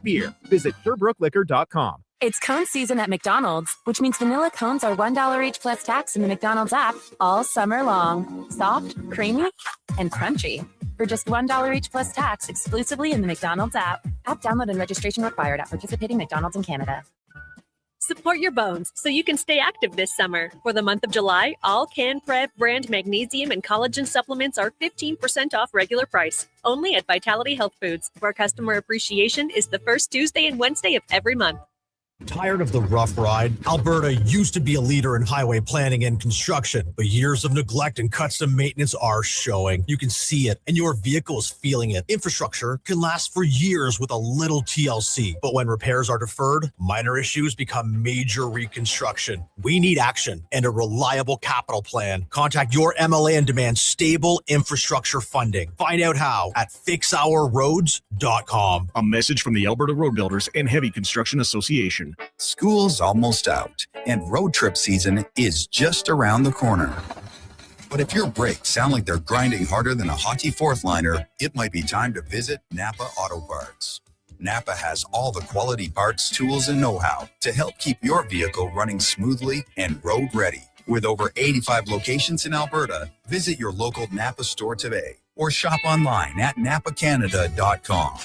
beer. Visit SherbrookeLiquor.com. It's cone season at McDonald's, which means vanilla cones are $1 each plus tax in the McDonald's app all summer long. Soft, creamy, and crunchy. For just $1 each plus tax exclusively in the McDonald's app. App download and registration required at participating McDonald's in Canada. Support your bones so you can stay active this summer. For the month of July, all CanPrev brand magnesium and collagen supplements are 15% off regular price. Only at Vitality Health Foods, where customer appreciation is the first Tuesday and Wednesday of every month. Tired of the rough ride? Alberta used to be a leader in highway planning and construction, but years of neglect and cuts to maintenance are showing. You can see it, and your vehicle is feeling it. Infrastructure can last for years with a little TLC, but when repairs are deferred, minor issues become major reconstruction. We need action and a reliable capital plan. Contact your MLA and demand stable infrastructure funding. Find out how at fixourroads.com. A message from the Alberta Road Builders and Heavy Construction Association. School's almost out, and road trip season is just around the corner. But if your brakes sound like they're grinding harder than a hockey fourth liner, it might be time to visit Napa Auto Parts. Napa has all the quality parts, tools, and know-how to help keep your vehicle running smoothly and road ready. With over 85 locations in Alberta, visit your local Napa store today or shop online at napacanada.com.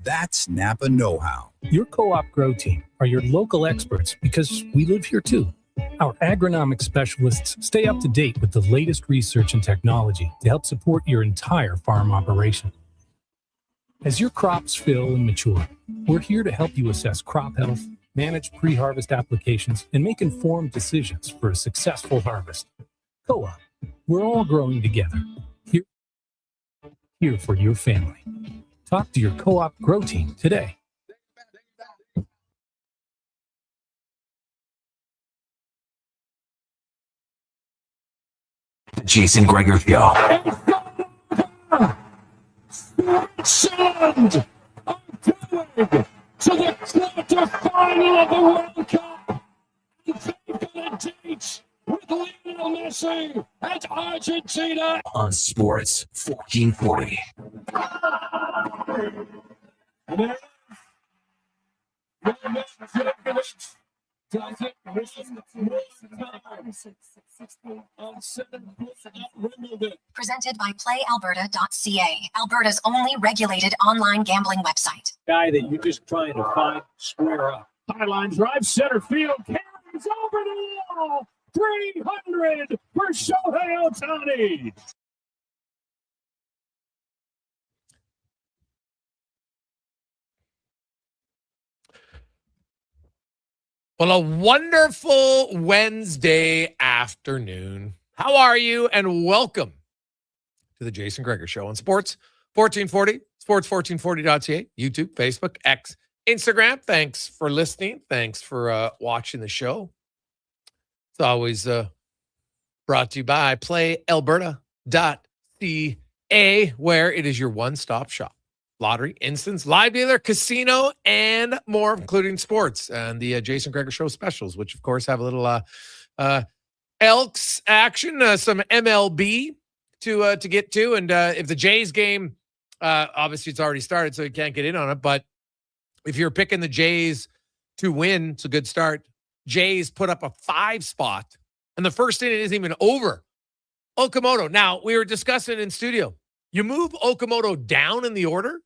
That's Napa know-how. Your co-op grow team are your local experts because we live here too. Our agronomic specialists stay up to date with the latest research and technology to help support your entire farm operation. As your crops fill and mature, we're here to help you assess crop health, manage pre-harvest applications, and make informed decisions for a successful harvest. Co-op, we're all growing together. Here for your family. Talk to your co-op grow team today. The Jason Gregor Show. Send are going to the quarterfinal of the World Cup. They've got a date with Lionel Messi at Argentina. On Sports 1440. Presented by PlayAlberta.ca, Alberta's only regulated online gambling website. Guy that you're just trying to find, square up. Sideline drive, center field, carries over the wall. 300 for Shohei Ohtani. Well, a wonderful Wednesday afternoon. How are you? And welcome to the Jason Gregor Show on Sports 1440, sports1440.ca, YouTube, Facebook, X, Instagram. Thanks for listening. Thanks for watching the show. It's always brought to you by PlayAlberta.ca, where it is your one-stop shop. Lottery, instance, live dealer, casino, and more, including sports and the Jason Gregor Show specials, which, of course, have a little Elks action, some MLB to get to. And if the Jays game, obviously it's already started, so you can't get in on it. But if you're picking the Jays to win, it's a good start. Jays put up a 5 spot, and the first inning isn't even over. Okamoto. Now, we were discussing in studio. You move Okamoto down in the order.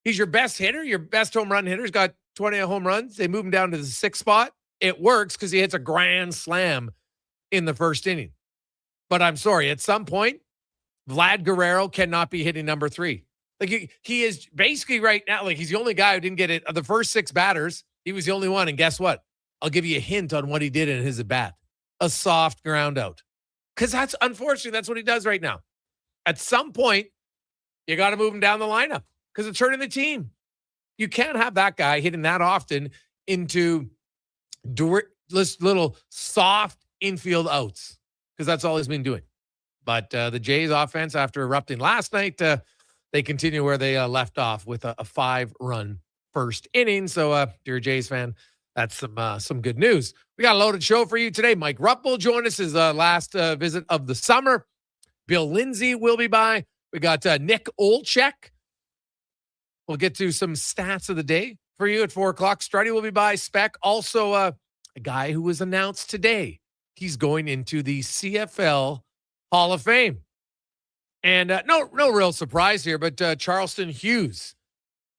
He's your best hitter, your best home run hitter. He's got 20 home runs. They move him down to the 6th spot. It works because he hits a grand slam in the first inning. But I'm sorry, at some point, Vlad Guerrero cannot be hitting number 3. Like he is basically right now, like he's the only guy who didn't get it. Of the first 6 batters, he was the only one. And guess what? I'll give you a hint on what he did in his at-bat. A soft ground out. Because unfortunately, that's what he does right now. At some point, you got to move him down the lineup because it's hurting the team. You can't have that guy hitting that often into little soft infield outs because that's all he's been doing. But the Jays offense, after erupting last night, they continue where they left off with a 5-run first inning. So if you're a Jays fan, that's some good news. We got a loaded show for you today. Mike Rupp will join us, his last visit of the summer. Bill Lindsay will be by. We got Nick Olczyk We'll get to some stats of the day for you at 4 o'clock. Struddy will be by. Spec, also a guy who was announced today. He's going into the CFL Hall of Fame. And no real surprise here, but Charleston Hughes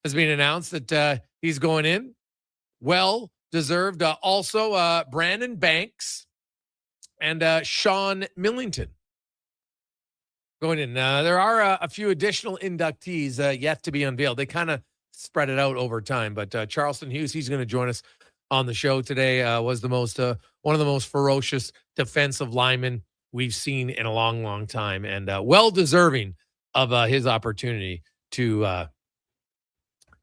has been announced that he's going in. Well deserved. Also, Brandon Banks and Sean Millington going in. There are a few additional inductees yet to be unveiled. They kind of spread it out over time, but Charleston Hughes, he's going to join us on the show today. Was the most one of the most ferocious defensive linemen we've seen in a long time, and well deserving of his opportunity to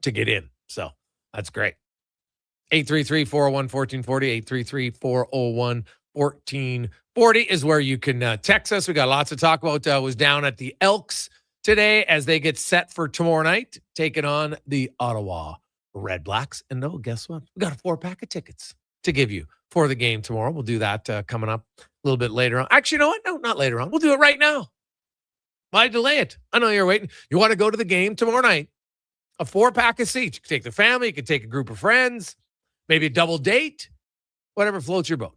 get in. So that's great. 833-401-1440, 833-401-1440 is where you can text us. We got lots to talk about. Was down at the Elks today as they get set for tomorrow night, taking on the Ottawa Red Blacks. And no, guess what? We got a 4-pack of tickets to give you for the game tomorrow. We'll do that coming up a little bit later on. Actually, you know what? No, not later on. We'll do it right now. Why delay it? I know you're waiting. You want to go to the game tomorrow night? A 4-pack of seats. You can take the family. You can take a group of friends. Maybe a double date. Whatever floats your boat.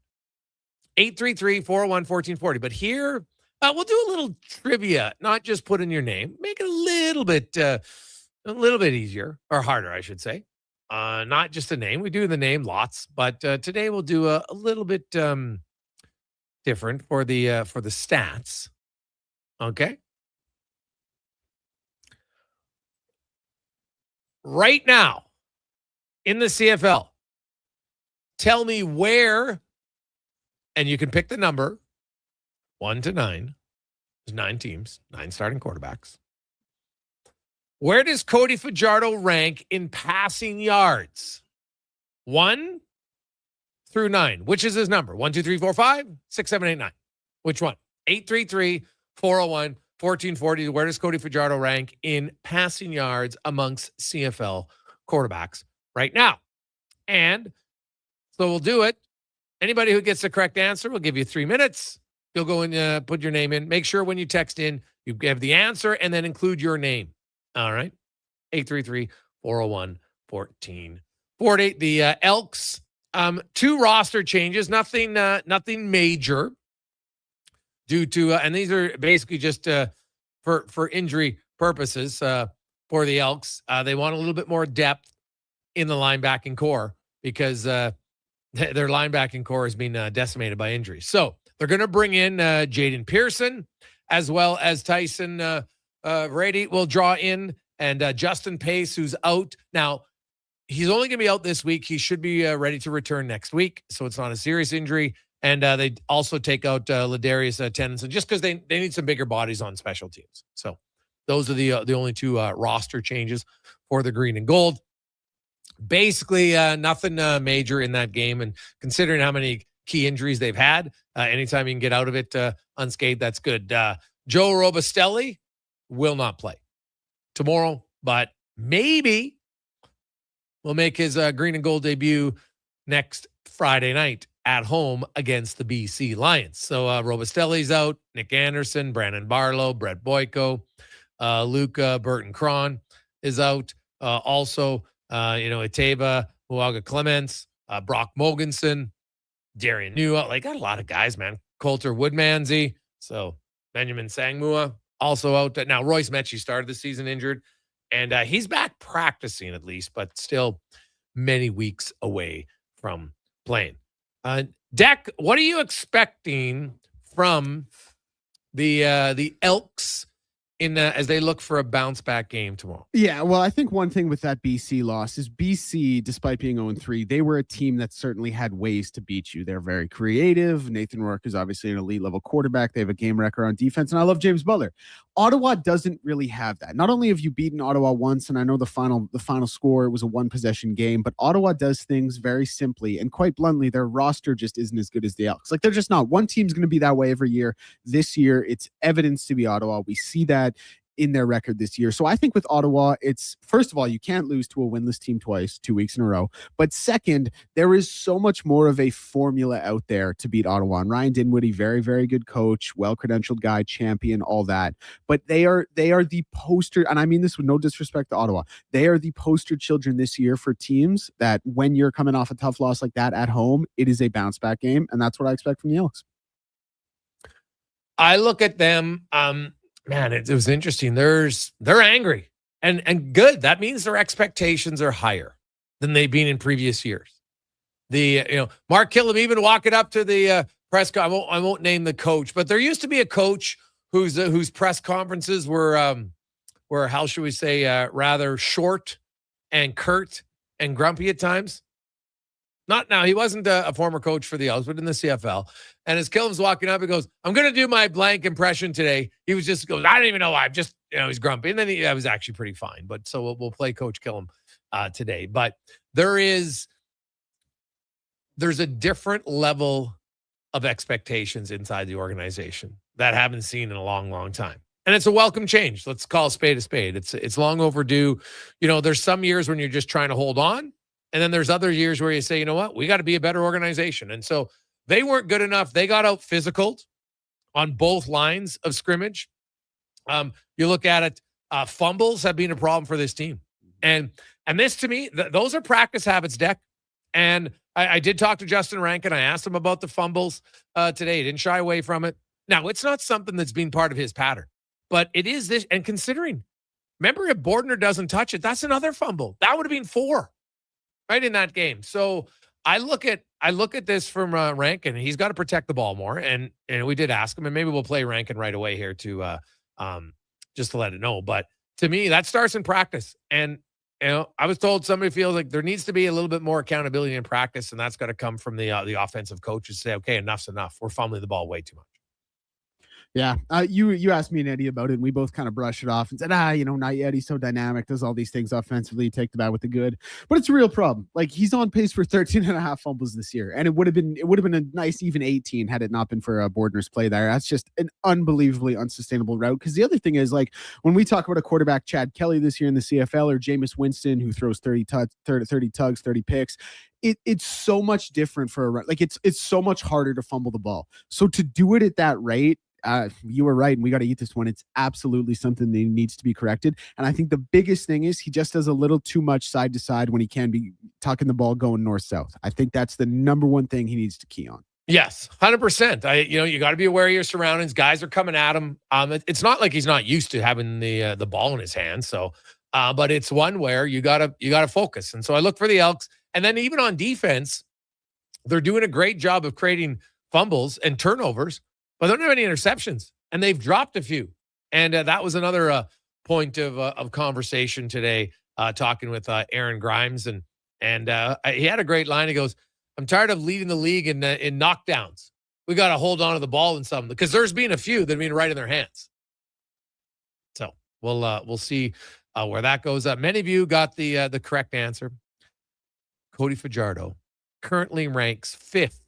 833-401-1440. But here, we'll do a little trivia. Not just put in your name. Make it a little bit easier. Or harder, I should say. Not just the name. We do the name lots. But today we'll do a little bit different for the stats. Okay? Right now, in the CFL, tell me where, and you can pick the number, 1 to 9. There's 9 teams, 9 starting quarterbacks. Where does Cody Fajardo rank in passing yards? 1 through 9. Which is his number? 1, 2, 3, 4, 5, 6, 7, 8, 9. Which one? 833-401-1440. Where does Cody Fajardo rank in passing yards amongst CFL quarterbacks right now? And so we'll do it. Anybody who gets the correct answer, we'll give you 3 minutes. You'll go and put your name in. Make sure when you text in, you give the answer and then include your name. All right. 833-401-1440. The Elks, 2 roster changes, nothing major due to, and these are basically just for injury purposes for the Elks. They want a little bit more depth in the linebacking core because their linebacking core has been decimated by injuries. So they're going to bring in Jaden Pearson as well as Tyson Brady will draw in, and Justin Pace, who's out. Now, he's only going to be out this week. He should be ready to return next week, so it's not a serious injury. And they also take out Ladarius Tennyson just because they need some bigger bodies on special teams. So those are the only 2 roster changes for the green and gold. Basically, nothing major in that game. And considering how many key injuries they've had, anytime you can get out of it unscathed, that's good. Joe Robustelli will not play tomorrow, but maybe will make his green and gold debut next Friday night at home against the BC Lions. So Robustelli's out, Nick Anderson, Brandon Barlow, Brett Boyko, Luca Burton-Cron is out. Also, Iteva, Muaga Clements, Brock Mogensen, Darian Nua. Like, got a lot of guys, man. Coulter Woodmansey. So Benjamin Sangmua also out. Now, Royce Mechie started the season injured, and he's back practicing at least, but still many weeks away from playing. Deck, what are you expecting from the Elks in as they look for a bounce back game tomorrow? Yeah, well, I think one thing with that BC loss is BC, despite being 0-3, they were a team that certainly had ways to beat you. They're very creative. Nathan Rourke is obviously an elite level quarterback. They have a game record on defense, and I love James Butler. Ottawa doesn't really have that. Not only have you beaten Ottawa once, and I know the final score, it was a 1-possession game, but Ottawa does things very simply, and quite bluntly, their roster just isn't as good as the Elks. Like, they're just not. One team's going to be that way every year. This year, it's evidence to be Ottawa. We see that in their record this year. So I think with Ottawa, it's first of all, you can't lose to a winless team twice, 2 weeks in a row. But second, there is so much more of a formula out there to beat Ottawa. And Ryan Dinwiddie, very, very good coach, well-credentialed guy, champion, all that. But they are the poster, and I mean this with no disrespect to Ottawa, they are the poster children this year for teams that when you're coming off a tough loss like that at home, it is a bounce back game. And that's what I expect from the Elks. I look at them, man, it was interesting. They're angry and good. That means their expectations are higher than they've been in previous years. Mark Killam even walking up to the press conference. I won't name the coach, but there used to be a coach whose press conferences were how should we say, rather short and curt and grumpy at times. Not now. He wasn't a former coach for the Elks, but in the CFL. And as Killam's walking up, he goes, "I'm going to do my blank impression today." He was just goes, "I don't even know why. I'm just, he's grumpy." And then he was actually pretty fine. But so we'll play Coach Killam today. But there's a different level of expectations inside the organization that I haven't seen in a long, long time. And it's a welcome change. Let's call a spade a spade. It's long overdue. There's some years when you're just trying to hold on. And then there's other years where you say, you know what, we got to be a better organization. And so they weren't good enough. They got out physical on both lines of scrimmage. You look at it, fumbles have been a problem for this team. And this, to me, those are practice habits, Deck. And I did talk to Justin Rankin. I asked him about the fumbles today. He didn't shy away from it. Now, it's not something that's been part of his pattern, but it is this. And considering, remember, if Bordner doesn't touch it, that's another fumble. That would have been 4. Right in that game. So I look at this from Rankin. He's got to protect the ball more. And we did ask him, and maybe we'll play Rankin right away here to just to let it know. But to me, that starts in practice. And I was told somebody feels like there needs to be a little bit more accountability in practice, and that's got to come from the offensive coaches. Say, okay, enough's enough. We're fumbling the ball way too much. Yeah. You asked me and Eddie about it, and we both kind of brushed it off and said, not yet. He's so dynamic, does all these things offensively, take the bad with the good. But it's a real problem. Like, he's on pace for 13.5 fumbles this year. And it would have been a nice even 18 had it not been for Bordner's play there. That's just an unbelievably unsustainable route. Because the other thing is, like, when we talk about a quarterback, Chad Kelly this year in the CFL, or Jameis Winston, who throws 30 tugs, 30 picks, it's so much different for a run. Like, it's so much harder to fumble the ball. So to do it at that rate, you were right, and we got to eat this one. It's absolutely something that needs to be corrected. And I think the biggest thing is he just does a little too much side to side when he can be tucking the ball going north-south. I think that's the number one thing he needs to key on. Yes, 100%. You got to be aware of your surroundings. Guys are coming at him. It's not like he's not used to having the ball in his hands. So, but it's one where you gotta focus. And so I look for the Elks, and then even on defense, they're doing a great job of creating fumbles and turnovers, but they don't have any interceptions, and they've dropped a few. And that was another point of conversation today, talking with Aaron Grimes, and he had a great line. He goes, "I'm tired of leading the league in knockdowns. We got to hold on to the ball in some, because there's been a few that have been right in their hands." So we'll see where that goes. Many of you got the correct answer. Cody Fajardo currently ranks 5th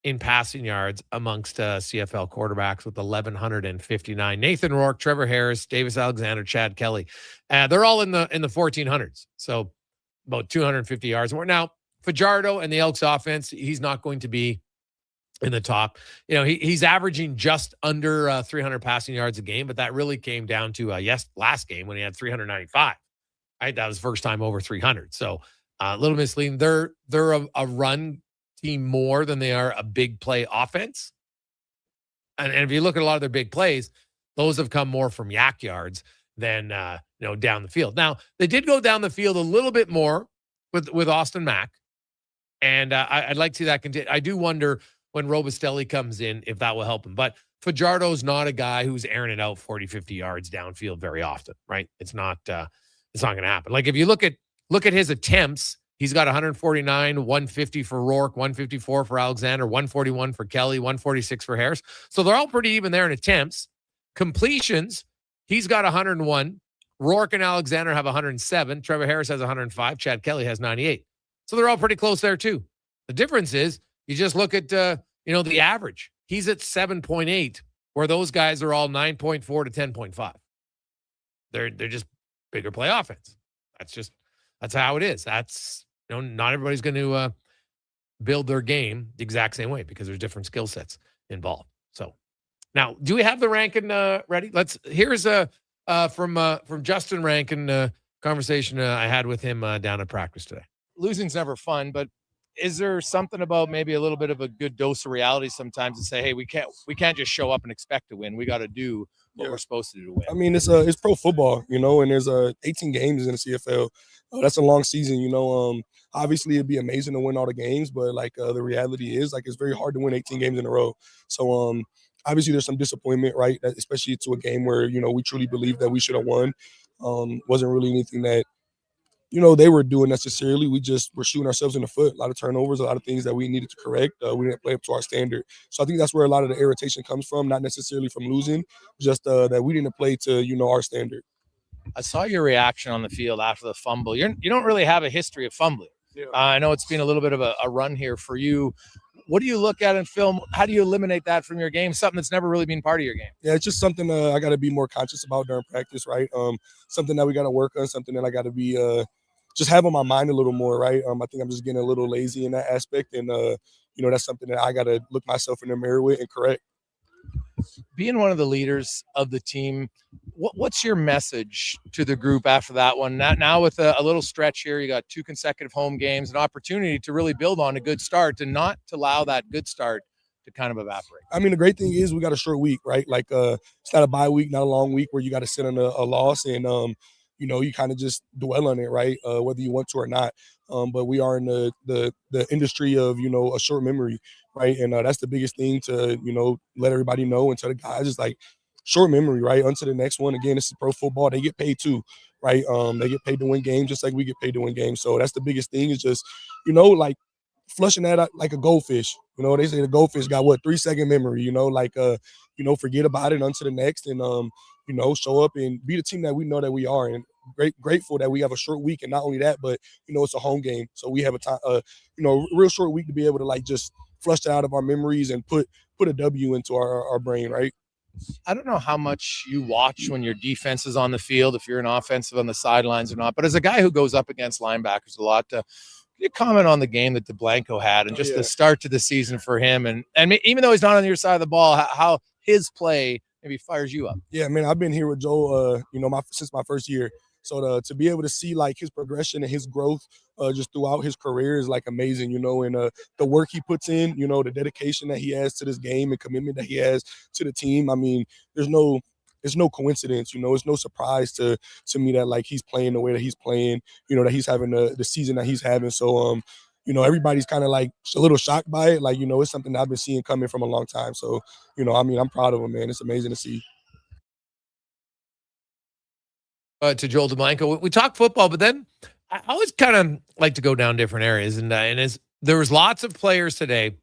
in passing yards amongst CFL quarterbacks with 1,159. Nathan Rourke, Trevor Harris, Davis Alexander, Chad Kelly. They're all in the 1,400s. So about 250 yards more. Now, Fajardo and the Elks offense, he's not going to be in the top. He's averaging just under 300 passing yards a game, but that really came down to last game when he had 395. Right, that was first time over 300. So a little misleading. They're a run team more than they are a big play offense. And if you look at a lot of their big plays, those have come more from yak yards than down the field. Now, they did go down the field a little bit more with Austin Mack. And I'd like to see that continue. I do wonder when Robustelli comes in if that will help him. But Fajardo's not a guy who's airing it out 40, 50 yards downfield very often, right? It's not going to happen. Like, if you look at his attempts, he's got 149, 150 for Rourke, 154 for Alexander, 141 for Kelly, 146 for Harris. So they're all pretty even there in attempts. Completions, he's got 101. Rourke and Alexander have 107. Trevor Harris has 105. Chad Kelly has 98. So they're all pretty close there too. The difference is you just look at the average. He's at 7.8, where those guys are all 9.4 to 10.5. They're just bigger play offense. That's how it is. Not everybody's going to build their game the exact same way because there's different skill sets involved. So now, do we have the Rankin ready? Here's from Justin Rankin conversation I had with him down at practice today. Losing's never fun, but is there something about maybe a little bit of a good dose of reality sometimes to say, hey, we can't just show up and expect to win. We got to do what we're supposed to do to win. I mean, it's pro football, and there's 18 games in the CFL. That's a long season, obviously it'd be amazing to win all the games, but the reality is it's very hard to win 18 games in a row. So obviously there's some disappointment, right? Especially to a game where, we truly believe that we should have won. Wasn't really anything that, they were doing necessarily. We just were shooting ourselves in the foot. A lot of turnovers, a lot of things that we needed to correct. We didn't play up to our standard. So I think that's where a lot of the irritation comes from, not necessarily from losing, just that we didn't play to, our standard. I saw your reaction on the field after the fumble. You don't really have a history of fumbling. Yeah. I know it's been a little bit of a run here for you. What do you look at in film? How do you eliminate that from your game? Something that's never really been part of your game. Yeah, it's just something I got to be more conscious about during practice, right? Something that we got to work on, something that I got to be just have on my mind a little more, right? I think I'm just getting a little lazy in that aspect. And, that's something that I got to look myself in the mirror with and correct. Being one of the leaders of the team, what's your message to the group after that one? Now with a little stretch here, you got 2 consecutive home games, an opportunity to really build on a good start and not to allow that good start to kind of evaporate. I mean, the great thing is we got a short week, right? It's not a bye week, not a long week where you got to sit on a loss and, you kind of just dwell on it, right? Whether you want to or not. But we are in the industry of, a short memory, right? And that's the biggest thing to, let everybody know and tell the guys is short memory, right? On to the next one. Again, this is pro football. They get paid too, right? They get paid to win games just like we get paid to win games. So that's the biggest thing is just, flushing that out like a goldfish. They say the goldfish got 3-second memory, forget about it, on to the next and, show up and be the team that we know that we are. And grateful that we have a short week. And not only that, but, it's a home game. So we have a time, real short week to be able to just flush that out of our memories and put a W into our brain, right? I don't know how much you watch when your defense is on the field, if you're an offensive on the sidelines or not, but as a guy who goes up against linebackers a lot, can you comment on the game that DeBlanco had and just the start to the season for him? And even though he's not on your side of the ball, how his play maybe fires you up? Yeah, man, I've been here with Joe, since my first year. So to be able to see his progression and his growth just throughout his career is amazing, and the work he puts in, the dedication that he has to this game and commitment that he has to the team. I mean, there's no coincidence, it's no surprise to me that he's playing the way that he's playing, that he's having the season that he's having. So, everybody's kind of a little shocked by it. It's something that I've been seeing coming from a long time. So, I'm proud of him, man. It's amazing to see. To Joel DeBlanco, we talk football, but then I always kind of like to go down different areas. And there was lots of players today,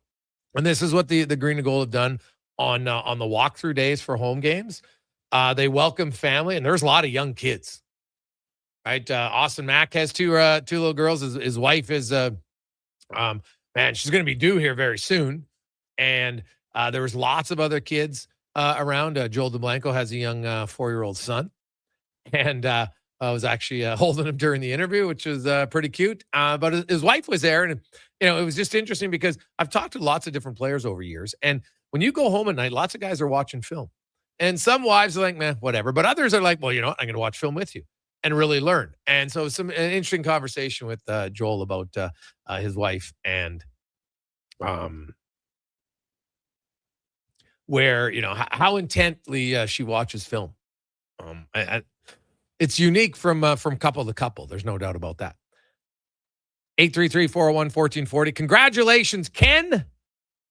and this is what the Green and Gold have done on the walkthrough days for home games. They welcome family, and there's a lot of young kids. Right, Austin Mack has two little girls. His wife is she's going to be due here very soon, and there was lots of other kids around. Joel DeBlanco has a young 4-year-old son. And I was actually holding him during the interview, which was pretty cute. But his wife was there. And, it was just interesting because I've talked to lots of different players over years. And when you go home at night, lots of guys are watching film. And some wives are like, man, whatever. But others are like, well, I'm going to watch film with you and really learn. And so an interesting conversation with Joel about his wife and where, how intently she watches film. It's unique from couple to couple. There's no doubt about that. 833-401-1440. Congratulations, Ken.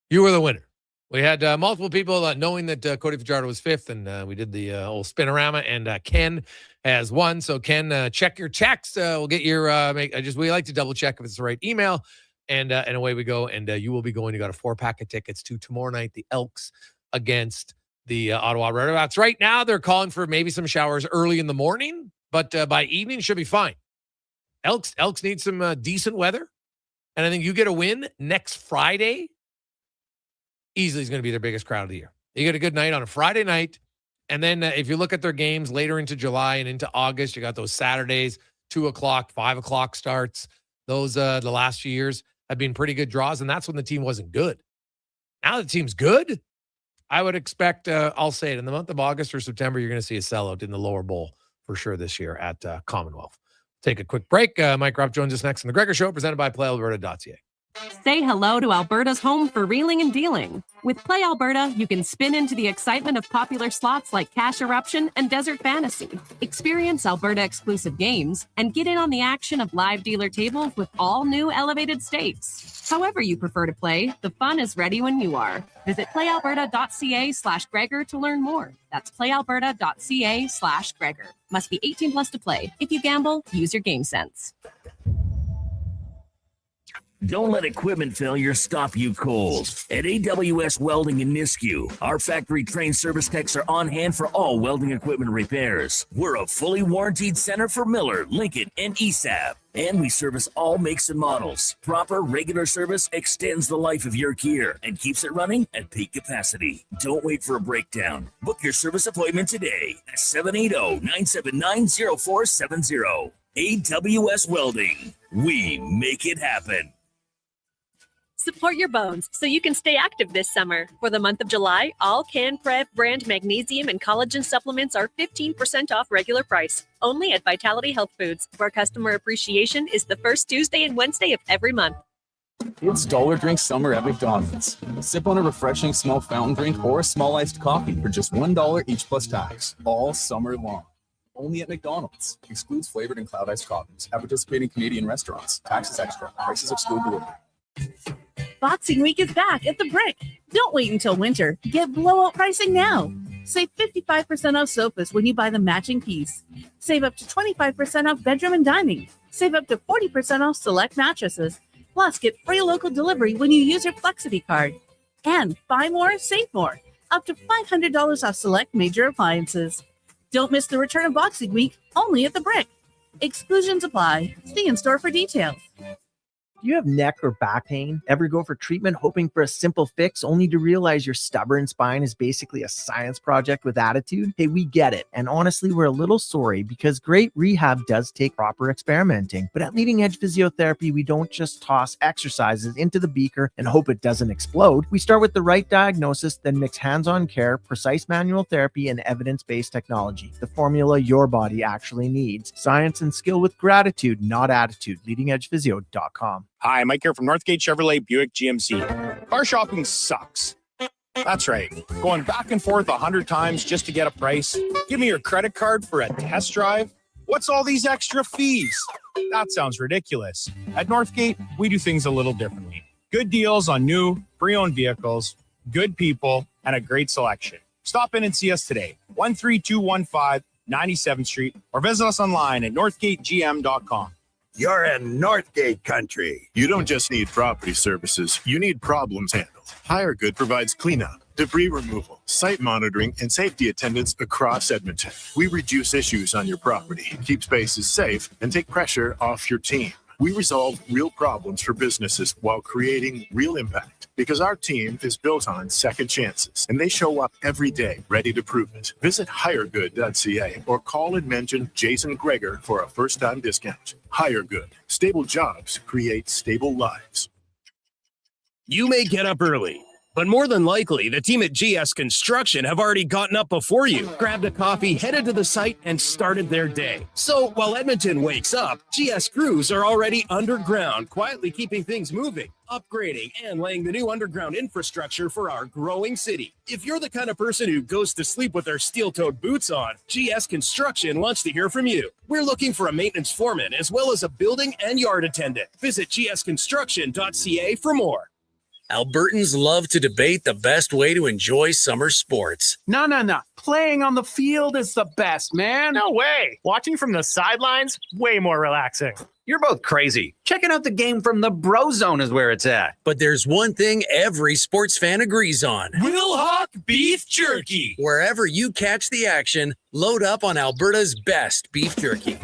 You were the winner. We had multiple people knowing that Cody Fajardo was 5th, and we did the old spinorama, and Ken has won. So, Ken, check your checks. We'll get your we like to double check if it's the right email, and away we go. And you will be going. You got a 4-pack of tickets to tomorrow night, the Elks against the Ottawa Redhawks. Right now, they're calling for maybe some showers early in the morning, but by evening should be fine. Elks need some decent weather, and I think you get a win next Friday. Easily is going to be their biggest crowd of the year. You get a good night on a Friday night And then if you look at their games later into July and into August, you got those Saturdays, 2:00, 5:00 starts. Those the last few years have been pretty good draws, and that's when the team wasn't good. Now the team's good. I would expect, I'll say it, in the month of August or September, you're going to see a sellout in the lower bowl for sure this year at Commonwealth. Take a quick break. Mike Rupp joins us next on The Gregor Show, presented by PlayAlberta.ca. Say hello to Alberta's home for reeling and dealing. With Play Alberta, you can spin into the excitement of popular slots like Cash Eruption and Desert Fantasy. Experience Alberta exclusive games and get in on the action of live dealer tables with all new elevated stakes. However you prefer to play, the fun is ready when you are. Visit playalberta.ca/Gregor to learn more. That's playalberta.ca/Gregor. Must be 18 plus to play. If you gamble, use your game sense. Don't let equipment failure stop you cold. At AWS Welding in Nisku, our factory-trained service techs are on hand for all welding equipment repairs. We're a fully warranted center for Miller, Lincoln, and ESAB. And we service all makes and models. Proper, regular service extends the life of your gear and keeps it running at peak capacity. Don't wait for a breakdown. Book your service appointment today at 780-979-0470. AWS Welding. We make it happen. Support your bones so you can stay active this summer. For the month of July, all CanTorque brand magnesium and collagen supplements are 15% off regular price. Only at Vitality Health Foods, where customer appreciation is the first Tuesday and Wednesday of every month. It's Dollar Drink Summer at McDonald's. Sip on a refreshing small fountain drink or a small iced coffee for just $1 each plus tax, all summer long. Only at McDonald's. Excludes flavored and cloud iced coffees at participating Canadian restaurants. Taxes extra. Prices exclude delivery. Boxing Week is back at the Brick. Don't wait until winter. Get blowout pricing now. Save 55% off sofas when you buy the matching piece. Save up to 25% off bedroom and dining. Save up to 40% off select mattresses. Plus, get free local delivery when you use your Flexity card. And buy more, save more. Up to $500 off select major appliances. Don't miss the return of Boxing Week, only at the Brick. Exclusions apply. See in store for details. Do you have neck or back pain? Ever go for treatment hoping for a simple fix only to realize your stubborn spine is basically a science project with attitude? Hey, we get it. And honestly, we're a little sorry because great rehab does take proper experimenting. But at Leading Edge Physiotherapy, we don't just toss exercises into the beaker and hope it doesn't explode. We start with the right diagnosis, then mix hands-on care, precise manual therapy, and evidence-based technology. The formula your body actually needs. Science and skill with gratitude, not attitude. LeadingEdgePhysio.com. Hi, Mike here from Northgate Chevrolet Buick GMC. Car shopping sucks. That's right. Going back and forth 100 times just to get a price. Give me your credit card for a test drive. What's all these extra fees? That sounds ridiculous. At Northgate, we do things a little differently. Good deals on new, pre-owned vehicles, good people, and a great selection. Stop in and see us today. 13215 97th Street or visit us online at northgategm.com. You're in Northgate country. You don't just need property services, you need problems handled. HireGood provides cleanup, debris removal, site monitoring, and safety attendance across Edmonton. We reduce issues on your property, keep spaces safe, and take pressure off your team. We resolve real problems for businesses while creating real impact because our team is built on second chances and they show up every day ready to prove it. Visit hiregood.ca or call and mention Jason Gregor for a first-time discount. HireGood. Stable jobs create stable lives. You may get up early, but more than likely, the team at GS Construction have already gotten up before you, grabbed a coffee, headed to the site, and started their day. So while Edmonton wakes up, GS crews are already underground, quietly keeping things moving, upgrading, and laying the new underground infrastructure for our growing city. If you're the kind of person who goes to sleep with their steel-toed boots on, GS Construction wants to hear from you. We're looking for a maintenance foreman as well as a building and yard attendant. Visit gsconstruction.ca for more. Albertans love to debate the best way to enjoy summer sports. No. Playing on the field is the best, man. No way. Watching from the sidelines, way more relaxing. You're both crazy. Checking out the game from the Bro Zone is where it's at. But there's one thing every sports fan agrees on. Wilhauk Beef Jerky. Wherever you catch the action, load up on Alberta's best beef jerky.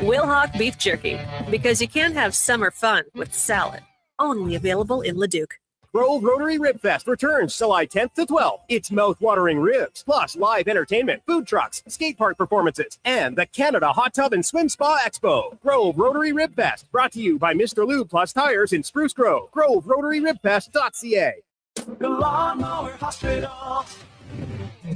Wilhauk Beef Jerky, because you can't have summer fun with salad. Only available in Leduc. Grove Rotary Rib Fest returns July 10th to 12th. It's mouth-watering ribs, plus live entertainment, food trucks, skate park performances, and the Canada Hot Tub and Swim Spa Expo. Grove Rotary Rib Fest, brought to you by Mr. Lube Plus Tires in Spruce Grove. GroveRotaryRibFest.ca. The Lawnmower Hospital.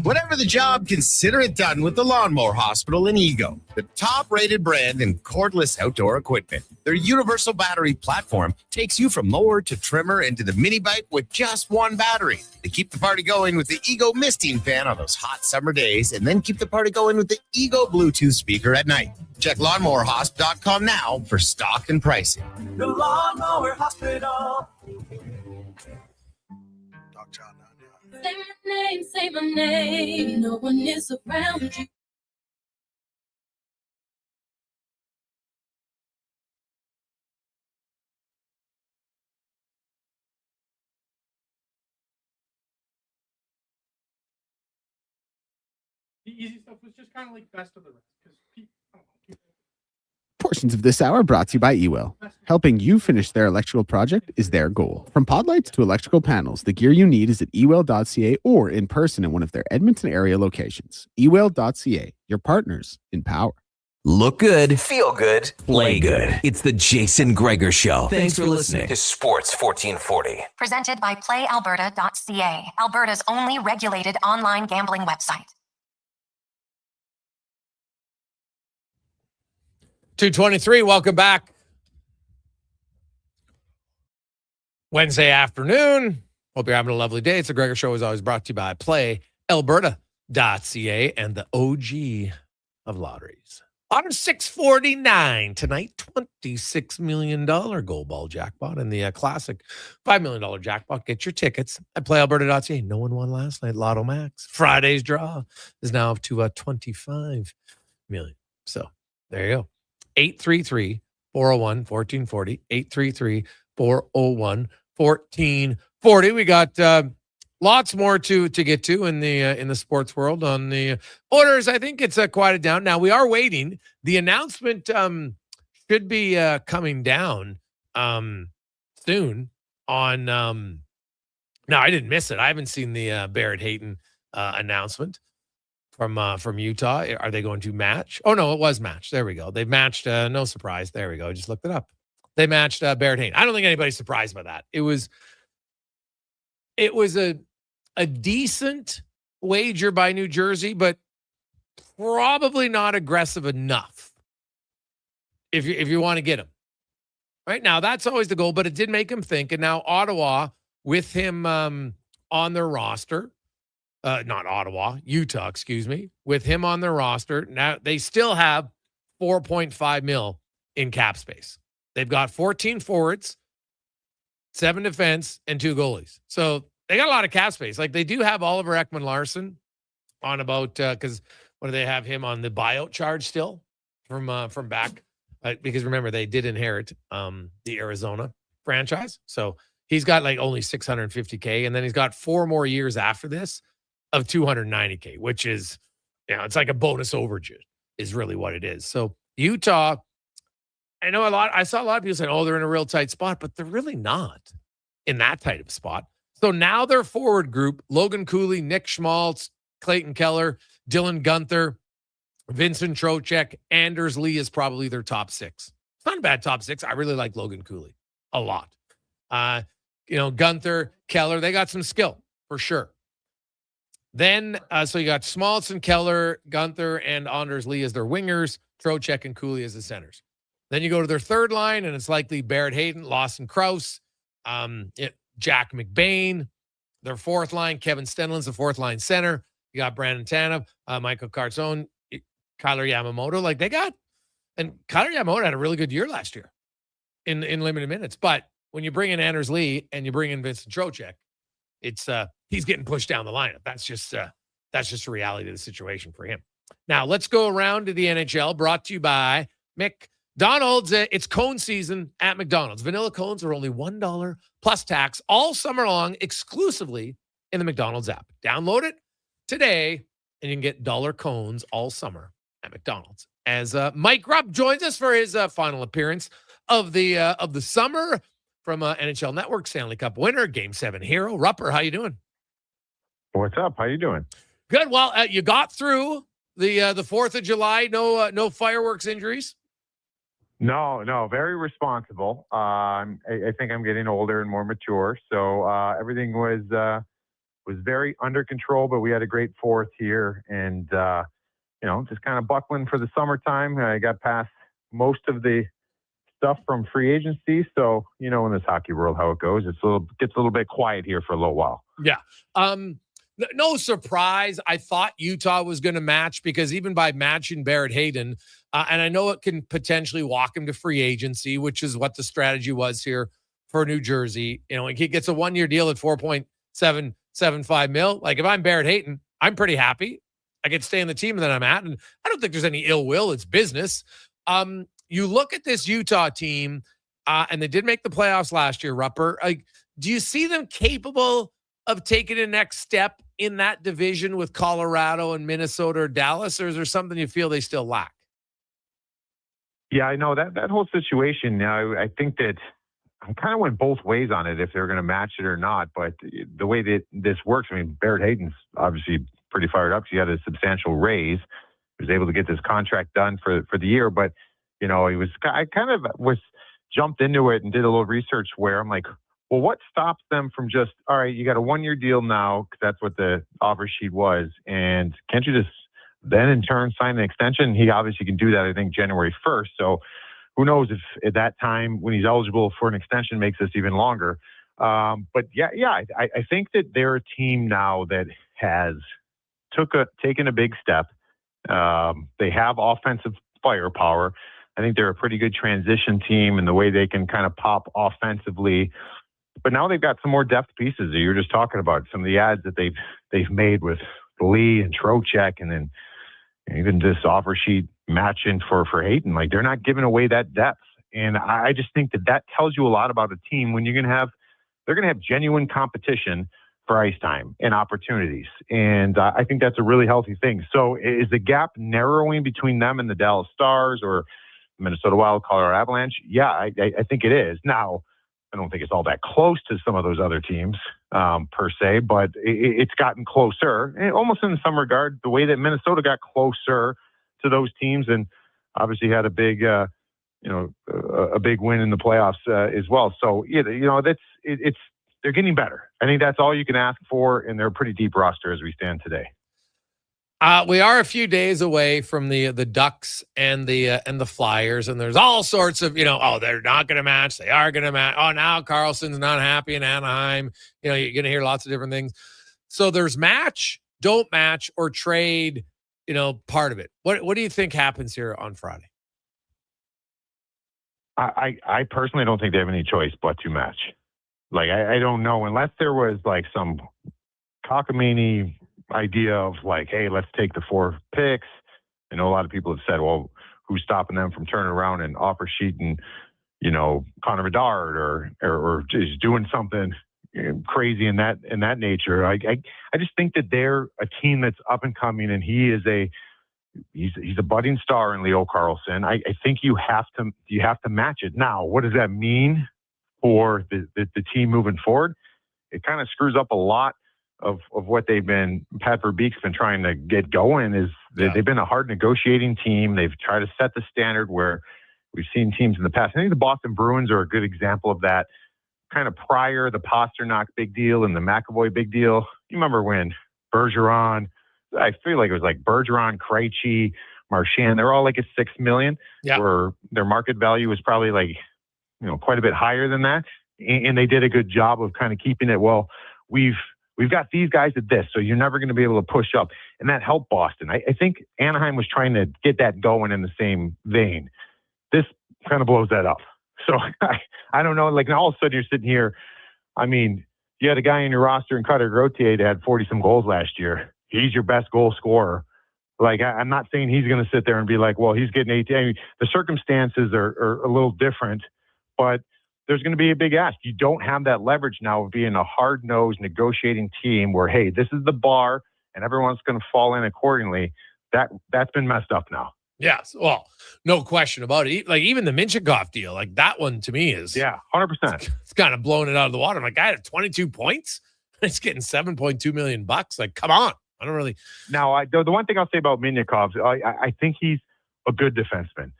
Whatever the job, consider it done with the Lawnmower Hospital in Ego, the top-rated brand in cordless outdoor equipment. Their universal battery platform takes you from mower to trimmer into the mini bike with just one battery. They keep the party going with the Ego misting fan on those hot summer days, and then keep the party going with the Ego Bluetooth speaker at night. Check lawnmowerhosp.com now for stock and pricing. The Lawnmower Hospital. Say my name, no one is around you. The easy stuff was just kind of like best of the rest. Portions of this hour brought to you by Ewell. Helping you finish their electrical project is their goal. From pod lights to electrical panels, the gear you need is at ewell.ca or in person at one of their Edmonton area locations. Ewell.ca, your partners in power. Look good, feel good, play good. It's the Jason Gregor Show. Thanks for listening to Sports 1440. Presented by PlayAlberta.ca, Alberta's only regulated online gambling website. 2:23, welcome back. Wednesday afternoon. Hope you're having a lovely day. It's a Gregor Show, as always, brought to you by PlayAlberta.ca and the OG of lotteries. On 649 tonight, $26 million gold ball jackpot and the classic $5 million jackpot. Get your tickets at PlayAlberta.ca. No one won last night. Lotto Max. Friday's draw is now up to $25 million. So there you go. 833-401-1440. 833-401-1440. We got lots more to get to in the sports world. On the Oilers, I think it's quieted down. Now we are waiting. The announcement should be coming down soon on no, I didn't miss it. I haven't seen the Barrett Hayton announcement from Utah. Are they going to match? Oh no, it was matched. There we go. They've matched. No surprise. There we go. Just looked it up. They matched Barrett Hayton. I don't think anybody's surprised by that. It was a decent wager by New Jersey, but probably not aggressive enough if you want to get him. Right now, that's always the goal, but it did make him think. And now Ottawa, with him on their roster, Utah, with him on their roster. Now they still have $4.5 million in cap space. They've got 14 forwards, 7 defense, and 2 goalies. So they got a lot of cap space. Like they do have Oliver Ekman-Larsson on about because what do they have him on the buyout charge still from back? Because remember they did inherit the Arizona franchise, so he's got like only $650K, and then he's got 4 more years after this of $290K, which is, it's like a bonus overage is really what it is. So Utah, I saw a lot of people saying, oh, they're in a real tight spot, but they're really not in that tight of a spot. So now their forward group, Logan Cooley, Nick Schmaltz, Clayton Keller, Dylan Guenther, Vincent Trocheck, Anders Lee is probably their top 6. It's not a bad top 6. I really like Logan Cooley a lot. Guenther, Keller, they got some skill for sure. Then, so you got Schmaltz and Keller, Guenther, and Anders Lee as their wingers, Trocheck and Cooley as the centers. Then you go to their third line, and it's likely Barrett Hayton, Lawson Krause, Jack McBain. Their fourth line, Kevin Stenlin's the fourth line center. You got Brandon Tanev, Michael Cartzone, Kyler Yamamoto. Like they got, and Kyler Yamamoto had a really good year last year in limited minutes. But when you bring in Anders Lee and you bring in Vincent Trocheck, it's he's getting pushed down the lineup. That's just a reality of the situation for him. Now let's go around to the NHL, brought to you by McDonald's. It's cone season at McDonald's. Vanilla cones are only $1 plus tax all summer long, exclusively in the McDonald's app. Download it today, and you can get dollar cones all summer at McDonald's. As Mike Rupp joins us for his final appearance of the summer from NHL Network Stanley Cup winner, Game 7 hero. Rupper, how you doing? What's up? How you doing? Good. Well, you got through the 4th of July. No fireworks injuries. No, very responsible. I think I'm getting older and more mature, so everything was very under control. But we had a great 4th here, and just kind of buckling for the summertime. I got past most of the stuff from free agency, so in this hockey world how it goes. Gets a little bit quiet here for a little while. Yeah. No surprise. I thought Utah was going to match because even by matching Barrett Hayton, and I know it can potentially walk him to free agency, which is what the strategy was here for New Jersey. He gets a 1-year deal at $4.775 million. Like if I'm Barrett Hayton, I'm pretty happy. I get to stay in the team that I'm at, and I don't think there's any ill will. It's business. You look at this Utah team, and they did make the playoffs last year, Rupper. Do you see them capable of taking a next step in that division with Colorado and Minnesota or Dallas, or is there something you feel they still lack? Yeah, I know that whole situation. I think that I kind of went both ways on it, if they're going to match it or not. But the way that this works, I mean, Barrett Hayton's obviously pretty fired up. He had a substantial raise. He was able to get this contract done for the year. But, I kind of was jumped into it and did a little research where I'm like, well, what stops them from just, all right, you got a 1-year deal now, because that's what the offer sheet was. And can't you just then in turn sign an extension? He obviously can do that, I think, January 1st. So who knows if at that time when he's eligible for an extension makes this even longer. But I think that they're a team now that has taken a big step. They have offensive firepower. I think they're a pretty good transition team in the way they can kind of pop offensively. But now they've got some more depth pieces that you were just talking about. Some of the ads that they've made with Lee and Trocheck, and then even this offer sheet matching for Hayton. Like, they're not giving away that depth. And I just think that tells you a lot about a team when they're going to have genuine competition for ice time and opportunities. And I think that's a really healthy thing. So is the gap narrowing between them and the Dallas Stars or Minnesota Wild, Colorado Avalanche? Yeah, I think it is. Now, I don't think it's all that close to some of those other teams per se, but it's gotten closer, and almost in some regard, the way that Minnesota got closer to those teams, and obviously had a big, a big win in the playoffs as well. So they're getting better. I think that's all you can ask for, and they're a pretty deep roster as we stand today. We are a few days away from the Ducks and the Flyers, and there's all sorts of, they're not going to match. They are going to match. Oh, now Carlson's not happy in Anaheim. You're going to hear lots of different things. So there's match, don't match, or trade, part of it. What do you think happens here on Friday? I personally don't think they have any choice but to match. Like, I don't know, unless there was like some cockamamie idea of like, hey, let's take the 4 picks. I know a lot of people have said, well, who's stopping them from turning around and offer sheeting, Connor Bedard or just doing something crazy in that nature. I just think that they're a team that's up and coming, and he's a budding star in Leo Carlsson. I think you have to match it. Now, what does that mean for the team moving forward? It kind of screws up a lot of what Pat Verbeek's been trying to get going. Is they've been a hard negotiating team. They've tried to set the standard where we've seen teams in the past. I think the Boston Bruins are a good example of that. Kind of prior, the Pasternak big deal and the McAvoy big deal. You remember when Bergeron, I feel like it was like Bergeron, Krejci, Marchand, they're all like at $6 million, where their market value was probably like, quite a bit higher than that. And they did a good job of kind of keeping it. Well, we've got these guys at this, so you're never going to be able to push up. And that helped Boston. I think Anaheim was trying to get that going in the same vein. This kind of blows that up. So I don't know. Like, now all of a sudden you're sitting here. I mean, you had a guy in your roster in Cutter Gauthier that had 40-some goals last year. He's your best goal scorer. Like, I'm not saying he's going to sit there and be like, well, he's getting 18. I mean, the circumstances are a little different, but there's going to be a big ask. You don't have that leverage now of being a hard-nosed negotiating team where, hey, this is the bar and everyone's going to fall in accordingly. That's been messed up now. Yes. Well, no question about it. Like even the Minchikov deal, like that one to me is 100%. It's kind of blowing it out of the water. I'm like, I had 22 points. It's getting $7.2 million. Like, come on. I don't really. Now, the one thing I'll say about Minchikov, I think he's a good defenseman.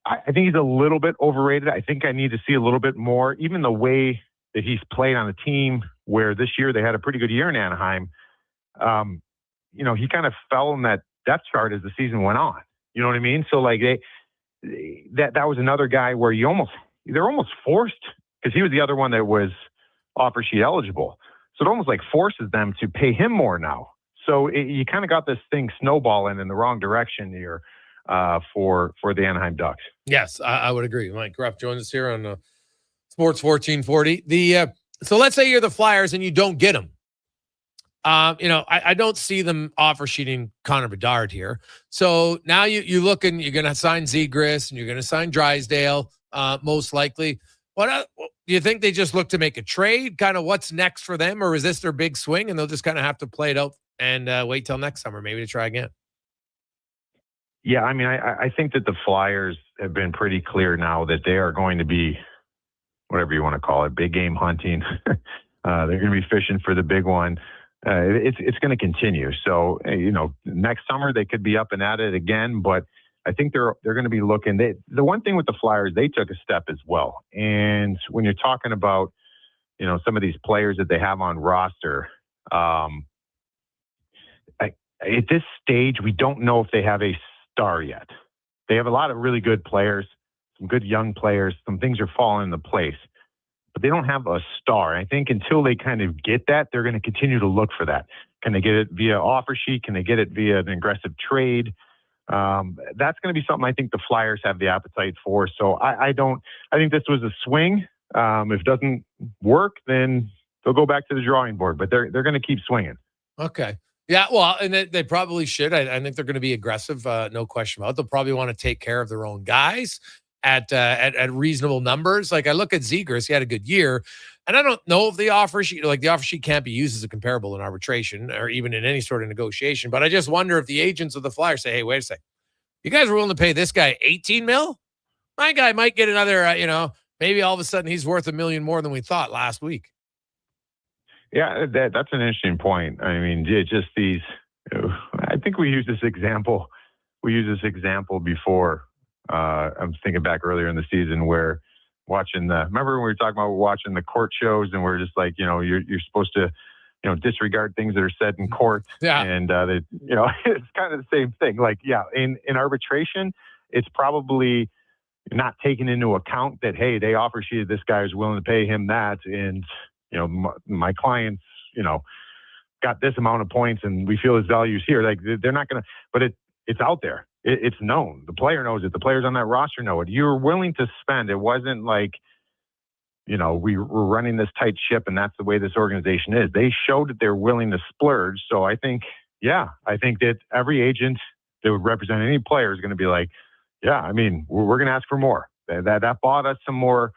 I think he's a little bit overrated. I think I need to see a little bit more. Even the way that he's played on a team where this year they had a pretty good year in Anaheim. He kind of fell in that depth chart as the season went on. You know what I mean? So like that was another guy where they're almost forced, because he was the other one that was offer sheet eligible. So it almost like forces them to pay him more now. So you kind of got this thing snowballing in the wrong direction here for the Anaheim Ducks. Yes, I would agree. Mike Rupp joins us here on Sports 1440. So let's say you're the Flyers and you don't get him. I don't see them offer sheeting Connor Bedard here. So now you look and you're going to sign Zegras and you're going to sign Drysdale, most likely. What do you think? They just look to make a trade? Kind of what's next for them, or is this their big swing and they'll just kind of have to play it out and wait till next summer maybe to try again? Yeah, I mean, I think that the Flyers have been pretty clear now that they are going to be, whatever you want to call it, big game hunting. They're going to be fishing for the big one. It's going to continue. So, next summer they could be up and at it again, but I think they're going to be looking. The one thing with the Flyers, they took a step as well. And when you're talking about, some of these players that they have on roster, at this stage, we don't know if they have a star yet. They have a lot of really good players, some good young players. Some things are falling into place, but they don't have a star. I think until they kind of get that, they're going to continue to look for that. Can they get it via offer sheet? Can they get it via an aggressive trade? That's going to be something I think the Flyers have the appetite for. So I think this was a swing. If it doesn't work, then they'll go back to the drawing board, but they're going to keep swinging. Okay. Yeah, well, and they probably should. I think they're going to be aggressive, no question about it. They'll probably want to take care of their own guys at reasonable numbers. Like I look at Zegras, he had a good year, and I don't know if the offer sheet can't be used as a comparable in arbitration or even in any sort of negotiation. But I just wonder if the agents of the Flyers say, "Hey, wait a second, you guys are willing to pay this guy $18 million? My guy might get another, maybe all of a sudden he's worth $1 million more than we thought last week." Yeah, that's an interesting point. I mean, just these. I think we used this example. Before. I'm thinking back earlier in the season where remember when we were talking about watching the court shows and we're just like, you're supposed to, disregard things that are said in court. Yeah. And it's kind of the same thing. Like, yeah, in arbitration, it's probably not taken into account that, hey, they offer sheeted this guy is willing to pay him that. And, my clients, got this amount of points and we feel his value's here. Like they're not going to, but it's out there. It's known. The player knows it. The players on that roster know it. You're willing to spend. It wasn't like, we're running this tight ship and that's the way this organization is. They showed that they're willing to splurge. So I think that every agent that would represent any player is going to be like, yeah, I mean, we're going to ask for more. That bought us some more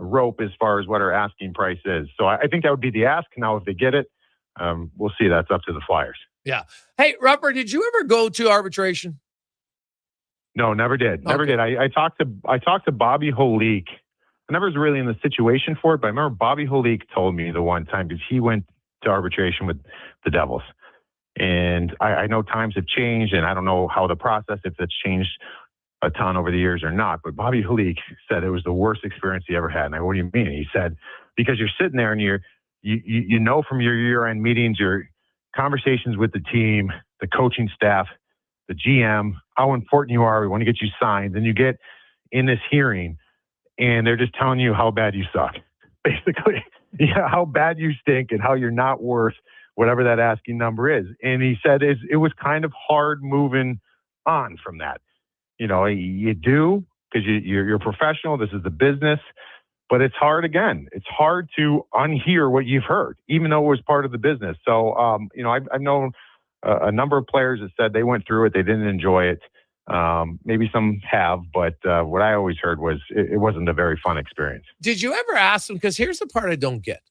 rope as far as what our asking price is. So I think that would be the ask. Now, if they get it, we'll see. That's up to the Flyers. Yeah. Hey, Rupper, did you ever go to arbitration? No, never did. Never did. I talked to Bobby Holik. I never was really in the situation for it, but I remember Bobby Holik told me the one time because he went to arbitration with the Devils. And I know times have changed, and I don't know how the process, if it's changed a ton over the years or not, but Bobby Holik said it was the worst experience he ever had. And I, what do you mean? He said, because you're sitting there and you know from your year-end meetings, your conversations with the team, the coaching staff, the GM, how important you are. We want to get you signed. Then you get in this hearing and they're just telling you how bad you suck, basically. Yeah, how bad you stink and how you're not worth whatever that asking number is. And he said it was kind of hard moving on from that. You do because you're a professional. This is the business, but it's hard again. It's hard to unhear what you've heard, even though it was part of the business. So, I've known a number of players that said they went through it. They didn't enjoy it. Maybe some have, but what I always heard was it wasn't a very fun experience. Did you ever ask them? Because here's the part I don't get.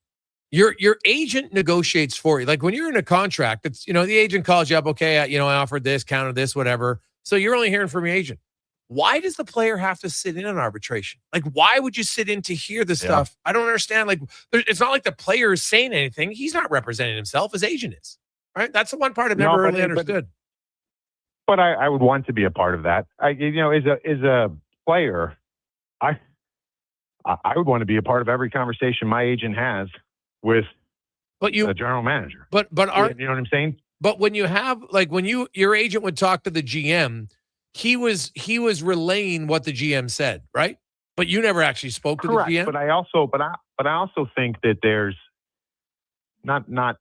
Your agent negotiates for you. Like when you're in a contract, it's, the agent calls you up. Okay, I offered this, counted this, whatever. So you're only hearing from your agent. Why does the player have to sit in an arbitration? Like, why would you sit in to hear this stuff? I don't understand. Like, it's not like the player is saying anything. He's not representing himself. His agent is. Right? That's the one part I've never really understood. But I would want to be a part of that. As a player, I would want to be a part of every conversation my agent has with the general manager. But you know what I'm saying? But when you have, like, when your agent would talk to the GM, he was relaying what the GM said, right? But you never actually spoke to the GM. But I also think that there's I'm not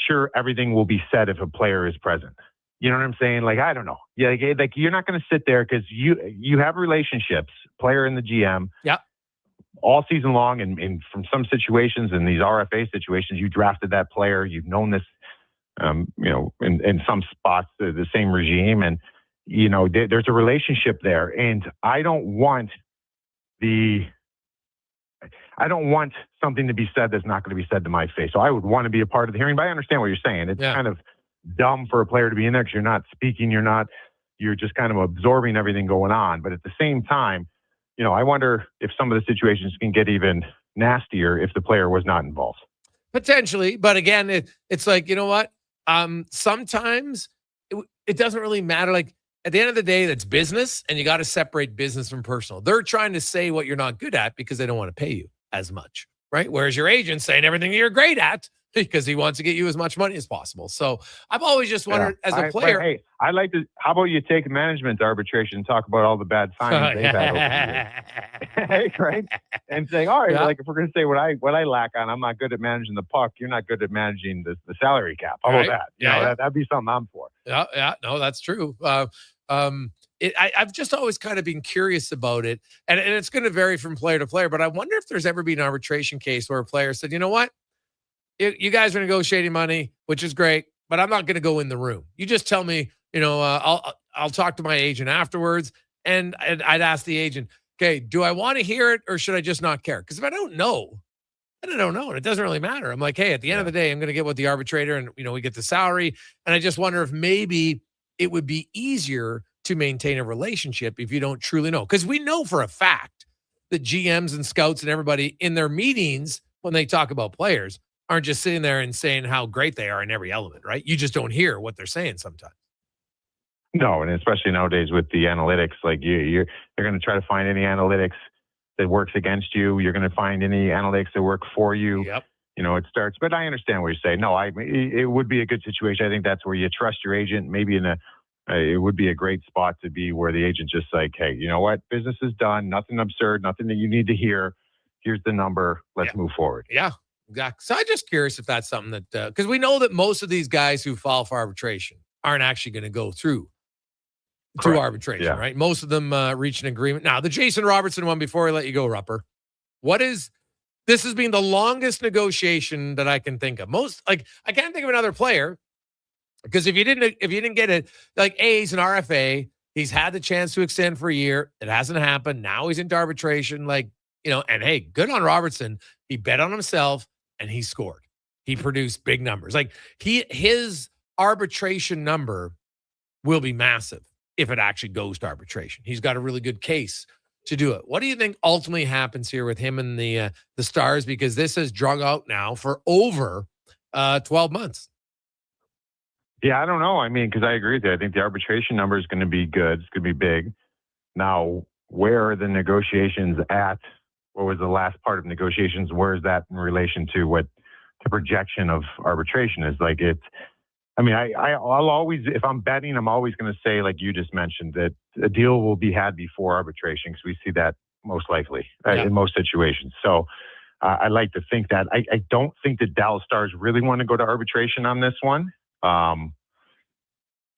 sure everything will be said if a player is present. You know what I'm saying? Like, I don't know. Yeah, like you're not going to sit there because you have relationships, player and the GM. Yeah. All season long, and from some situations, in these RFA situations, you drafted that player. You've known this, in some spots, the same regime, and there's a relationship there. And I don't want something to be said that's not going to be said to my face. So I would want to be a part of the hearing. But I understand what you're saying. It's kind of dumb for a player to be in there because you're not speaking. You're just kind of absorbing everything going on. But at the same time, I wonder if some of the situations can get even nastier if the player was not involved. Potentially. But again, it's like, you know what? Sometimes it doesn't really matter. Like, at the end of the day, that's business, and you got to separate business from personal. They're trying to say what you're not good at because they don't want to pay you as much, right? Whereas your agent's saying everything you're great at because he wants to get you as much money as possible. So I've always just wondered, as a player. Hey, I like to. How about you take management to arbitration and talk about all the bad signings they've had over the years, right? And say, all right, like if we're going to say what I lack on, I'm not good at managing the puck. You're not good at managing the salary cap. How about that? That'd be something I'm for. Yeah, no, that's true. I've just always kind of been curious about it, and it's going to vary from player to player. But I wonder if there's ever been an arbitration case where a player said, you know what? You guys are negotiating money, which is great, but I'm not going to go in the room. You just tell me, I'll talk to my agent afterwards. And I'd ask the agent, okay, do I want to hear it or should I just not care? Because if I don't know, then I don't know. And it doesn't really matter. I'm like, hey, at the end of the day, I'm going to get with the arbitrator and, we get the salary. And I just wonder if maybe it would be easier to maintain a relationship if you don't truly know. Because we know for a fact that GMs and scouts and everybody in their meetings, when they talk about players, aren't just sitting there and saying how great they are in every element, right? You just don't hear what they're saying sometimes. No, and especially nowadays with the analytics, like they're going to try to find any analytics that works against you. You're going to find any analytics that work for you. Yep. It starts, but I understand what you're saying. No, it would be a good situation. I think that's where you trust your agent. Maybe it would be a great spot to be where the agent just like, hey, you know what? Business is done. Nothing absurd. Nothing that you need to hear. Here's the number. Let's move forward. Yeah. Exactly. So I'm just curious if that's something that, because we know that most of these guys who file for arbitration aren't actually going to go through arbitration, right? Most of them reach an agreement. Now, the Jason Robertson one, before I let you go, Rupper, this has been the longest negotiation that I can think of. I can't think of another player, because if you didn't get it, like he's an RFA, he's had the chance to extend for a year. It hasn't happened. Now he's into arbitration, and hey, good on Robertson. He bet on himself. And he scored. He produced big numbers. Like his arbitration number will be massive if it actually goes to arbitration. He's got a really good case to do it. What do you think ultimately happens here with him and the Stars? Because this has drug out now for over 12 months. Yeah, I don't know. I mean, because I agree with you. I think the arbitration number is going to be good. It's going to be big. Now, where are the negotiations at? What was the last part of negotiations? Where is that in relation to what the projection of arbitration is? Like I'll always, if I'm betting, I'm always going to say, like you just mentioned, that a deal will be had before arbitration because we see that most likely in most situations. So I like to think that. I don't think the Dallas Stars really want to go to arbitration on this one,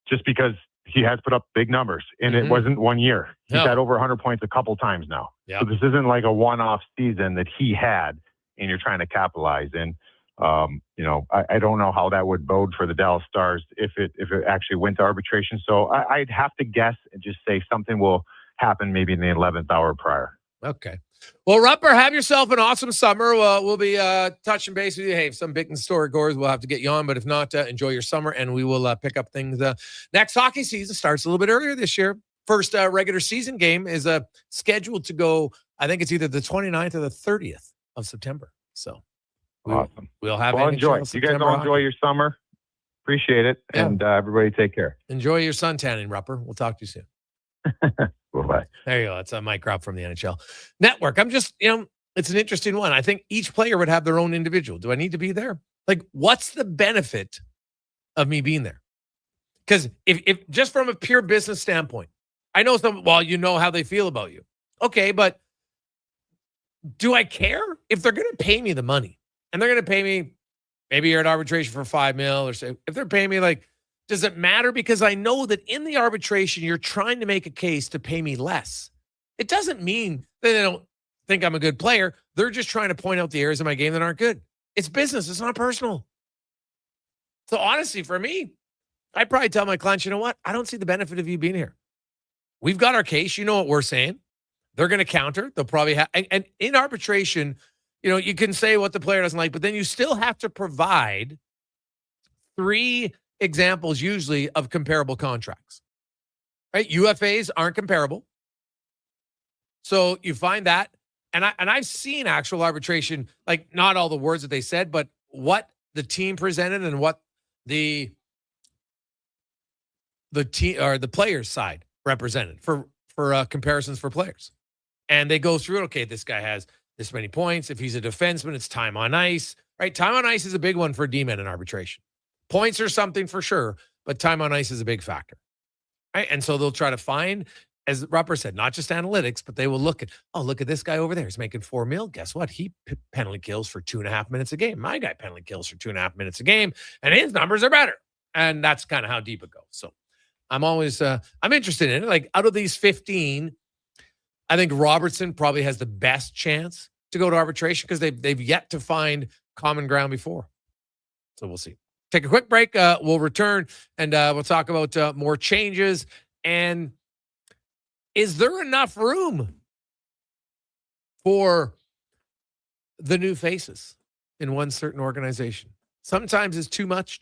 just because he has put up big numbers, and it wasn't 1 year. He's had over 100 points a couple times now. Yep. So this isn't like a one-off season that he had, and you're trying to capitalize. And I don't know how that would bode for the Dallas Stars if it actually went to arbitration. So I'd have to guess and just say something will happen maybe in the 11th hour prior. Okay. Well, Rupper, have yourself an awesome summer. We'll be touching base with you. Hey, if some big and historic goers, we'll have to get you on. But if not, enjoy your summer, and we will pick up things. Next hockey season starts a little bit earlier this year. First regular season game is scheduled to go, I think it's either the 29th or the 30th of September. So awesome. We'll have enjoy. NHL You guys all enjoy your summer. Appreciate it. Yeah. And everybody take care. Enjoy your sun tanning, Rupper. We'll talk to you soon. Bye-bye. There you go. That's Mike Rupp from the NHL Network. I'm just, it's an interesting one. I think each player would have their own individual. Do I need to be there? Like, what's the benefit of me being there? Because if just from a pure business standpoint, I know you know how they feel about you. Okay, but do I care? If they're going to pay me the money and they're going to pay me, maybe you're at arbitration for $5 million or so, if they're paying me does it matter? Because I know that in the arbitration, you're trying to make a case to pay me less. It doesn't mean that they don't think I'm a good player. They're just trying to point out the areas of my game that aren't good. It's business. It's not personal. So honestly, for me, I'd probably tell my clients, you know what? I don't see the benefit of you being here. We've got our case. You know what we're saying. They're going to counter. They'll probably have, and in arbitration, you can say what the player doesn't like, but then you still have to provide 3 examples usually of comparable contracts, right? UFAs aren't comparable. So you find that. And I've seen actual arbitration, like not all the words that they said, but what the team presented and what the team or the players side represented for comparisons for players. And they go through it. Okay, this guy has this many points. If he's a defenseman, it's time on ice, right? Time on ice is a big one for D-men in arbitration. Points are something for sure, but time on ice is a big factor, right? And so they'll try to find, as Rupper said, not just analytics, but they will look at this guy over there. He's making $4 million. Guess what? He penalty kills for 2.5 minutes a game. My guy penalty kills for 2.5 minutes a game, and his numbers are better. And that's kind of how deep it goes. So I'm always, I'm interested in it. Like out of these 15, I think Robertson probably has the best chance to go to arbitration because they've yet to find common ground before. So we'll see. Take a quick break. We'll return and we'll talk about more changes. And is there enough room for the new faces in one certain organization? Sometimes it's too much.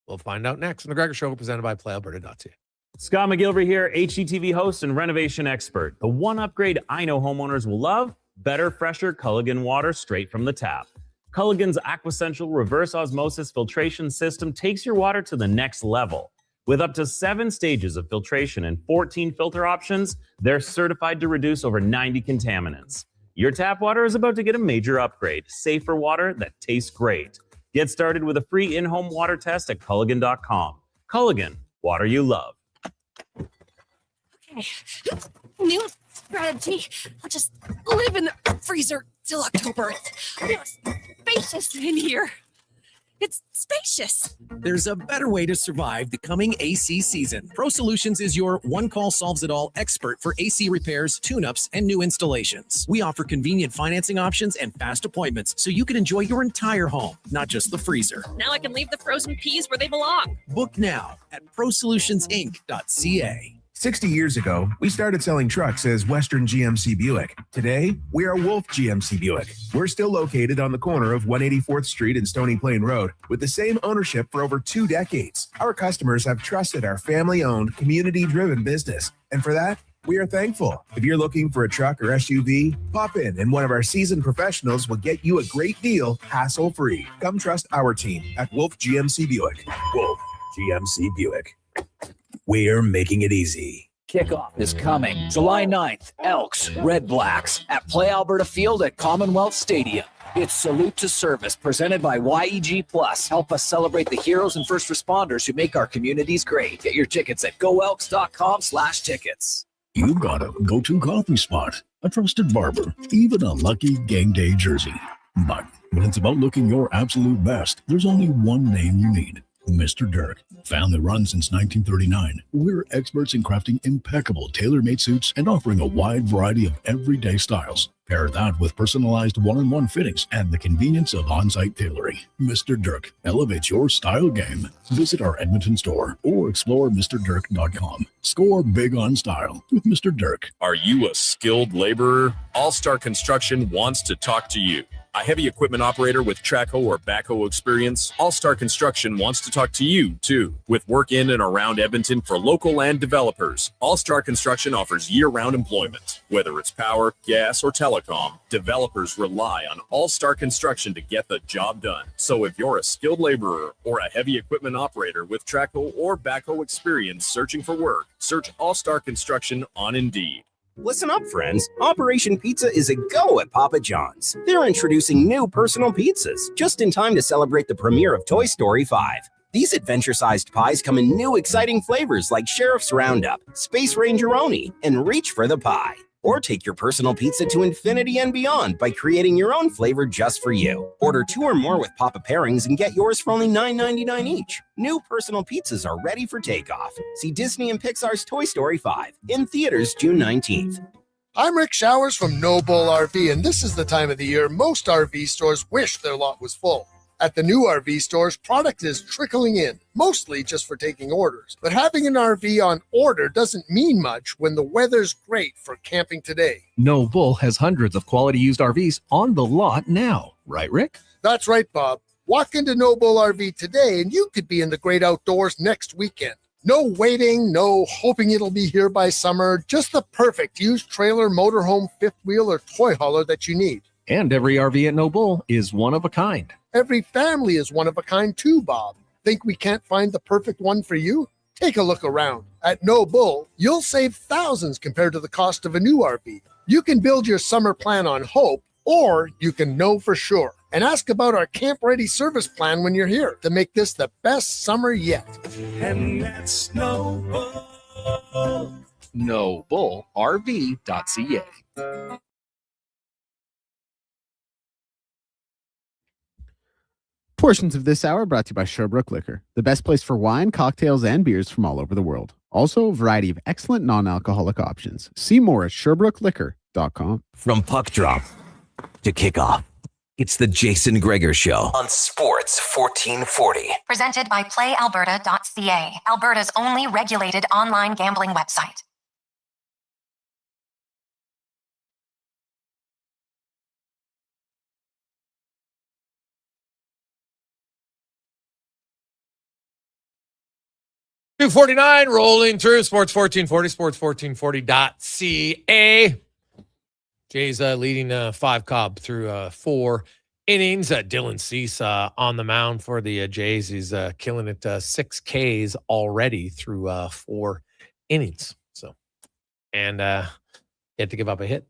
We'll find out next on the Gregor Show, presented by PlayAlberta.ca. Scott McGilvery here, HGTV host and renovation expert. The one upgrade I know homeowners will love: better, fresher Culligan water straight from the tap. Culligan's Aquessential reverse osmosis filtration system takes your water to the next level. With up to 7 stages of filtration and 14 filter options, they're certified to reduce over 90 contaminants. Your tap water is about to get a major upgrade. Safer water that tastes great. Get started with a free in-home water test at Culligan.com. Culligan, water you love. Okay. New strategy. I'll just live in the freezer till October. It's spacious in here. It's spacious. There's a better way to survive the coming AC season. Pro Solutions is your one-call-solves-it-all expert for AC repairs, tune-ups, and new installations. We offer convenient financing options and fast appointments so you can enjoy your entire home, not just the freezer. Now I can leave the frozen peas where they belong. Book now at prosolutionsinc.ca. 60 years ago, we started selling trucks as Western GMC Buick. Today, we are Wolf GMC Buick. We're still located on the corner of 184th Street and Stony Plain Road with the same ownership for over 2 decades. Our customers have trusted our family-owned, community-driven business. And for that, we are thankful. If you're looking for a truck or SUV, pop in and one of our seasoned professionals will get you a great deal, hassle-free. Come trust our team at Wolf GMC Buick. Wolf GMC Buick. We're making it easy. Kickoff is coming July 9th. Elks, Red Blacks at Play Alberta Field at Commonwealth Stadium. It's Salute to Service presented by YEG Plus. Help us celebrate the heroes and first responders who make our communities great. Get your tickets at goelks.com/tickets. You've got a go-to coffee spot, a trusted barber, even a lucky game day jersey. But when it's about looking your absolute best, there's only one name you need. Mr. Dirk. Family run since 1939. We're experts in crafting impeccable tailor-made suits and offering a wide variety of everyday styles. Pair that with personalized one-on-one fittings and the convenience of on-site tailoring. Mr. Dirk elevates your style game. Visit our Edmonton store or explore MrDirk.com. Score big on style with Mr. Dirk. Are you a skilled laborer? All-Star Construction wants to talk to you. A heavy equipment operator with track hoe or backhoe experience? All-Star Construction wants to talk to you, too. With work in and around Edmonton for local land developers, All-Star Construction offers year-round employment. Whether it's power, gas, or telecom, developers rely on All-Star Construction to get the job done. So if you're a skilled laborer or a heavy equipment operator with track hoe or backhoe experience searching for work, search All-Star Construction on Indeed. Listen up, friends. Operation Pizza is a go at Papa John's. They're introducing new personal pizzas just in time to celebrate the premiere of Toy Story 5. These adventure-sized pies come in new exciting flavors like Sheriff's Roundup, Space Rangeroni, and Reach for the Pie. Or take your personal pizza to infinity and beyond by creating your own flavor just for you. Order 2 or more with Papa Pairings and get yours for only $9.99 each. New personal pizzas are ready for takeoff. See Disney and Pixar's Toy Story 5 in theaters June 19th. I'm Rick Showers from No Bull RV, and this is the time of the year most RV stores wish their lot was full. At the new RV stores, product is trickling in, mostly just for taking orders. But having an RV on order doesn't mean much when the weather's great for camping today. No Bull has hundreds of quality used RVs on the lot now. Right, Rick? That's right, Bob. Walk into No Bull RV today and you could be in the great outdoors next weekend. No waiting, no hoping it'll be here by summer, just the perfect used trailer, motorhome, fifth wheel, or toy hauler that you need. And every RV at No Bull is one of a kind. Every family is one of a kind too, Bob. Think we can't find the perfect one for you? Take a look around. At No Bull, you'll save thousands compared to the cost of a new RV. You can build your summer plan on hope, or you can know for sure. And ask about our Camp Ready service plan when you're here to make this the best summer yet. And that's No Bull. NoBullRV.ca. Portions of this hour brought to you by Sherbrooke Liquor, the best place for wine, cocktails, and beers from all over the world. Also, a variety of excellent non-alcoholic options. See more at SherbrookeLiquor.com. From puck drop to kickoff, it's the Jason Gregor Show on Sports 1440. Presented by PlayAlberta.ca, Alberta's only regulated online gambling website. .249 rolling through Sports 1440, sports1440.ca. Jay's leading 5 Cobb through 4 innings. Dylan Cease on the mound for the Jays. He's killing it 6 Ks already through 4 innings. So, and he had to give up a hit.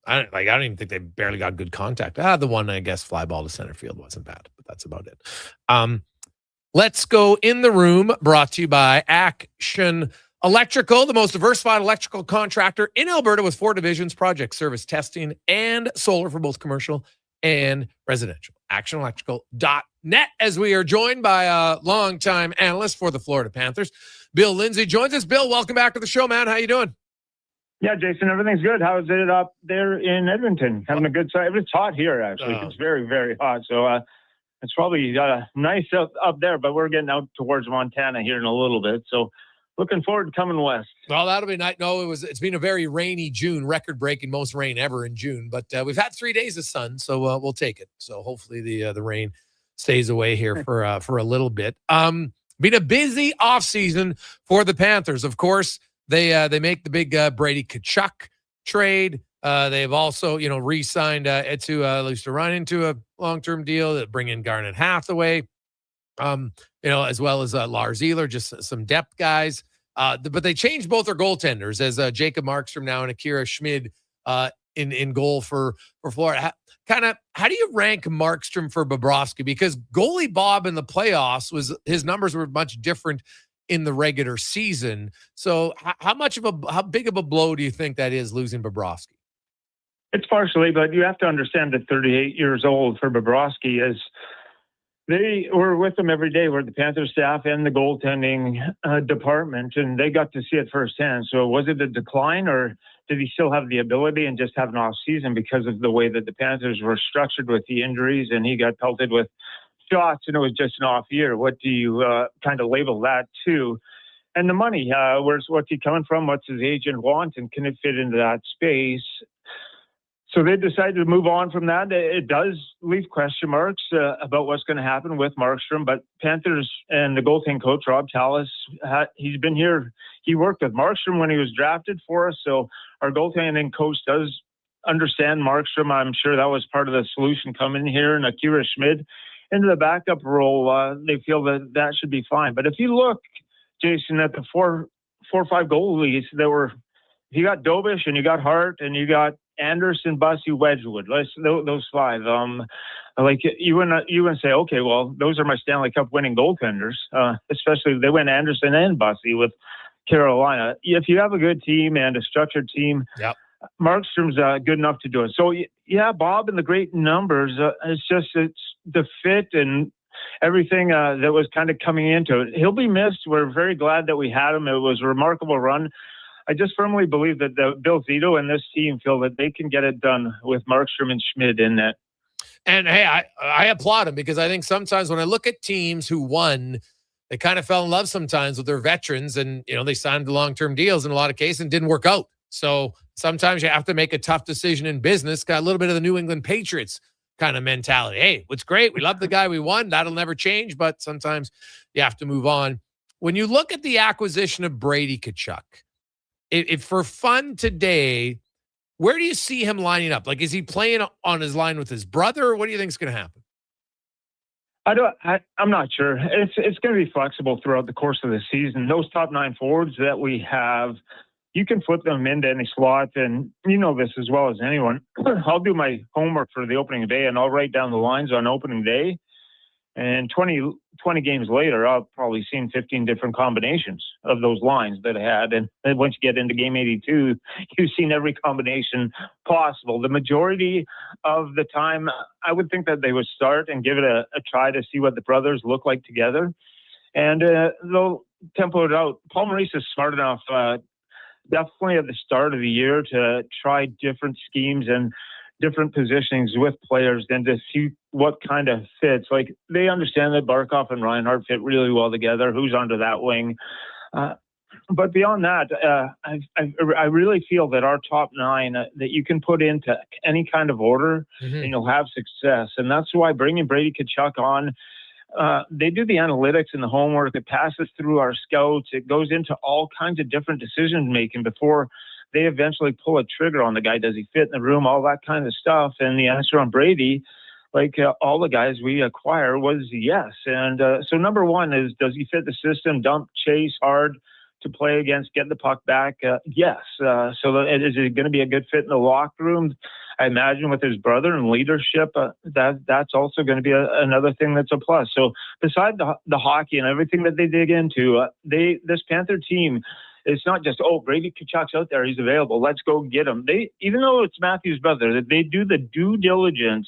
I don't even think they barely got good contact. The one, I guess, fly ball to center field wasn't bad, but that's about it. Let's go in the room, brought to you by Action Electrical, the most diversified electrical contractor in Alberta with 4 divisions, project, service, testing, and solar for both commercial and residential. ActionElectrical.net, as we are joined by a longtime analyst for the Florida Panthers. Bill Lindsay joins us. Bill, welcome back to the show, man. How you doing? Yeah, Jason, everything's good. How is it up there in Edmonton? Having a good time? It's hot here, actually. It's very, very hot. So, it's probably nice up there, but we're getting out towards Montana here in a little bit. So looking forward to coming west. Well, that'll be nice. No, it's been a very rainy June, record-breaking, most rain ever in June. But we've had 3 days of sun, so we'll take it. So hopefully the rain stays away here for a little bit. Been a busy offseason for the Panthers. Of course, they make the big Brady Tkachuk trade. They've also, re-signed Eetu Luostarinen into a long-term deal that bring in Garnet Hathaway, as well as Lars Ehler, just some depth guys. But they changed both their goaltenders as Jacob Markstrom now and Akira Schmid in goal for Florida. How do you rank Markstrom for Bobrovsky? Because goalie Bob in the playoffs his numbers were much different in the regular season. So how big of a blow do you think that is, losing Bobrovsky? It's partially, but you have to understand that 38 years old for Bobrovsky is they were with him every day, were the Panther staff and the goaltending department, and they got to see it firsthand. So was it a decline, or did he still have the ability and just have an off season because of the way that the Panthers were structured with the injuries, and he got pelted with shots and it was just an off year? What do you kind of label that to? And the money, what's he coming from? What's his agent want? And can it fit into that space? So they decided to move on from that. It does leave question marks about what's going to happen with Markstrom, but Panthers and the goaltending coach, Rob Tallis, he's been here. He worked with Markstrom when he was drafted for us. So our goaltending coach does understand Markstrom. I'm sure that was part of the solution coming here. And Akira Schmid into the backup role, they feel that should be fine. But if you look, Jason, at the four or five goalies that were, you got Dobish and you got Hart and you got Anderson, Bussey, Wedgwood. Those five. Like you wouldn't say, okay, well, those are my Stanley Cup winning goaltenders. Especially they went Anderson and Bussey with Carolina. If you have a good team and a structured team, yep, Markstrom's good enough to do it. So yeah, Bob and the great numbers. It's the fit and everything that was kind of coming into it. He'll be missed. We're very glad that we had him. It was a remarkable run. I just firmly believe that Bill Zito and this team feel that they can get it done with Markstrom and Schmid in that. And hey, I applaud him, because I think sometimes when I look at teams who won, they kind of fell in love sometimes with their veterans, and they signed long-term deals in a lot of cases and didn't work out. So sometimes you have to make a tough decision in business. Got a little bit of the New England Patriots kind of mentality. Hey, what's great? We love the guy we won. That'll never change, but sometimes you have to move on. When you look at the acquisition of Brady Tkachuk, if for fun today, where do you see him lining up? Like, is he playing on his line with his brother, or what do you think is going to happen? I'm not sure. It's going to be flexible throughout the course of the season. Those top 9 forwards that we have, you can flip them into any slot, and you know this as well as anyone. I'll do my homework for the opening day, and I'll write down the lines on opening day. And 20 games later, I've probably seen 15 different combinations of those lines that I had. And then once you get into game 82, you've seen every combination possible. The majority of the time, I would think that they would start and give it a try to see what the brothers look like together. And they'll tempo it out. Paul Maurice is smart enough, definitely at the start of the year, to try different schemes and different positionings with players than to see what kind of fits. Like, they understand that Barkov and Reinhart fit really well together. Who's under that wing? But beyond that, I really feel that our top 9 that you can put into any kind of order, and you'll have success. And that's why bringing Brady Tkachuk on, they do the analytics and the homework. It passes through our scouts. It goes into all kinds of different decision making before they eventually pull a trigger on the guy. Does he fit in the room? All that kind of stuff. And the answer on Brady, like all the guys we acquire, was yes. And so number one is, does he fit the system? Dump, chase, hard to play against, get the puck back? Yes. So is it going to be a good fit in the locker room? I imagine with his brother and leadership, that's also going to be another thing that's a plus. So beside the hockey and everything that they dig into, this Panther team, it's not just, Brady Tkachuk's out there, he's available, let's go get him. Even though it's Matthew's brother, they do the due diligence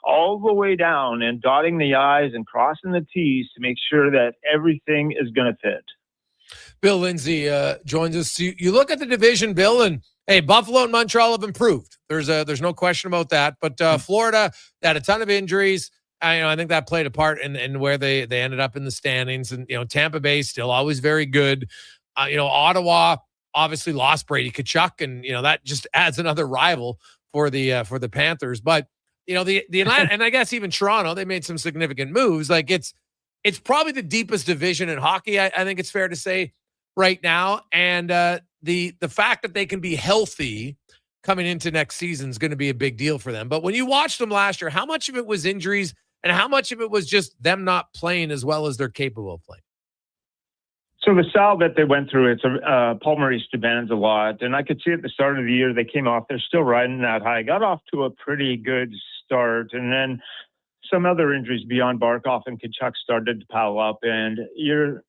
all the way down and dotting the I's and crossing the T's to make sure that everything is going to fit. Bill Lindsay joins us. You look at the division, Bill, and hey, Buffalo and Montreal have improved. There's no question about that. But Florida, they had a ton of injuries. I think that played a part in where they ended up in the standings. And Tampa Bay still always very good. Ottawa obviously lost Brady Tkachuk, and that just adds another rival for the Panthers. But the Atlanta, and I guess even Toronto, they made some significant moves. Like, it's probably the deepest division in hockey, I think it's fair to say right now. And the fact that they can be healthy coming into next season is going to be a big deal for them. But when you watched them last year, how much of it was injuries and how much of it was just them not playing as well as they're capable of playing? So the style that they went through, it's Paul Maurice demands a lot. And I could see at the start of the year, they came off, they're still riding that high, got off to a pretty good start. And then some other injuries beyond Barkov and Tkachuk started to pile up. And you're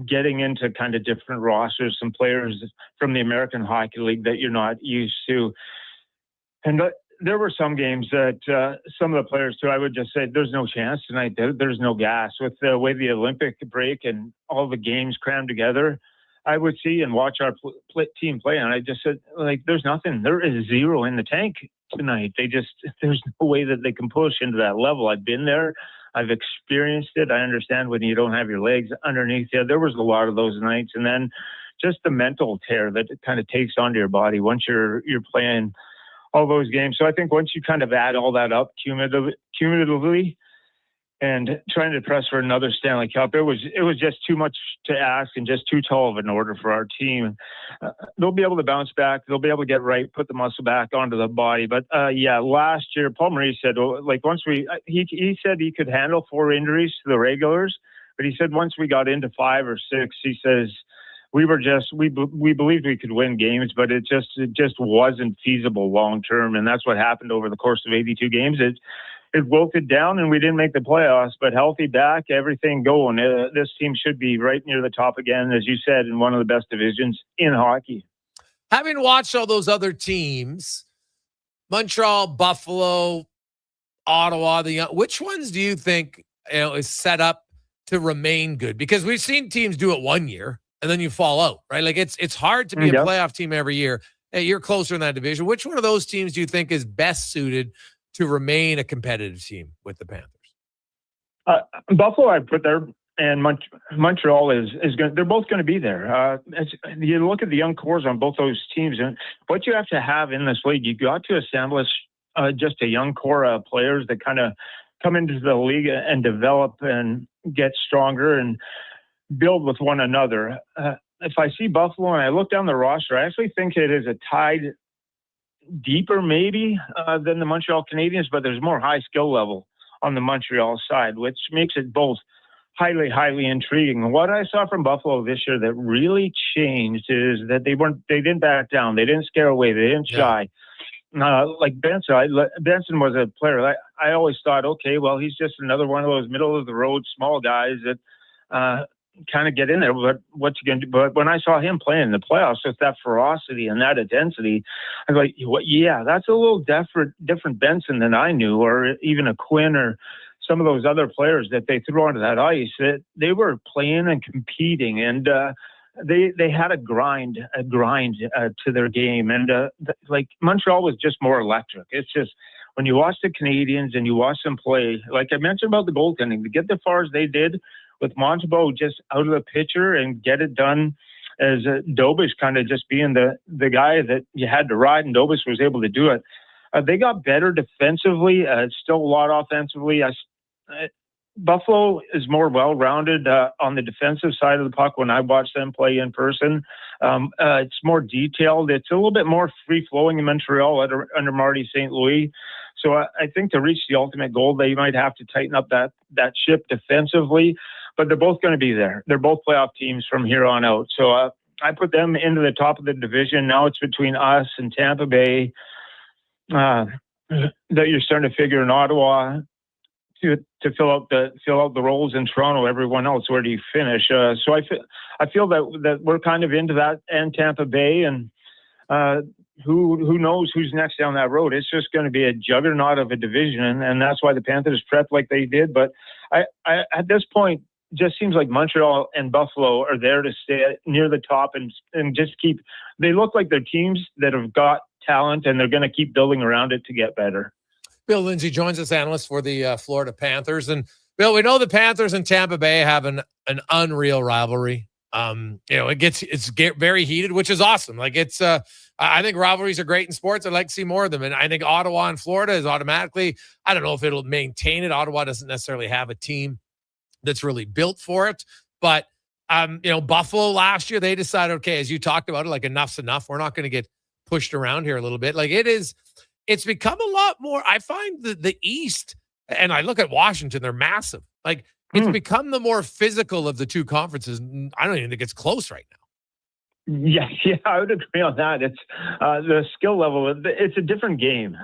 getting into kind of different rosters, some players from the American Hockey League that you're not used to. And there were some games that some of the players, too, I would just say there's no chance tonight. There's no gas. With the way the Olympic break and all the games crammed together, I would see and watch our team play, and I just said, like, there's nothing. There is zero in the tank tonight. There's no way that they can push into that level. I've been there. I've experienced it. I understand when you don't have your legs underneath you. There was a lot of those nights, and then just the mental tear that it kind of takes onto your body once you're playing all those games. So I think once you kind of add all that up cumulatively, and trying to press for another Stanley Cup, it was just too much to ask and just too tall of an order for our team. They'll be able to bounce back. They'll be able to get right, put the muscle back onto the body. But last year, Paul Maurice said, he said he could handle 4 injuries to the regulars, but he said once we got into 5 or 6, he says we believed we could win games, but it just wasn't feasible long term, and that's what happened over the course of 82 games. It wilted down, and we didn't make the playoffs, but healthy back, everything going. This team should be right near the top again, as you said, in one of the best divisions in hockey. Having watched all those other teams, Montreal, Buffalo, Ottawa, which ones do you think is set up to remain good? Because we've seen teams do it one year, and then you fall out, right? Like it's hard to be a playoff team every year. Hey, you're closer in that division. Which one of those teams do you think is best suited to remain a competitive team with the Panthers? Buffalo, I put there, and Montreal is going. They're both going to be there. You look at the young cores on both those teams, and what you have to have in this league, you got to establish just a young core of players that kind of come into the league and develop and get stronger and build with one another. If I see Buffalo and I look down the roster, I actually think it is a tied deeper maybe than the Montreal Canadiens, but there's more high skill level on the Montreal side, which makes it both highly, highly intriguing. What I saw from Buffalo this year that really changed is that they didn't back down. They didn't scare away. They didn't shy. Like Benson, Benson was a player. I always thought, okay, well, he's just another one of those middle of the road small guys that kind of get in there, but what you can do. But when I saw him playing in the playoffs with that ferocity and that intensity, I was like, yeah, that's a little different Benson than I knew, or even a Quinn or some of those other players that they threw onto that ice. That they were playing and competing, and they had a grind to their game, and like Montreal was just more electric. It's just when you watch the Canadians and you watch them play, like I mentioned about the goaltending, to get as far as they did with Montembeault just out of the pitcher and get it done, as Dobis kind of just being the guy that you had to ride, and Dobis was able to do it. They got better defensively, still a lot offensively. Buffalo is more well-rounded on the defensive side of the puck when I watch them play in person. It's more detailed. It's a little bit more free-flowing in Montreal under Marty St. Louis. So I think to reach the ultimate goal, they might have to tighten up that ship defensively. But they're both going to be there. They're both playoff teams from here on out. So I put them into the top of the division. Now it's between us and Tampa Bay. That you're starting to figure in Ottawa to fill out the roles in Toronto. Everyone else, where do you finish? So I feel that we're kind of into that, and Tampa Bay, and who knows who's next down that road. It's just going to be a juggernaut of a division, and that's why the Panthers prepped like they did. But I at this point, just seems like Montreal and Buffalo are there to stay near the top and just keep. They look like they're teams that have got talent, and they're going to keep building around it to get better. Bill Lindsay joins us, analyst for the Florida Panthers. And Bill, we know the Panthers and Tampa Bay have an unreal rivalry. It's very heated, which is awesome. Like I think rivalries are great in sports. I'd like to see more of them. And I think Ottawa and Florida is automatically, I don't know if it'll maintain it. Ottawa doesn't necessarily have a team that's really built for it. But, Buffalo last year, they decided, okay, as you talked about it, like enough's enough. We're not going to get pushed around here a little bit. Like it's become a lot more. I find the East, and I look at Washington, they're massive. Like it's become the more physical of the two conferences. I don't even think it's close right now. Yeah, I would agree on that. It's the skill level. It's a different game.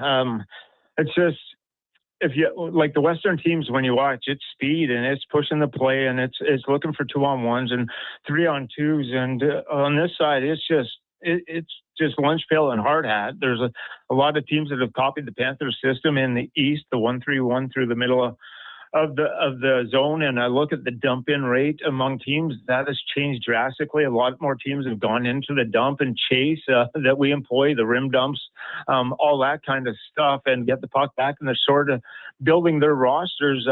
It's just, if you like the Western teams, when you watch, it's speed and it's pushing the play and it's looking for 2-on-1s and 3-on-2s. And on this side, it's just lunch pail and hard hat. There's a lot of teams that have copied the Panthers system in the East, the 1-3-1 through the middle of the zone and I look at the dump in rate among teams, that has changed drastically. A lot more teams have gone into the dump and chase that we employ, the rim dumps, all that kind of stuff, and get the puck back, and they're sort of building their rosters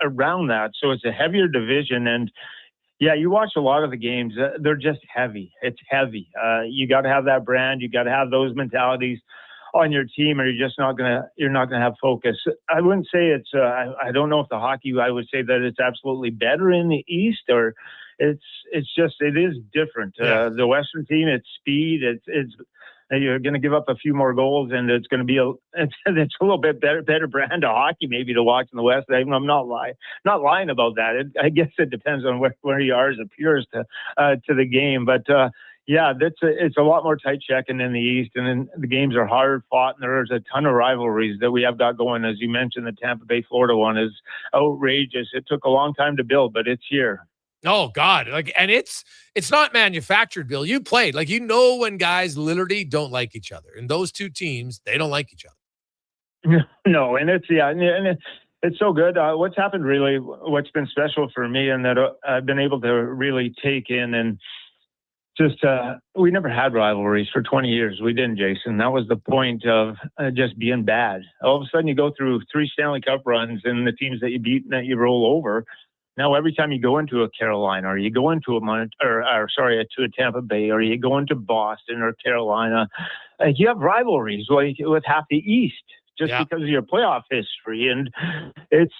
around that. So it's a heavier division, and yeah, you watch a lot of the games. They're just heavy. It's heavy. You got to have that brand. You got to have those mentalities on your team, or you're not gonna have focus. I wouldn't say it's. I don't know if the hockey. I would say that it's absolutely better in the East, or it is different. The Western team, it's speed. It's you're going to give up a few more goals, and it's going to be it's a little bit better brand of hockey maybe to watch in the West. I'm not lying about that. I guess it depends on where you are as a purist to the game, but. Yeah, it's a lot more tight checking in the East, and then the games are hard fought, and there's a ton of rivalries that we have got going. As you mentioned, the Tampa Bay, Florida one is outrageous. It took a long time to build, but it's here. Oh God! And it's not manufactured, Bill. You played, when guys literally don't like each other, and those two teams, they don't like each other. No, and it's so good. What's happened really, what's been special for me, and that I've been able to really take in and. Just we never had rivalries for 20 years. We didn't, Jason. That was the point of just being bad. All of a sudden, you go through 3 Stanley Cup runs, and the teams that you beat and that you roll over. Now, every time you go into a Carolina, or you go into to a Tampa Bay, or you go into Boston or Carolina, you have rivalries with half the East. Just because of your playoff history, and it's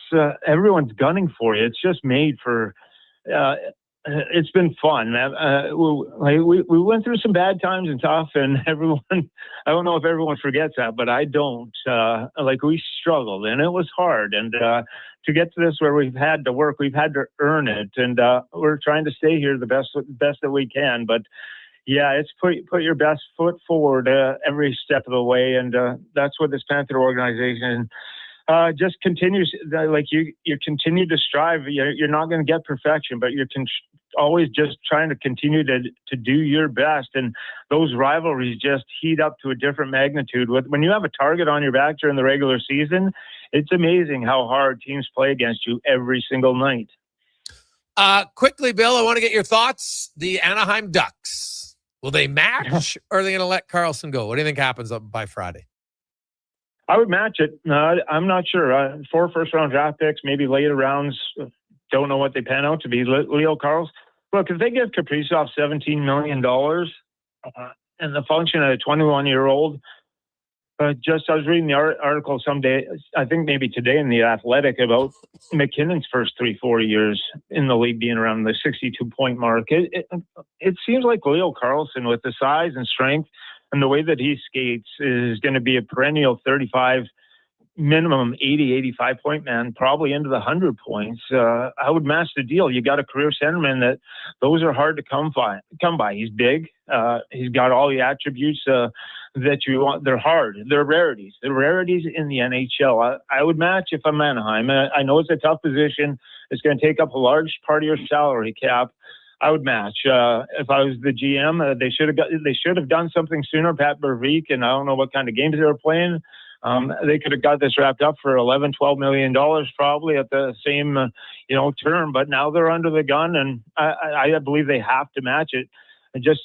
everyone's gunning for you. It's just made for. It's been fun, man. We went through some bad times and tough, and everyone. I don't know if everyone forgets that, but I don't. We struggled, and it was hard. And to get to this where we've had to work, we've had to earn it, and we're trying to stay here the best that we can. But yeah, it's put your best foot forward every step of the way, and that's what this Panther organization. Just continues you continue to strive. You're not going to get perfection, but you're always just trying to continue to do your best. And those rivalries just heat up to a different magnitude. When you have a target on your back during the regular season, it's amazing how hard teams play against you every single night. Quickly, Bill, I want to get your thoughts. The Anaheim Ducks, will they match, or are they going to let Carlson go? What do you think happens by Friday? I would match it. I'm not sure. 4 first-round draft picks, maybe later rounds. Don't know what they pan out to be. Leo Carls. Look, if they give Kaprizov $17 million and the function of a 21-year-old, I was reading the article someday, I think maybe today in The Athletic, about McKinnon's first 3-4 years in the league being around the 62-point mark. It seems like Leo Carlson, with the size and strength, and the way that he skates, is going to be a perennial 35, minimum 80, 85 point man, probably into the 100 points. I would match the deal. You got a career centerman that those are hard to come by. He's big. He's got all the attributes that you want. They're hard. They're rarities. They're rarities in the NHL. I would match if I'm Anaheim. I know it's a tough position. It's going to take up a large part of your salary cap. I would match. If I was the GM, they should have done something sooner. Pat Burvik, and I don't know what kind of games they were playing. They could have got this wrapped up for $11-12 million probably at the same term. But now they're under the gun, and I believe they have to match it. And just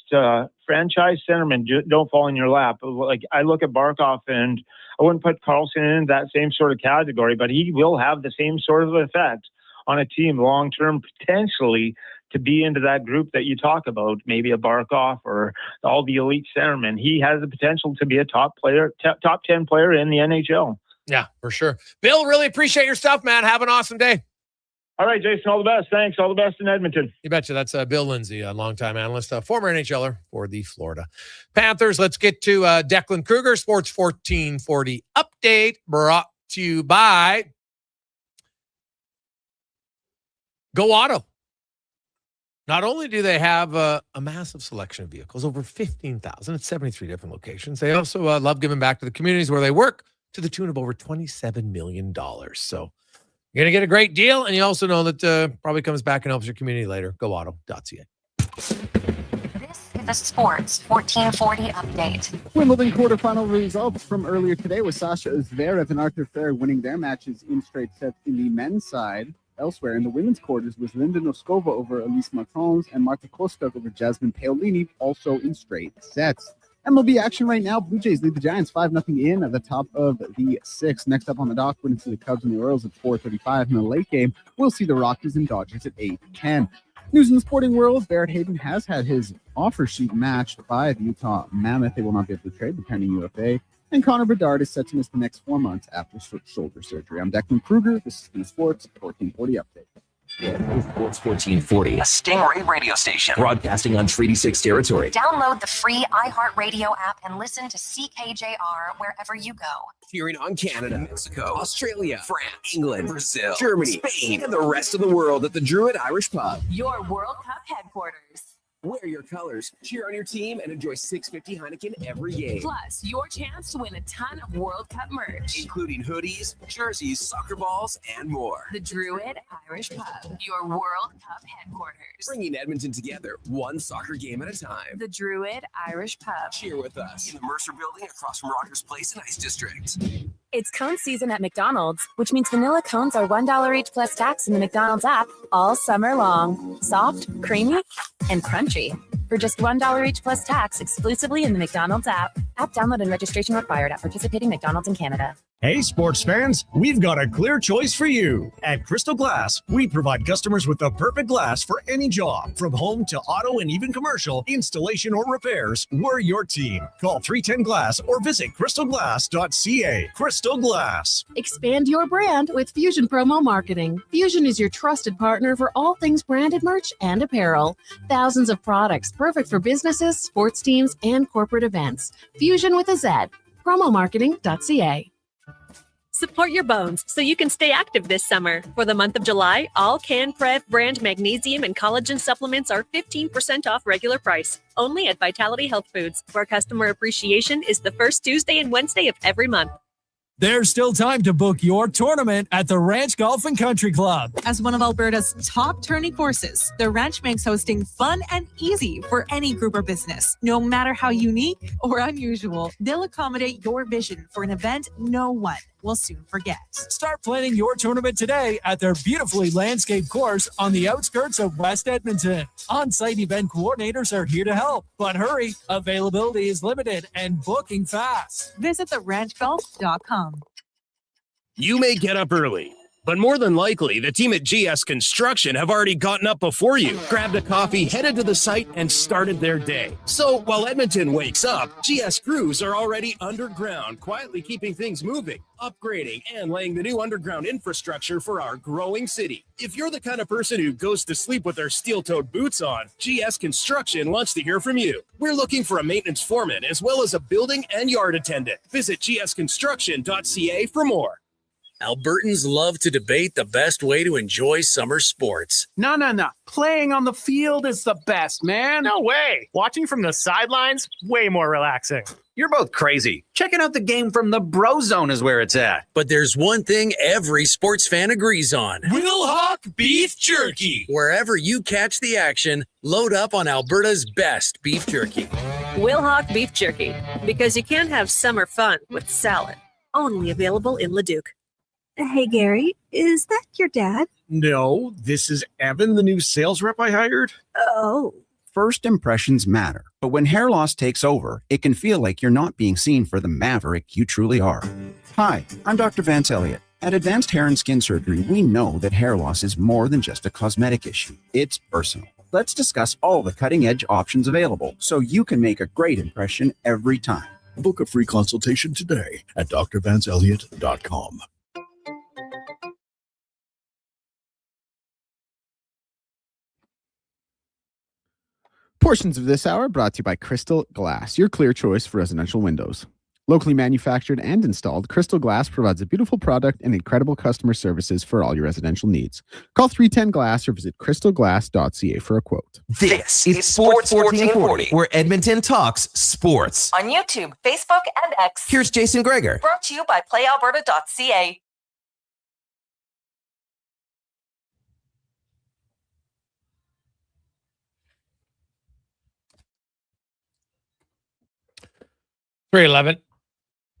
franchise centermen don't fall in your lap. Like, I look at Barkov, and I wouldn't put Carlson in that same sort of category, but he will have the same sort of effect on a team long term, potentially, to be into that group that you talk about, maybe a Barkov or all the elite centermen. He has the potential to be a top 10 player in the NHL. Yeah, for sure. Bill, really appreciate your stuff, man. Have an awesome day. All right, Jason, all the best. Thanks. All the best in Edmonton. You betcha. That's Bill Lindsay, a longtime analyst, former NHLer for the Florida Panthers. Let's get to Declan Kruger, Sports 1440 update, brought to you by Go Auto. Not only do they have a massive selection of vehicles, over 15,000 at 73 different locations, they also love giving back to the communities where they work to the tune of over $27 million. So you're going to get a great deal, and you also know that probably comes back and helps your community later. GoAuto.ca. This is the Sports 1440 update. Wimbledon quarterfinal results from earlier today with Sasha Zverev and Arthur Ferrer winning their matches in straight sets in the men's side. Elsewhere in the women's quarters was Linda Noskova over Elise Martins and Marta Kosta over Jasmine Paolini, also in straight sets. MLB action right now. Blue Jays lead the Giants 5-0 in at the top of the sixth. Next up on the dock, we're going to see the Cubs and the Orioles at 4:35. In the late game, we'll see the Rockies and Dodgers at 8:10. News in the sporting world, Barrett Hayden has had his offer sheet matched by the Utah Mammoth. They will not be able to trade the pending UFA. And Connor Bedard is set to miss the next 4 months after shoulder surgery. I'm Declan Kruger. This is the Sports 1440 update. Sports 1440, a Stingray radio station broadcasting on Treaty 6 territory. Download the free iHeartRadio app and listen to CKJR wherever you go. Cheering on Canada, Mexico, Australia, France, England, Brazil, Germany, Spain, and the rest of the world at the Druid Irish Pub. Your World Cup headquarters. Wear your colors, cheer on your team, and enjoy $6.50 Heineken every game. Plus, your chance to win a ton of World Cup merch, including hoodies, jerseys, soccer balls, and more. The Druid Irish Pub, your World Cup headquarters. Bringing Edmonton together, one soccer game at a time. The Druid Irish Pub. Cheer with us in the Mercer Building across from Rogers Place and Ice District. It's cone season at McDonald's, which means vanilla cones are $1 each plus tax in the McDonald's app all summer long. Soft, creamy, and crunchy. For just $1 each plus tax exclusively in the McDonald's app. App download and registration required at participating McDonald's in Canada. Hey, sports fans, we've got a clear choice for you. At Crystal Glass, we provide customers with the perfect glass for any job. From home to auto and even commercial, installation or repairs, we're your team. Call 310 Glass or visit crystalglass.ca. Crystal Glass. Expand your brand with Fusion Promo Marketing. Fusion is your trusted partner for all things branded merch and apparel. Thousands of products perfect for businesses, sports teams, and corporate events. Fusion with a Z. Promomarketing.ca. Support your bones so you can stay active this summer. For the month of July, all CanPrev brand magnesium and collagen supplements are 15% off regular price. Only at Vitality Health Foods, where customer appreciation is the first Tuesday and Wednesday of every month. There's still time to book your tournament at the Ranch Golf and Country Club. As one of Alberta's top tourney courses, the Ranch makes hosting fun and easy for any group or business. No matter how unique or unusual, they'll accommodate your vision for an event no one will soon forget. Start planning your tournament today at their beautifully landscaped course on the outskirts of West Edmonton. On-site event coordinators are here to help, but hurry, availability is limited and booking fast. Visit theranchgolf.com. You may get up early, but more than likely, the team at GS Construction have already gotten up before you, grabbed a coffee, headed to the site, and started their day. So while Edmonton wakes up, GS crews are already underground, quietly keeping things moving, upgrading, and laying the new underground infrastructure for our growing city. If you're the kind of person who goes to sleep with their steel-toed boots on, GS Construction wants to hear from you. We're looking for a maintenance foreman as well as a building and yard attendant. Visit gsconstruction.ca for more. Albertans love to debate the best way to enjoy summer sports. No. Playing on the field is the best, man. No way. Watching from the sidelines, way more relaxing. You're both crazy. Checking out the game from the Bro Zone is where it's at. But there's one thing every sports fan agrees on. Wilhauk Beef Jerky. Wherever you catch the action, load up on Alberta's best beef jerky. Wilhauk Beef Jerky, because you can't have summer fun with salad. Only available in Leduc. Hey, Gary, is that your dad? No, this is Evan, the new sales rep I hired. Oh. First impressions matter, but when hair loss takes over, it can feel like you're not being seen for the maverick you truly are. Hi, I'm Dr. Vance Elliott. At Advanced Hair and Skin Surgery, we know that hair loss is more than just a cosmetic issue. It's personal. Let's discuss all the cutting-edge options available so you can make a great impression every time. Book a free consultation today at drvanceelliott.com. Portions of this hour brought to you by Crystal Glass, your clear choice for residential windows. Locally manufactured and installed, Crystal Glass provides a beautiful product and incredible customer services for all your residential needs. Call 310 Glass or visit crystalglass.ca for a quote. This is Sports 1440, where Edmonton talks sports. On YouTube, Facebook, and X. Here's Jason Gregor. Brought to you by playalberta.ca. 311.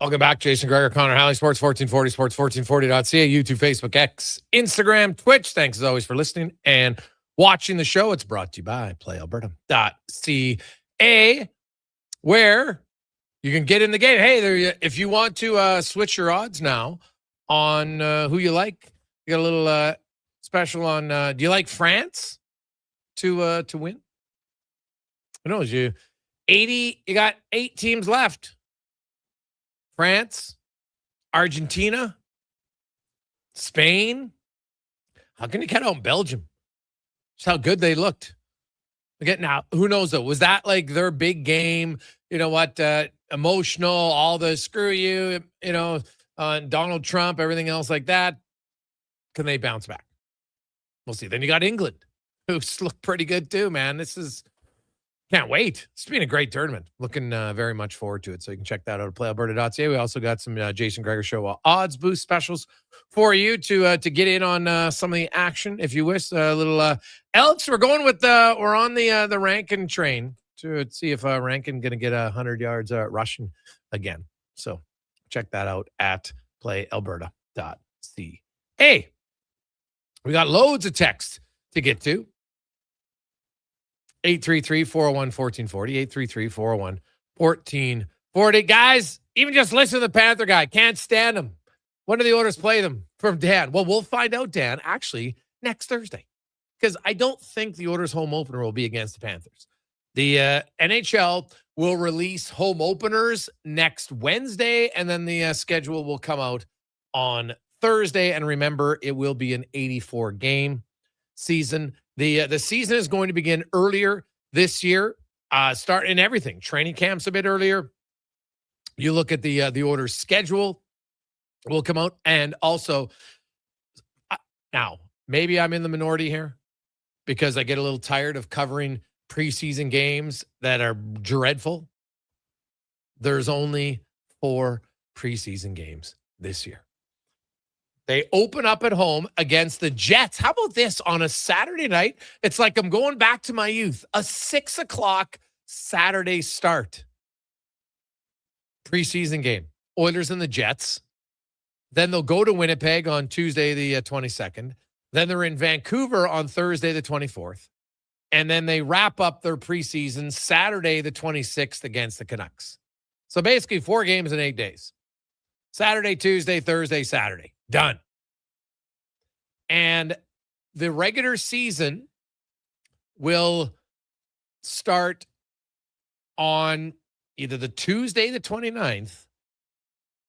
Welcome back. Jason Gregor, Connor Halley, Sports 1440, sports1440.ca, YouTube, Facebook, X, Instagram, Twitch. Thanks as always for listening and watching the show. It's brought to you by playalberta.ca, where you can get in the game. Hey, there, if you want to switch your odds now on who you like, you got a little special on. Do you like France to win? Who knows? You got 8 teams left. France, Argentina, Spain. How can you count out Belgium? Just how good they looked. Again, now, who knows, though? Was that like their big game? You know what? Emotional, all the screw you, Donald Trump, everything else like that. Can they bounce back? We'll see. Then you got England, who's looked pretty good too, man. Can't wait. It's been a great tournament. Looking very much forward to it. So you can check that out at playalberta.ca. We also got some Jason Gregor Show odds boost specials for you to get in on some of the action, if you wish. A little Elks. We're going with we're on the Rankin train to see if Rankin going to get 100 yards rushing again. So check that out at playalberta.ca. Hey, we got loads of text to get to. 833-401-1440, 833-401-1440. Guys, even just listen to the Panther guy. Can't stand him. When do the Oilers play them? From Dan. Well, we'll find out, Dan, actually, next Thursday. Because I don't think the Oilers' home opener will be against the Panthers. The NHL will release home openers next Wednesday, and then the schedule will come out on Thursday. And remember, it will be an 84-game season. The season is going to begin earlier this year, starting everything. Training camps a bit earlier. You look at the Oilers' schedule will come out, and also now maybe I'm in the minority here because I get a little tired of covering preseason games that are dreadful. There's only 4 preseason games this year. They open up at home against the Jets. How about this on a Saturday night? It's like I'm going back to my youth. A 6 o'clock Saturday start. Preseason game. Oilers and the Jets. Then they'll go to Winnipeg on Tuesday the 22nd. Then they're in Vancouver on Thursday the 24th. And then they wrap up their preseason Saturday the 26th against the Canucks. So basically 4 games in 8 days. Saturday, Tuesday, Thursday, Saturday. Done. And the regular season will start on either the Tuesday, the 29th,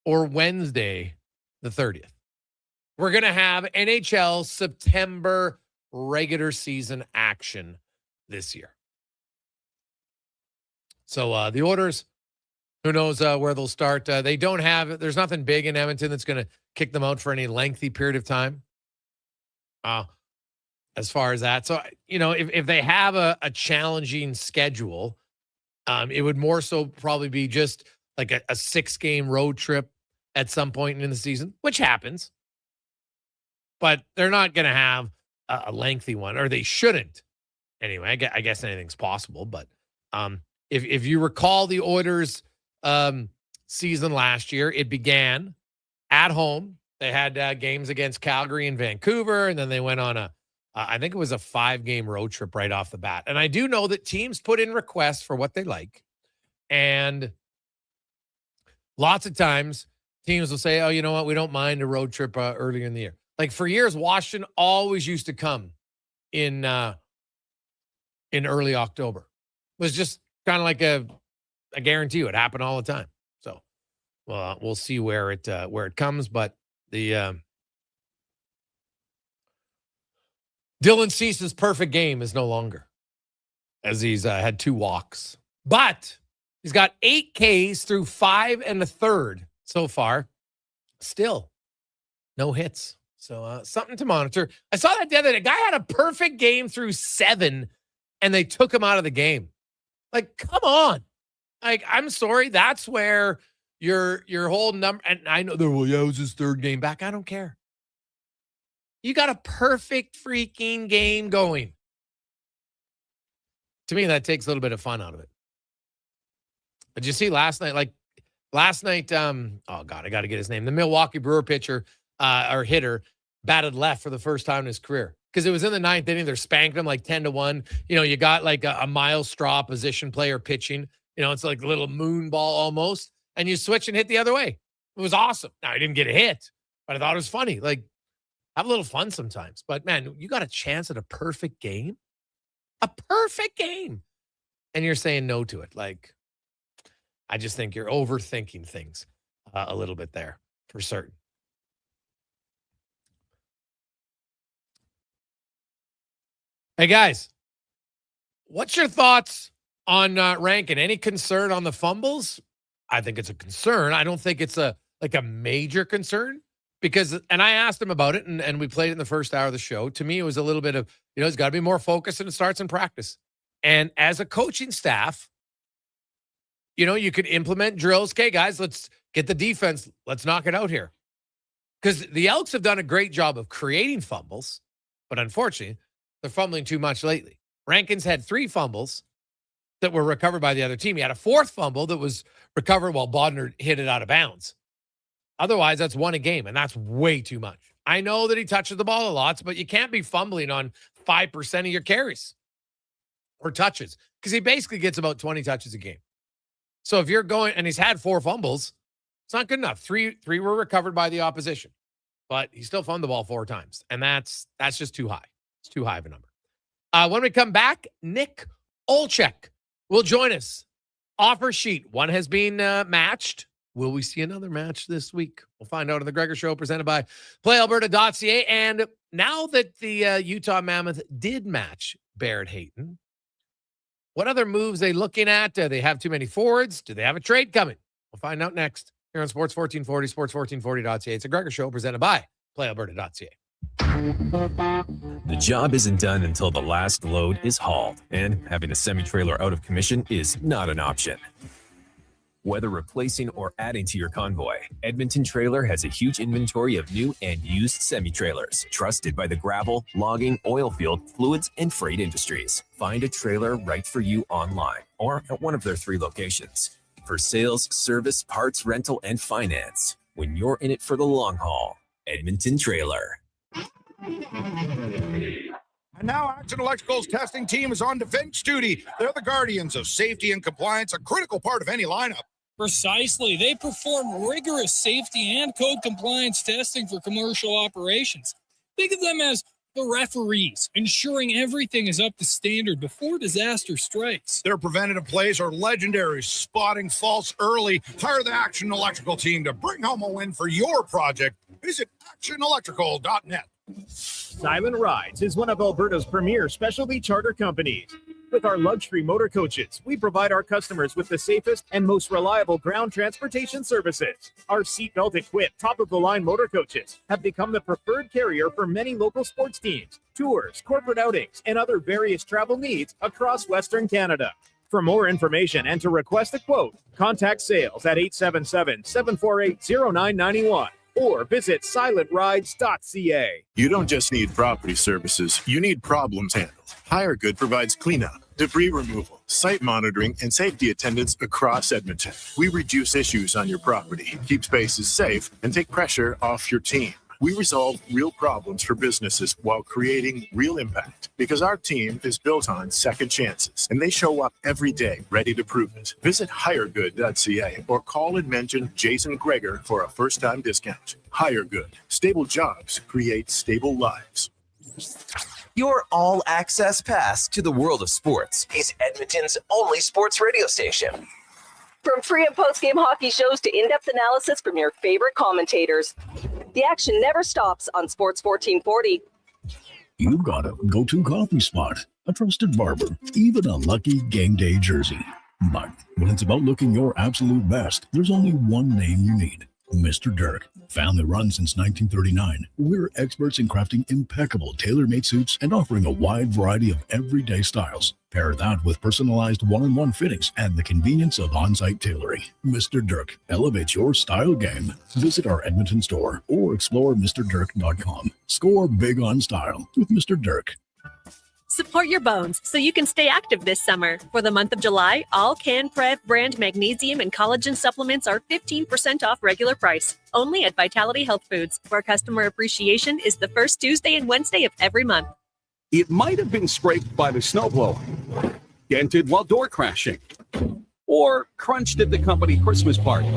or Wednesday, the 30th. We're going to have NHL September regular season action this year. So the Oilers, who knows where they'll start. There's nothing big in Edmonton that's going to kick them out for any lengthy period of time. As far as that. So, if they have a challenging schedule, it would more so probably be just like a 6-game road trip at some point in the season, which happens. But they're not going to have a lengthy one, or they shouldn't. Anyway, I guess anything's possible. But if you recall the Oilers' season last year, it began at home. They had games against Calgary and Vancouver, and then they went on I think it was a 5-game road trip right off the bat. And I do know that teams put in requests for what they like. And lots of times teams will say, oh, you know what? We don't mind a road trip earlier in the year. Like for years, Washington always used to come in early October. It was just kind of like a guarantee. It would happen all the time. So we'll see where it comes. But the Dylan Cease's perfect game is no longer, as he's had 2 walks. But he's got 8 Ks through 5 1/3 so far. Still no hits. So something to monitor. I saw that the other day. A guy had a perfect game through 7, and they took him out of the game. Like, come on. Like, I'm sorry. That's where your whole number. And I know it was his 3rd game back. I don't care. You got a perfect freaking game going. To me, that takes a little bit of fun out of it. But you see last night, like, Last night, oh God, I got to get his name. The Milwaukee Brewer pitcher or hitter batted left for the first time in his career because it was in the ninth inning. They're spanking him like 10-1. You got like a Miles Straw position player pitching. It's like a little moon ball almost, and you switch and hit the other way. It was awesome. Now, I didn't get a hit, but I thought it was funny. Like, have a little fun sometimes. But, man, you got a chance at a perfect game? A perfect game. And you're saying no to it. Like, I just think you're overthinking things a little bit there for certain. Hey, guys, what's your thoughts on Rankin? Any concern on the fumbles? I think it's a concern. I don't think it's a major concern because, and I asked him about it, and we played it in the first hour of the show. To me, it was a little bit of, it's got to be more focused, and it starts in practice. And as a coaching staff, you could implement drills. Okay, guys, let's get the defense. Let's knock it out here. Because the Elks have done a great job of creating fumbles, but unfortunately, they're fumbling too much lately. Rankin's had 3 fumbles that were recovered by the other team. He had a 4th fumble that was recovered while Bodner hit it out of bounds. Otherwise, that's 1 a game, and that's way too much. I know that he touches the ball a lot, but you can't be fumbling on 5% of your carries or touches because he basically gets about 20 touches a game. So if you're going, and he's had 4 fumbles, it's not good enough. 3 were recovered by the opposition, but he still fumbled the ball 4 times, and that's just too high. It's too high of a number. When we come back, Nick Olczyk will join us. Offer sheet 1 has been matched. Will we see another match this week? We'll find out on the Gregor Show presented by PlayAlberta.ca. And now that the Utah Mammoth did match Barrett Hayton, what other moves are they looking at? Do they have too many forwards? Do they have a trade coming? We'll find out next here on Sports 1440, sports1440.ca. It's a Gregor Show presented by PlayAlberta.ca. The job isn't done until the last load is hauled, and having a semi-trailer out of commission is not an option. Whether replacing or adding to your convoy, Edmonton Trailer has a huge inventory of new and used semi-trailers, trusted by the gravel, logging, oil field, fluids, and freight industries. Find a trailer right for you online or at one of their 3 locations. For sales, service, parts, rental, and finance, when you're in it for the long haul, Edmonton Trailer. And now Action Electrical's testing team is on defense duty. They're the guardians of safety and compliance, a critical part of any lineup. Precisely. They perform rigorous safety and code compliance testing for commercial operations. Think of them as the referees, ensuring everything is up to standard before disaster strikes. Their preventative plays are legendary, spotting faults early. Hire the Action Electrical team to bring home a win for your project. Visit actionelectrical.net. Silent Rides is one of Alberta's premier specialty charter companies. With our luxury motor coaches, we provide our customers with the safest and most reliable ground transportation services. Our seatbelt equipped top-of-the-line motor coaches have become the preferred carrier for many local sports teams, tours, corporate outings, and other various travel needs across Western Canada. For more information and to request a quote, contact sales at 877-748-0991. Or visit silentrides.ca. You don't just need property services, you need problems handled. HireGood provides cleanup, debris removal, site monitoring, and safety attendance across Edmonton. We reduce issues on your property, keep spaces safe, and take pressure off your team. We resolve real problems for businesses while creating real impact because our team is built on second chances and they show up every day ready to prove it. Visit hiregood.ca or call and mention Jason Gregor for a first-time discount. HireGood. Stable jobs create stable lives. Your all-access pass to the world of sports is Edmonton's only sports radio station. From pre- and post-game hockey shows to in-depth analysis from your favorite commentators, the action never stops on Sports 1440. You've got a go-to coffee spot, a trusted barber, even a lucky game day jersey. But when it's about looking your absolute best, there's only one name you need. Mr. Dirk. Family run since 1939. We're experts in crafting impeccable tailor-made suits and offering a wide variety of everyday styles. Pair that with personalized one-on-one fittings and the convenience of on-site tailoring. Mr. Dirk elevates your style game. Visit our Edmonton store or explore MrDirk.com. Score big on style with Mr. Dirk. Support your bones so you can stay active this summer. For the month of July, all CanPrev brand magnesium and collagen supplements are 15% off regular price. Only at Vitality Health Foods, where customer appreciation is the first Tuesday and Wednesday of every month. It might have been scraped by the snowblower, dented while door crashing, or crunched at the company Christmas party.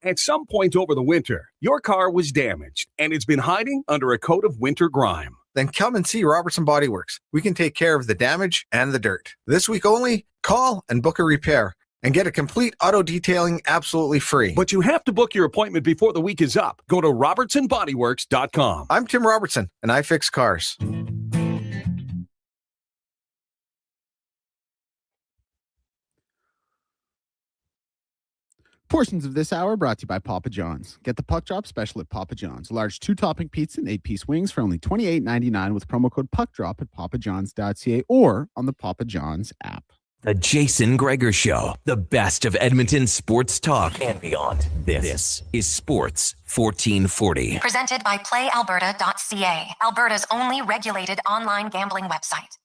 At some point over the winter, your car was damaged and it's been hiding under a coat of winter grime. Then come and see Robertson Body Works. We can take care of the damage and the dirt. This week only, call and book a repair and get a complete auto detailing absolutely free. But you have to book your appointment before the week is up. Go to robertsonbodyworks.com. I'm Tim Robertson, and I fix cars. Portions of this hour brought to you by Papa John's. Get the Puck Drop special at Papa John's. Large 2-topping pizza and 8-piece wings for only $28.99 with promo code PuckDrop at papajohns.ca or on the Papa John's app. The Jason Gregor Show, the best of Edmonton sports talk and beyond. This is Sports 1440. Presented by PlayAlberta.ca, Alberta's only regulated online gambling website.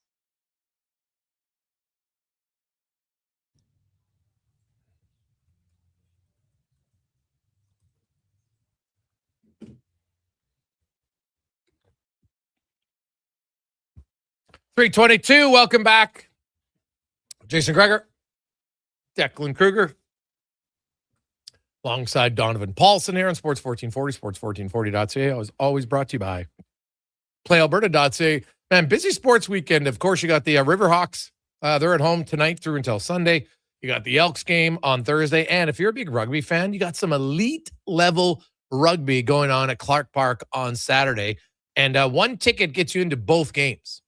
.322, welcome back. Jason Gregor, Declan Kruger, alongside Donovan Paulson here on Sports 1440, sports1440.ca. I was always brought to you by PlayAlberta.ca. Man, busy sports weekend. Of course, you got the Riverhawks. They're at home tonight through until Sunday. You got the Elks game on Thursday. And if you're a big rugby fan, you got some elite level rugby going on at Clark Park on Saturday. And one ticket gets you into both games.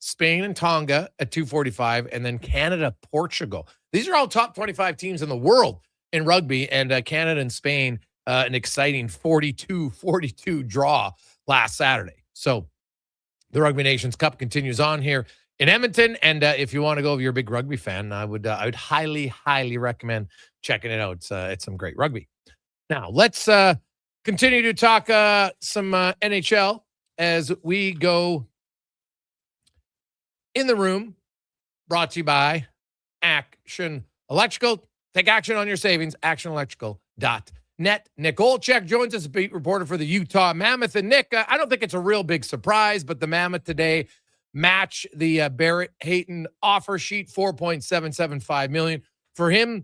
Spain and Tonga at 2:45, and then Canada, Portugal. These are all top 25 teams in the world in rugby, and Canada and Spain, an exciting 42-42 draw last Saturday. So the Rugby Nations Cup continues on here in Edmonton, and if you want to go, if you're a big rugby fan, I would highly, highly recommend checking it out. It's some great rugby. Now, let's continue to talk some NHL as we go in the room, brought to you by Action Electrical. Take action on your savings, actionelectrical.net. Nick Olchek joins us, a beat reporter for the Utah Mammoth. And Nick, I don't think it's a real big surprise, but the Mammoth today match the Barrett Hayton offer sheet, $4.775 million. For him,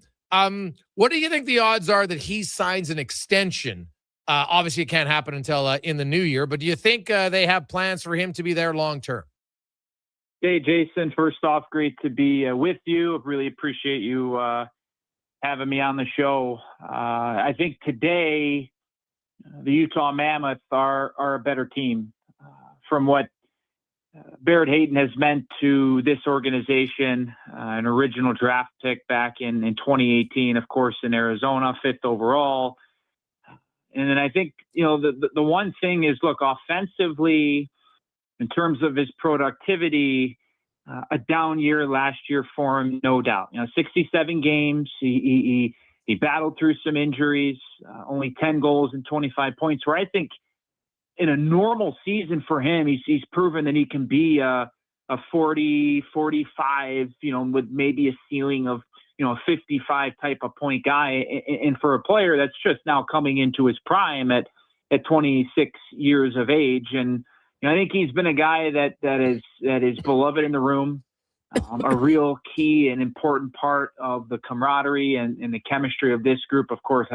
what do you think the odds are that he signs an extension? Obviously, it can't happen until in the new year, but do you think they have plans for him to be there long-term? Hey, Jason, first off, great to be with you. I really appreciate you having me on the show. I think today the Utah Mammoth are a better team from what Barrett Hayton has meant to this organization, an original draft pick back in 2018, of course, in Arizona, 5th overall. And then I think, the one thing is, look, offensively, in terms of his productivity, a down year last year for him, no doubt. 67 games. He battled through some injuries, only 10 goals and 25 points, where I think in a normal season for him, he's proven that he can be a 40, 45, with maybe a ceiling of, a 55 type of point guy. And for a player that's just now coming into his prime at 26 years of age. And I think he's been a guy that is beloved in the room, a real key and important part of the camaraderie and the chemistry of this group. Of course,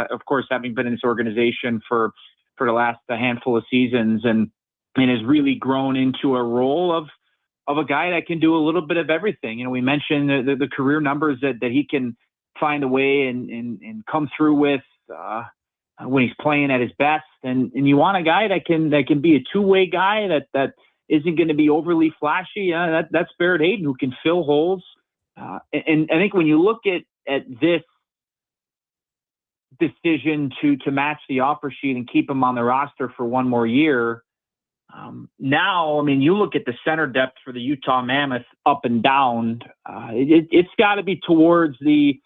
having been in this organization for the last handful of seasons, and has really grown into a role of a guy that can do a little bit of everything. We mentioned the career numbers that he can find a way and come through with when he's playing at his best. And you want a guy that can be a two-way guy that isn't going to be overly flashy. That's Barrett Hayton, who can fill holes. And I think when you look at this decision to match the offer sheet and keep him on the roster for one more year, now, you look at the center depth for the Utah Mammoth up and down. It's got to be towards the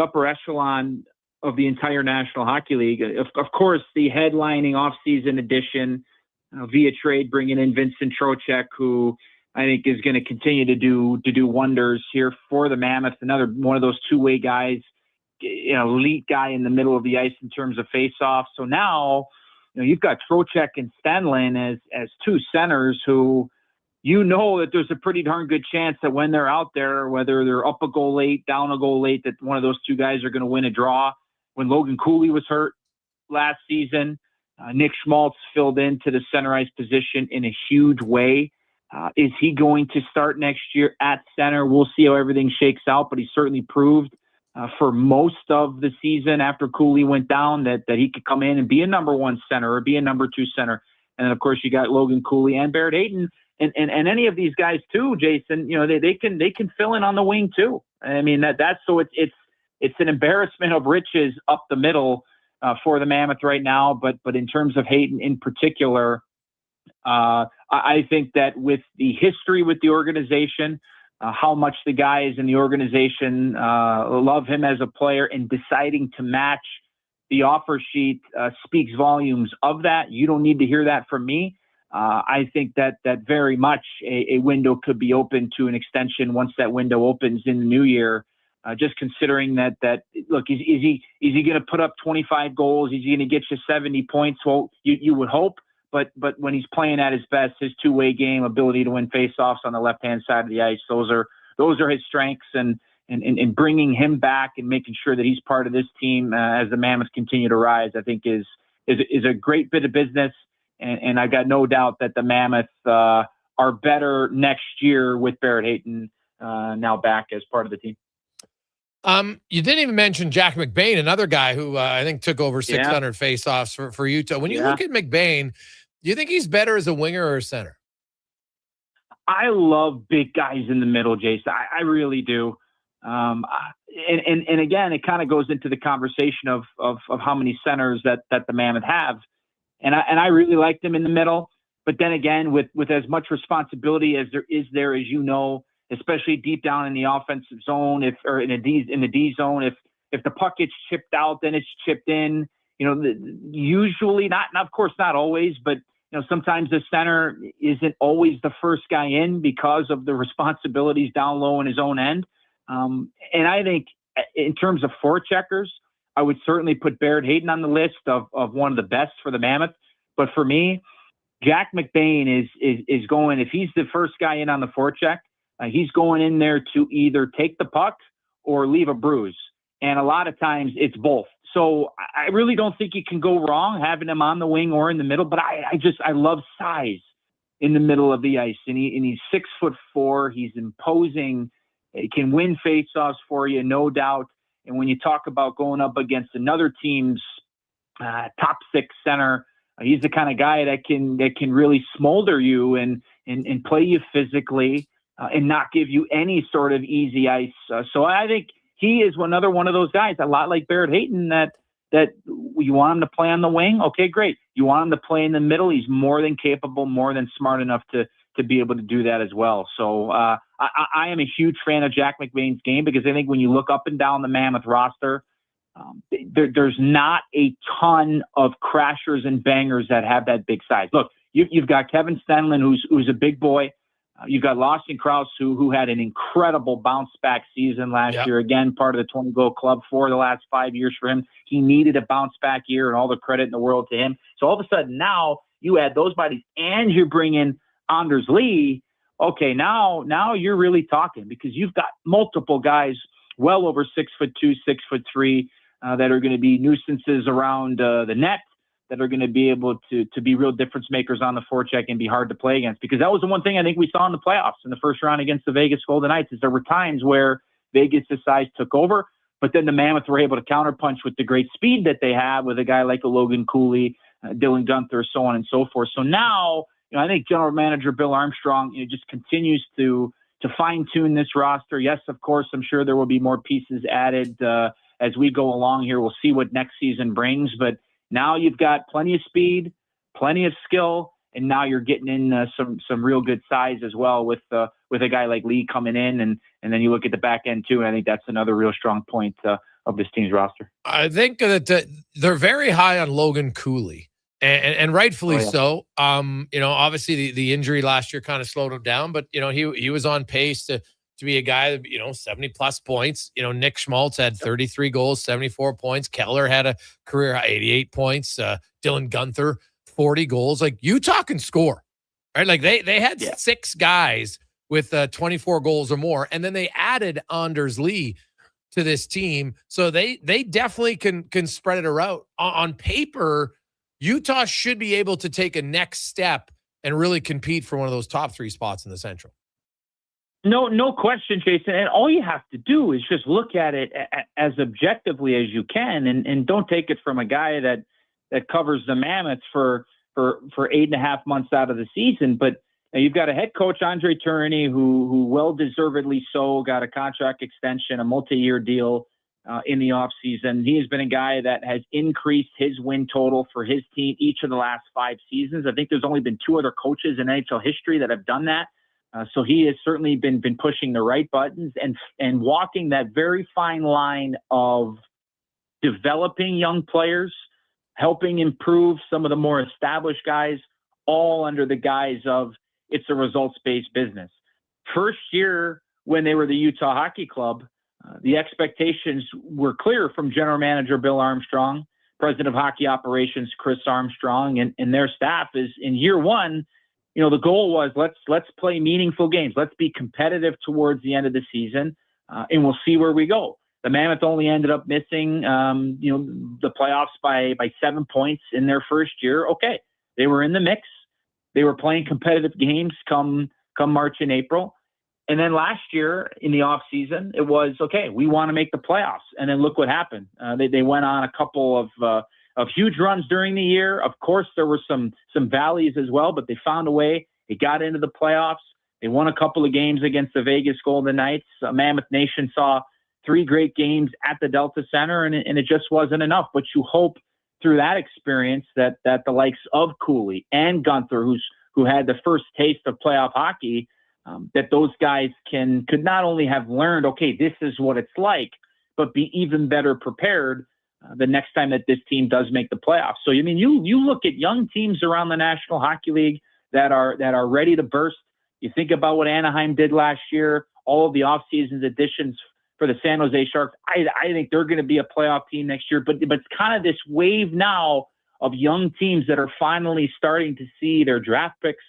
upper echelon of the entire National Hockey League. Of course, the headlining offseason edition via trade, bringing in Vincent Trocheck, who I think is going to continue to do wonders here for the Mammoth. Another one of those two-way guys, elite guy in the middle of the ice in terms of face-off. So now, you've got Trocheck and Stanley as two centers who, that there's a pretty darn good chance that when they're out there, whether they're up a goal late, down a goal late, that one of those two guys are going to win a draw. When Logan Cooley was hurt last season, Nick Schmaltz filled into the center ice position in a huge way. Is he going to start next year at center? We'll see how everything shakes out, but he certainly proved for most of the season after Cooley went down that he could come in and be a number one center or be a number two center. And then, of course, you got Logan Cooley and Barrett Hayton and any of these guys too, Jason. They can fill in on the wing too. I mean that's so it's an embarrassment of riches up the middle for the Mammoth right now. But in terms of Hayton in particular, I think that with the history with the organization, how much the guys in the organization love him as a player and deciding to match the offer sheet speaks volumes of that. You don't need to hear that from me. I think that very much a window could be open to an extension once that window opens in the new year. Just considering that look, is he going to put up 25 goals? Is he going to get you 70 points? Well, you would hope. But when he's playing at his best, his two-way game, ability to win faceoffs on the left-hand side of the ice, those are his strengths. And bringing him back and making sure that he's part of this team as the Mammoths continue to rise, I think is a great bit of business. And I got no doubt that the Mammoths are better next year with Barrett Hayton now back as part of the team. You didn't even mention Jack McBain, another guy who I think took over 600 faceoffs for Utah. When you look at McBain, do you think he's better as a winger or a center? I love big guys in the middle, Jason. I really do. And again, it kind of goes into the conversation of how many centers that the Mammoth have. And I really like them in the middle. But then again, with as much responsibility as there is there, as you know, especially deep down in the offensive zone, in the D zone, if the puck gets chipped out, then it's chipped in. Usually not, of course, not always, but sometimes the center isn't always the first guy in because of the responsibilities down low in his own end. And I think in terms of forecheckers, I would certainly put Barrett Hayton on the list of one of the best for the Mammoth. But for me, Jack McBain is going, if he's the first guy in on the forecheck, he's going in there to either take the puck or leave a bruise. And a lot of times it's both. So I really don't think you can go wrong having him on the wing or in the middle, but I love size in the middle of the ice. And he's 6'4". He's imposing. He can win faceoffs for you, no doubt. And when you talk about going up against another team's top six center, he's the kind of guy that can really smolder you and play you physically and not give you any sort of easy ice. So I think he is another one of those guys, a lot like Barrett Hayton, that you want him to play on the wing. Okay, great. You want him to play in the middle. He's more than capable, more than smart enough to be able to do that as well. So I am a huge fan of Jack McBain's game because I think when you look up and down the Mammoth roster, there's not a ton of crashers and bangers that have that big size. Look, you've got Kevin Stenlin, who's a big boy. You've got Lawson Krause, who had an incredible bounce-back season last year. Again, part of the 20-goal club for the last 5 years for him. He needed a bounce-back year, and all the credit in the world to him. So all of a sudden now you add those bodies, and you bring in Anders Lee. Okay, now you're really talking because you've got multiple guys well over 6'2", 6'3", that are going to be nuisances around the net, that are going to be able to be real difference makers on the forecheck and be hard to play against. Because that was the one thing I think we saw in the playoffs in the first round against the Vegas Golden Knights is there were times where Vegas' size took over, but then the Mammoth were able to counterpunch with the great speed that they have with a guy like a Logan Cooley, Dylan Gunther, so on and so forth. So now, I think General Manager Bill Armstrong just continues to fine-tune this roster. Yes, of course, I'm sure there will be more pieces added as we go along here. We'll see what next season brings, but now you've got plenty of speed, plenty of skill, and now you're getting in some real good size as well with a guy like Lee coming in, and then you look at the back end too, and I think that's another real strong point of this team's roster. I think that they're very high on Logan Cooley, and rightfully so. Obviously the injury last year kind of slowed him down, but he was on pace to be a guy that 70 plus points. Nick Schmaltz had 33 goals, 74 points. Keller had a career 88 points. Dylan Guenther 40 goals. Like, Utah can score, right? Like they had 6 guys with 24 goals or more, and then they added Anders Lee to this team, so they definitely can spread it around. On paper, Utah should be able to take a next step and really compete for one of those top 3 spots in the Central. No question, Jason. And all you have to do is just look at it as objectively as you can, and don't take it from a guy that covers the Mammoths for 8.5 months out of the season. But you've got a head coach, Andre Tourigny, who well-deservedly so got a contract extension, a multi-year deal in the offseason. He has been a guy that has increased his win total for his team each of the last 5 seasons. I think there's only been 2 other coaches in NHL history that have done that. So he has certainly been pushing the right buttons and walking that very fine line of developing young players, helping improve some of the more established guys, all under the guise of it's a results-based business. First year when they were the Utah Hockey Club, the expectations were clear from general manager Bill Armstrong, president of hockey operations Chris Armstrong, and their staff is in year one. The goal was let's play meaningful games. Let's be competitive towards the end of the season, and we'll see where we go. The Mammoth only ended up missing, the playoffs by 7 points in their first year. Okay, they were in the mix. They were playing competitive games come March and April. And then last year in the off season, it was, okay, we want to make the playoffs. And then look what happened. They went on a couple of huge runs during the year. Of course, there were some valleys as well, but they found a way. They got into the playoffs. They won a couple of games against the Vegas Golden Knights. Mammoth Nation saw 3 great games at the Delta Center, and it just wasn't enough. But you hope through that experience that the likes of Cooley and Guenther, who had the first taste of playoff hockey, that those guys could not only have learned, okay, this is what it's like, but be even better prepared the next time that this team does make the playoffs. So, you look at young teams around the National Hockey League that are ready to burst. You think about what Anaheim did last year, all of the offseason additions for the San Jose Sharks. I think they're going to be a playoff team next year, but it's kind of this wave now of young teams that are finally starting to see their draft picks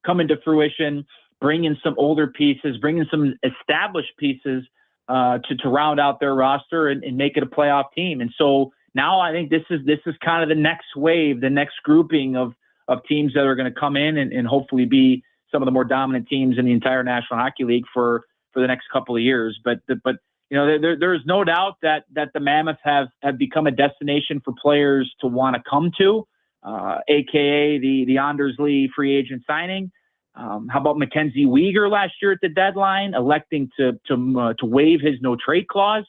come into fruition, bring in some older pieces, bring in some established pieces to round out their roster and make it a playoff team. And so now I think this is kind of the next wave, the next grouping of teams that are going to come in and hopefully be some of the more dominant teams in the entire National Hockey League for the next couple of years. But there's no doubt that the Mammoths have become a destination for players to want to come to, aka the Anders Lee free agent signing. How about Mackenzie Weegar last year at the deadline, electing to waive his no trade clause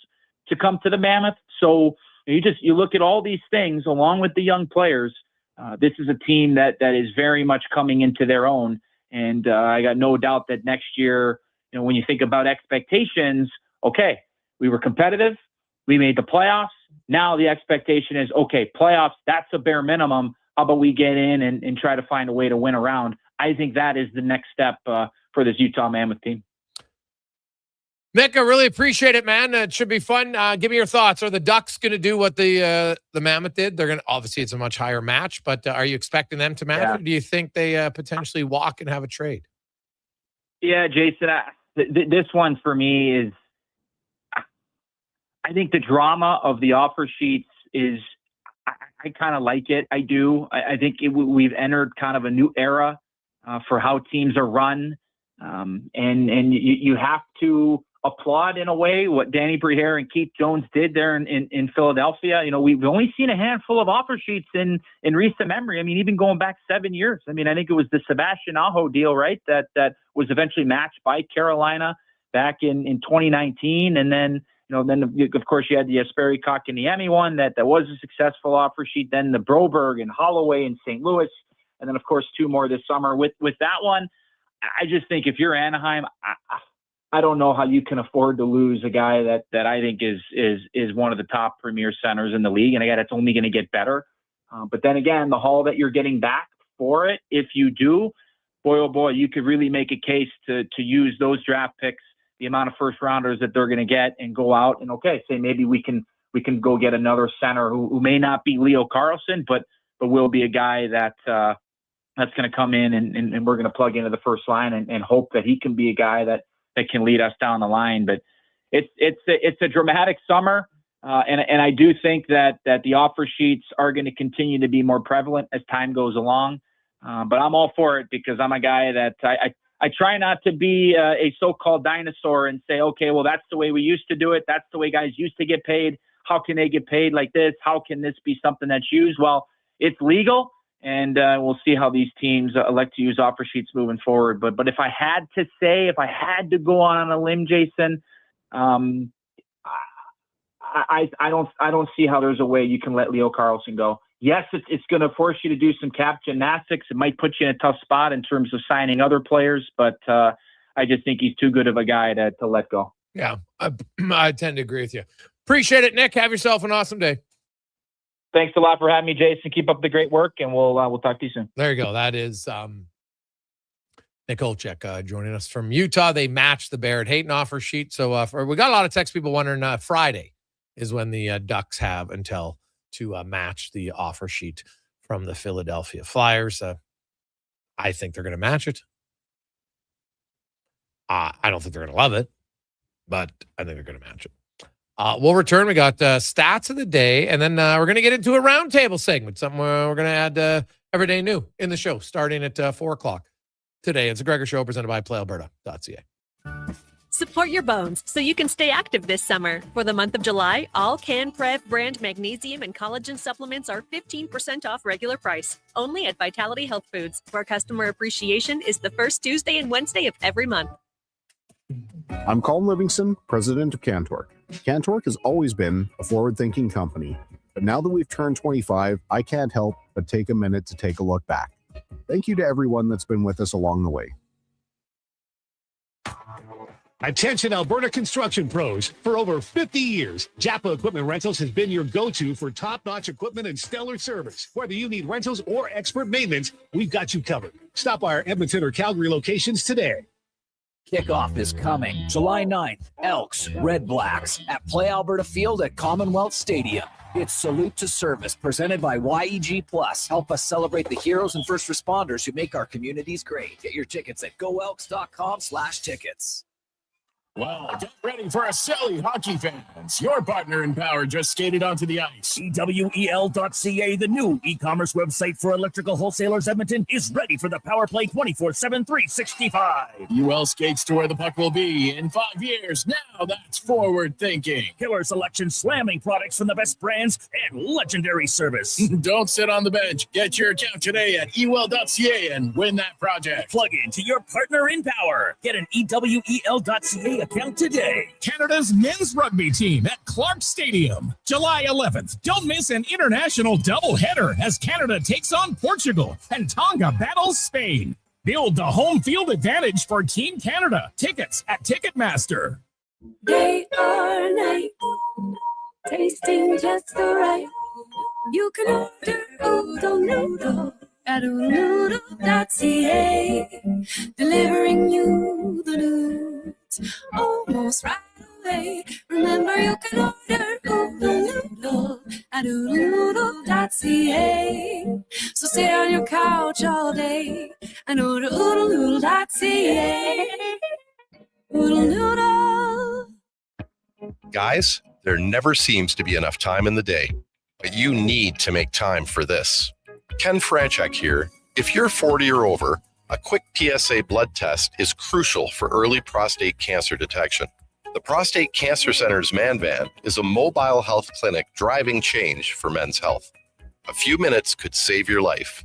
to come to the Mammoth? So you look at all these things along with the young players. This is a team that is very much coming into their own, and I got no doubt that next year, when you think about expectations, okay, we were competitive, we made the playoffs. Now the expectation is, okay, playoffs, that's a bare minimum. How about we get in and try to find a way to win around? I think that is the next step for this Utah Mammoth team. Mick, I really appreciate it, man. It should be fun. Give me your thoughts. Are the Ducks going to do what the Mammoth did? They're going to, obviously it's a much higher match, but are you expecting them to match? Yeah. Or do you think they potentially walk and have a trade? Yeah, Jason, this one for me is, I think the drama of the offer sheets is, I kind of like it. I do. I think we've entered kind of a new era for how teams are run. And you have to applaud in a way what Danny Briere and Keith Jones did there in Philadelphia. We've only seen a handful of offer sheets in recent memory. Even going back 7 years. I think it was the Sebastian Aho deal, right? That was eventually matched by Carolina back in 2019. And then, of course, you had the Jesperi Kotkaniemi one that was a successful offer sheet. Then the Broberg and Holloway in St. Louis. And then, of course, 2 more this summer. With that one, I just think if you're Anaheim, I don't know how you can afford to lose a guy that I think is one of the top premier centers in the league, and a guy that's only going to get better. But then again, the haul that you're getting back for it, if you do, boy, oh boy, you could really make a case to use those draft picks, the amount of first rounders that they're going to get, and go out and, say maybe we can go get another center who may not be Leo Carlsson, but will be a guy that's going to come in and we're going to plug into the first line and hope that he can be a guy that can lead us down the line. But it's a dramatic summer. And I do think that the offer sheets are going to continue to be more prevalent as time goes along. But I'm all for it because I'm a guy that I try not to be a so-called dinosaur and say, okay, well, that's the way we used to do it. That's the way guys used to get paid. How can they get paid like this? How can this be something that's used? Well, it's legal, and we'll see how these teams elect to use offer sheets moving forward. But if I had to go on a limb, Jason, I don't see how there's a way you can let Leo Carlsson go. Yes, it's going to force you to do some cap gymnastics. It might put you in a tough spot in terms of signing other players, but I just think he's too good of a guy to let go. Yeah, I tend to agree with you. Appreciate it, Nick. Have yourself an awesome day. Thanks a lot for having me, Jason. Keep up the great work, and we'll talk to you soon. There you go. That is Nick Olchek joining us from Utah. They matched the Barrett Hayton offer sheet. So we got a lot of text people wondering Friday is when the Ducks have until to match the offer sheet from the Philadelphia Flyers. I think they're going to match it. I don't think they're going to love it, but I think they're going to match it. We'll return. We got stats of the day, and then we're going to get into a roundtable segment, something we're going to add every day new in the show, starting at 4 o'clock today. It's a Gregor Show presented by PlayAlberta.ca. Support your bones so you can stay active this summer. For the month of July, all CanTorque brand magnesium and collagen supplements are 15% off regular price, only at Vitality Health Foods, where customer appreciation is the first Tuesday and Wednesday of every month. I'm Colin Livingston, president of CanTorque. CanTorque has always been a forward-thinking company, but now that we've turned 25, I can't help but take a minute to take a look back. Thank you to everyone that's been with us along the way. Attention Alberta construction pros. For over 50 years, Japa Equipment Rentals has been your go-to for top-notch equipment and stellar service. Whether you need rentals or expert maintenance, we've got you covered. Stop by our Edmonton or Calgary locations today. Kickoff is coming July 9th. Elks, Red Blacks at Play Alberta Field at Commonwealth Stadium. It's Salute to Service presented by YEG Plus. Help us celebrate the heroes and first responders who make our communities great. Get your tickets at goelks.com/tickets. Well, get ready for a silly hockey fans. Your partner in power just skated onto the ice. EWEL.ca, the new e-commerce website for electrical wholesalers Edmonton, is ready for the power play 24/7, 365. UL skates to where the puck will be in 5 years. Now that's forward thinking. Killer selection, slamming products from the best brands, and legendary service. Don't sit on the bench. Get your account today at EWEL.ca and win that project. Plug into your partner in power. Get an EWEL.ca account today. Canada's men's rugby team at Clark Stadium, July 11th. Don't miss an international doubleheader as Canada takes on Portugal and Tonga battles Spain. Build the home field advantage for Team Canada. Tickets at Ticketmaster. Day or night, tasting just the right. You can order Oodle Noodle at oodlenoodle.ca, delivering you the news almost right away. Remember, you can order Oodle Noodle at oodlenoodle.ca. So stay on your couch all day and order oodlenoodle.ca. Oodle Noodle. Guys, there never seems to be enough time in the day, but you need to make time for this. Ken Franchek here. If you're 40 or over, a quick PSA blood test is crucial for early prostate cancer detection. The Prostate Cancer Center's Man Van is a mobile health clinic driving change for men's health. A few minutes could save your life.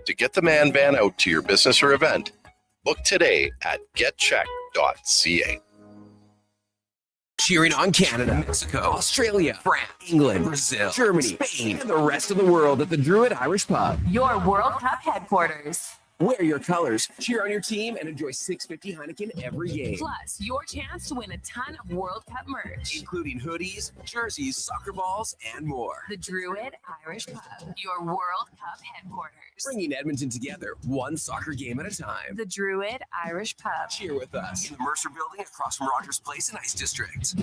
To get the Man Van out to your business or event, book today at getcheck.ca. Cheering on Canada, Mexico, Australia, France, England, Brazil, Germany, Spain, and the rest of the world at the Druid Irish Pub. Your World Cup headquarters. Wear your colors, cheer on your team, and enjoy $6.50 Heineken every game. Plus, your chance to win a ton of World Cup merch, Including hoodies, jerseys, soccer balls, and more. The Druid Irish Pub, your World Cup headquarters. Bringing Edmonton together, one soccer game at a time. The Druid Irish Pub. Cheer with us in the Mercer Building across from Rogers Place in Ice District.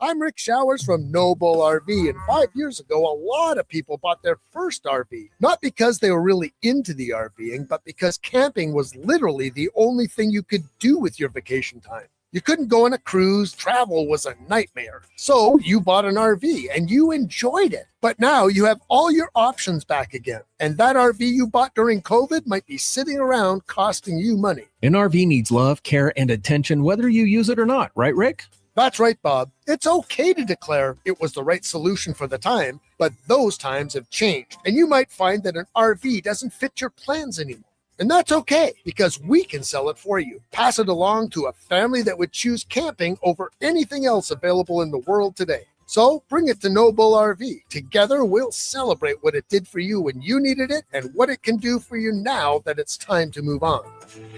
I'm Rick Showers from No Bull RV, and 5 years ago, a lot of people bought their first RV. Not because they were really into the RVing, but because camping was literally the only thing you could do with your vacation time. You couldn't go on a cruise, travel was a nightmare. So you bought an RV and you enjoyed it. But now you have all your options back again. And that RV you bought during COVID might be sitting around costing you money. An RV needs love, care, and attention whether you use it or not, right, Rick? That's right, Bob. It's okay to declare it was the right solution for the time, but those times have changed. And you might find that an RV doesn't fit your plans anymore. And that's okay, because we can sell it for you. Pass it along to a family that would choose camping over anything else available in the world today. So bring it to No Bull RV. Together, we'll celebrate what it did for you when you needed it and what it can do for you now that it's time to move on.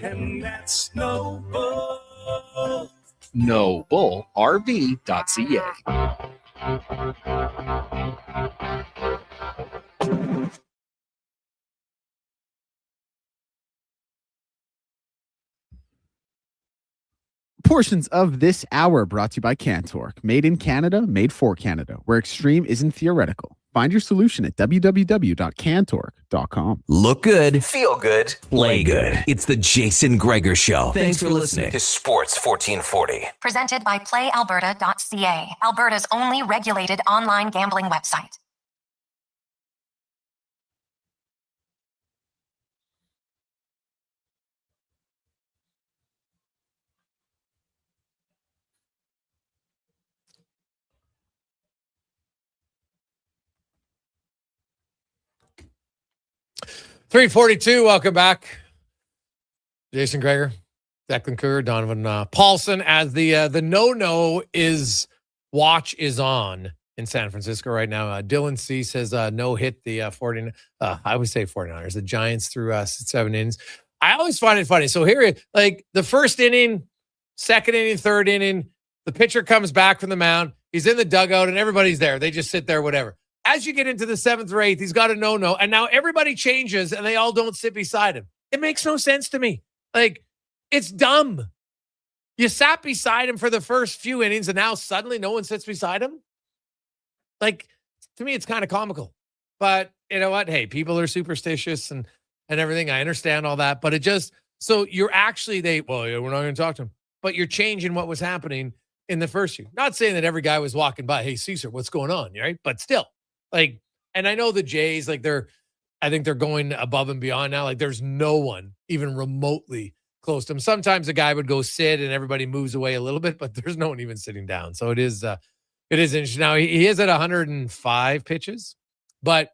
And that's No Bull. NoBullRV.ca. Portions of this hour brought to you by CanTorque. Made in Canada, made for Canada, where extreme isn't theoretical. Find your solution at www.cantorque.com. Look good, feel good, play good. It's the Jason Gregor Show. Thanks for listening to Sports 1440. Presented by PlayAlberta.ca, Alberta's only regulated online gambling website. .342, welcome back. Jason Gregor, Declan Cougar, Donovan Paulson, as the no watch is on in San Francisco right now. Dylan C says no hit the 49ers. I would say 49ers. The Giants threw 7 innings. I always find it funny. So here, like the first inning, second inning, third inning, the pitcher comes back from the mound. He's in the dugout and everybody's there. They just sit there, whatever. As you get into the 7th or 8th, he's got a no-no, and now everybody changes, and they all don't sit beside him. It makes no sense to me. Like, it's dumb. You sat beside him for the first few innings, and now suddenly no one sits beside him? Like, to me, it's kind of comical. But you know what? Hey, people are superstitious and everything. I understand all that, but it just, so you're actually, we're not going to talk to him, but you're changing what was happening in the first year. Not saying that every guy was walking by, hey, Cesar, what's going on, right? But still. Like, and I know the Jays, like I think they're going above and beyond now. Like there's no one even remotely close to him. Sometimes a guy would go sit and everybody moves away a little bit, but there's no one even sitting down. So it is interesting. Now he is at 105 pitches, but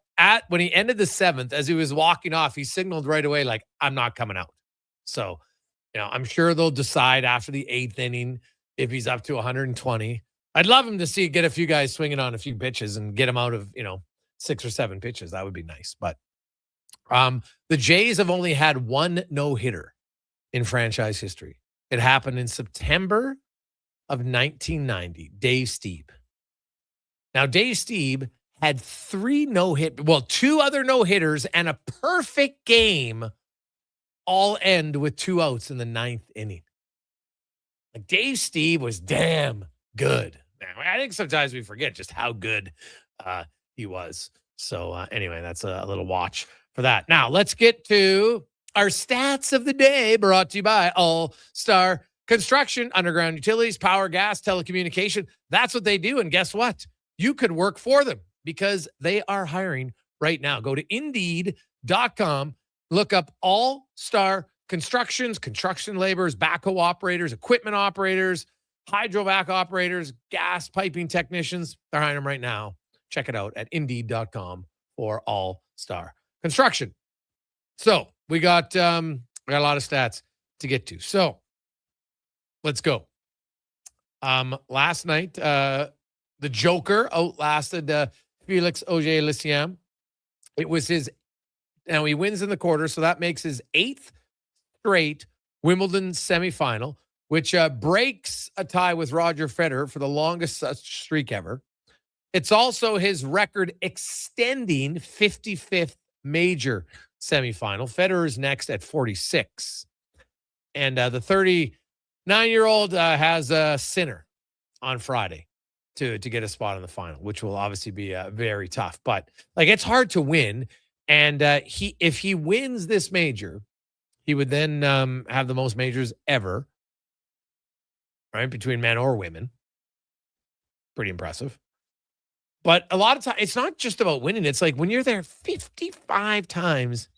when he ended the 7th, as he was walking off, he signaled right away, like, I'm not coming out. So, I'm sure they'll decide after the 8th inning if he's up to 120. I'd love him to get a few guys swinging on a few pitches and get him out of, 6 or 7 pitches. That would be nice. But the Jays have only had one no-hitter in franchise history. It happened in September of 1990. Dave Stieb. Now, Dave Stieb had 2 other no-hitters and a perfect game all end with 2 outs in the 9th inning. Like Dave Stieb was damn good. I think sometimes we forget just how good he was. So anyway, that's a little watch for that. Now let's get to our stats of the day, brought to you by All Star Construction, underground utilities, power, gas, telecommunication. That's what they do. And guess what? You could work for them because they are hiring right now. Go to Indeed.com, look up All Star Constructions, construction laborers, backhoe operators, equipment operators, hydrovac operators, gas piping technicians. They're hiring them right now. Check it out at Indeed.com for All Star Construction. So we got a lot of stats to get to. So let's go. Last night, the Joker outlasted Felix Auger-Aliassime. It was now he wins in the quarter, so that makes his 8th straight Wimbledon semifinal, which breaks a tie with Roger Federer for the longest such streak ever. It's also his record extending 55th major semifinal. Federer is next at 46. And the 39-year-old has a Sinner on Friday to get a spot in the final, which will obviously be very tough. But like, it's hard to win. And if he wins this major, he would then have the most majors ever, right? Between men or women. Pretty impressive. But a lot of times, it's not just about winning. It's like when you're there 55 times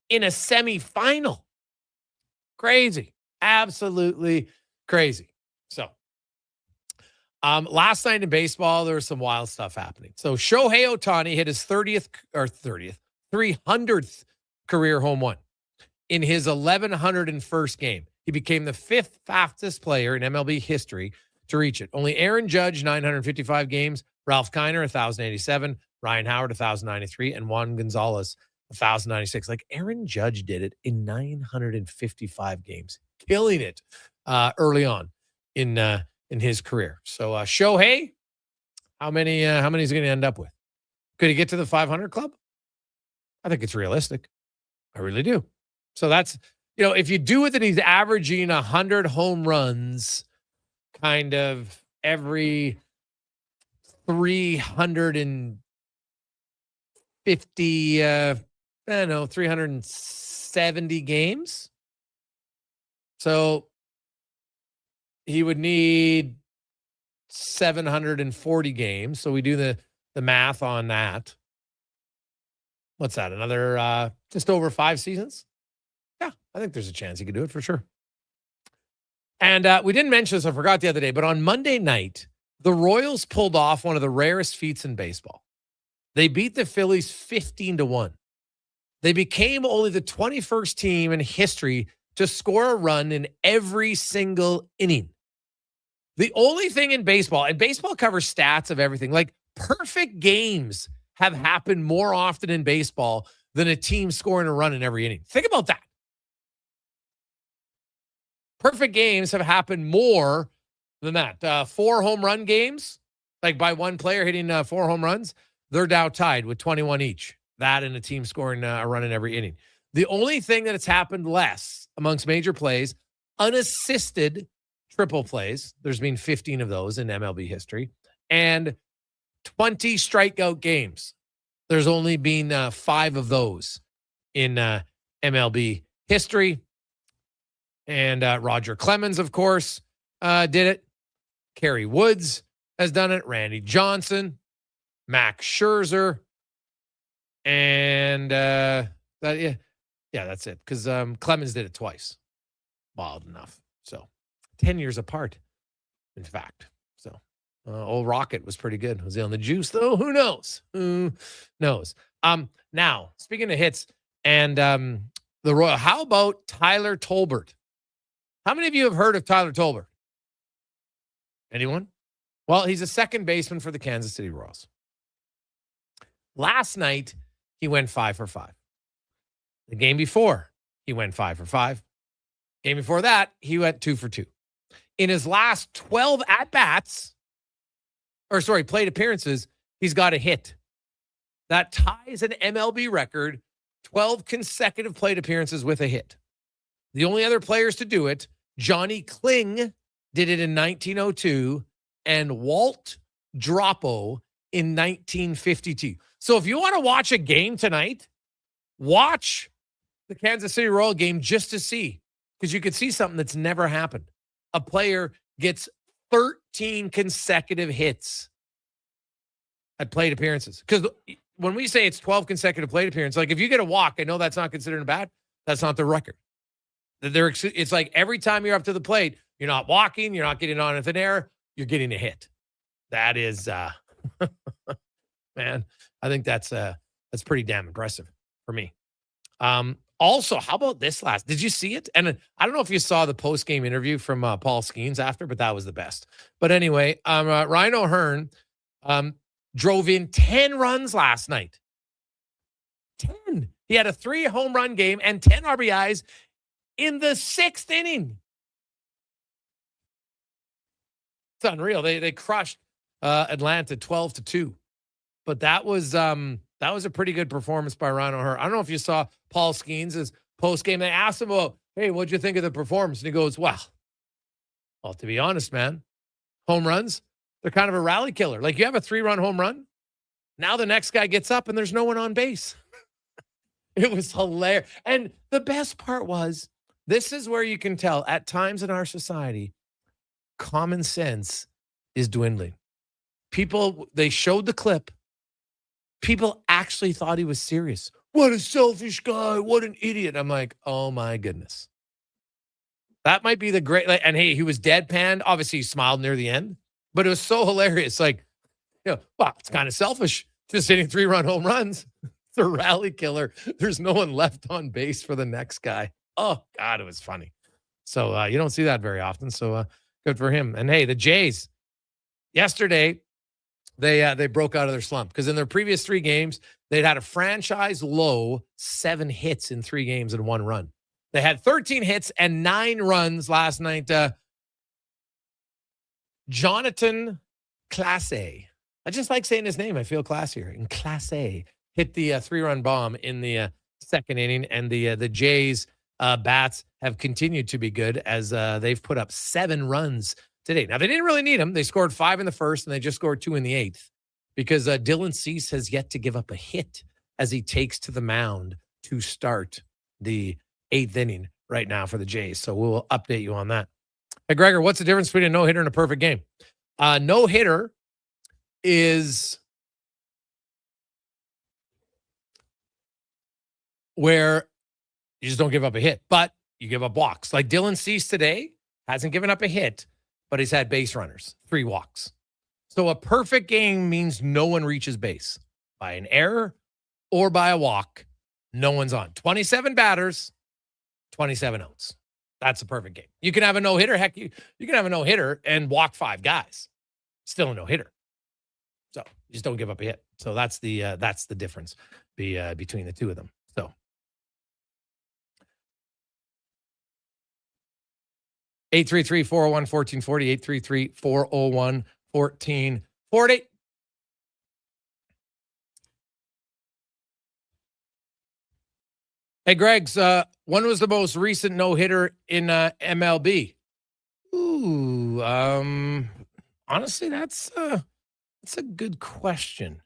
in a semifinal. Crazy. Absolutely crazy. So, last night in baseball, there was some wild stuff happening. So Shohei Ohtani hit his 300th career home run in his 1101st game. He became the 5th fastest player in MLB history to reach it. Only Aaron Judge, 955 games, Ralph Kiner, 1,087, Ryan Howard, 1,093, and Juan Gonzalez, 1,096. Like, Aaron Judge did it in 955 games, killing it early on in his career. So Shohei, how many is he going to end up with? Could he get to the 500 club? I think it's realistic. I really do. So that's, if you do it, that he's averaging 100 home runs kind of every 370 games. So he would need 740 games. So we do the math on that. What's that? Another just over 5 seasons? Yeah, I think there's a chance he could do it for sure. And we didn't mention this, I forgot the other day, but on Monday night, the Royals pulled off one of the rarest feats in baseball. They beat the Phillies 15-1. They became only the 21st team in history to score a run in every single inning. The only thing in baseball, and baseball covers stats of everything, like perfect games have happened more often in baseball than a team scoring a run in every inning. Think about that. Perfect games have happened more than that. 4 home run games, like by one player hitting 4 home runs, they're now tied with 21 each. That and a team scoring a run in every inning. The only thing that has happened less amongst major plays, unassisted triple plays, there's been 15 of those in MLB history, and 20 strikeout games. There's only been 5 of those in MLB history. And Roger Clemens, of course, did it. Kerry Woods has done it. Randy Johnson, Max Scherzer, and that's it. Because Clemens did it twice. Wild enough. So 10 years apart, in fact. So old Rocket was pretty good. Was he on the juice though? Who knows? Who knows? Now speaking of hits and the Royal, how about Tyler Tolbert? How many of you have heard of Tyler Tolbert? Anyone? Well, he's a second baseman for the Kansas City Royals. Last night, he went 5 for 5. The game before, he went 5 for 5. Game before that, he went 2 for 2. In his last 12 plate appearances, he's got a hit. That ties an MLB record, 12 consecutive plate appearances with a hit. The only other players to do it, Johnny Kling did it in 1902 and Walt Dropo in 1952. So if you want to watch a game tonight, watch the Kansas City Royal game just to see, because you could see something that's never happened. A player gets 13 consecutive hits at plate appearances. Because when we say it's 12 consecutive plate appearances, like if you get a walk, I know that's not considered a bat. That's not the record. It's like every time you're up to the plate, you're not walking, you're not getting on in air, you're getting a hit. That is, man, I think that's pretty damn impressive for me. Also, how about this last? Did you see it? And I don't know if you saw the post-game interview from Paul Skeens after, but that was the best. But anyway, Ryan O'Hearn drove in 10 runs last night. 10. He had a 3 home run game and 10 RBIs in the 6th inning. It's unreal. They crushed Atlanta 12-2. But that was a pretty good performance by Ryan O'Hara. I don't know if you saw Paul Skeens' post-game. They asked him about, hey, what'd you think of the performance? And he goes, well, to be honest, man, home runs, they're kind of a rally killer. Like, you have a 3-run home run. Now the next guy gets up and there's no one on base. It was hilarious. And the best part was, this is where you can tell at times in our society, common sense is dwindling. People, they showed the clip. People actually thought he was serious. What a selfish guy. What an idiot. I'm like, oh my goodness. That might be the great, and hey, he was deadpanned. Obviously, he smiled near the end, but it was so hilarious. Like, wow, it's kind of selfish just hitting 3-run home runs. It's a rally killer. There's no one left on base for the next guy. Oh, God, it was funny. So you don't see that very often. So good for him. And hey, the Jays, yesterday, they broke out of their slump because in their previous 3 games, they'd had a franchise low 7 hits in 3 games and 1 run. They had 13 hits and 9 runs last night. Jonathan Clase. I just like saying his name. I feel classier. And Clase hit the 3-run bomb in the 2nd inning, and the Jays bats have continued to be good as they've put up 7 runs today. Now, they didn't really need them. They scored 5 in the 1st, and they just scored 2 in the 8th because Dylan Cease has yet to give up a hit as he takes to the mound to start the 8th inning right now for the Jays. So we'll update you on that. Hey, Gregor, what's the difference between a no-hitter and a perfect game? No-hitter is where you just don't give up a hit, but you give up walks. Like Dylan Cease today hasn't given up a hit, but he's had base runners, 3 walks. So a perfect game means no one reaches base by an error or by a walk. No one's on. 27 batters, 27 outs. That's a perfect game. You can have a no-hitter. Heck, you can have a no-hitter and walk 5 guys. Still a no-hitter. So you just don't give up a hit. So that's the difference between the two of them. So 833-401-1440, 833-401-1440. Hey, Greg's, when was the most recent no-hitter in MLB? Ooh, honestly, that's a good question.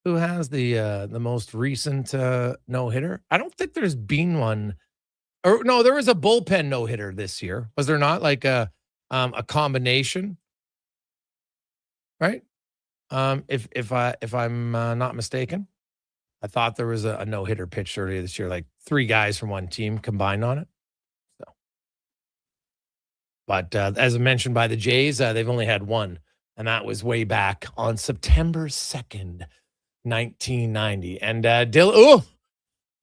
Who has the most recent no-hitter? I don't think there's been one. Or no, there was a bullpen no-hitter this year. Was there not? Like a combination, right? If I'm not mistaken, I thought there was a no-hitter pitched earlier this year, like 3 guys from one team combined on it. So, but as mentioned by the Jays, they've only had 1, and that was way back on September 2nd, 1990. And Mr.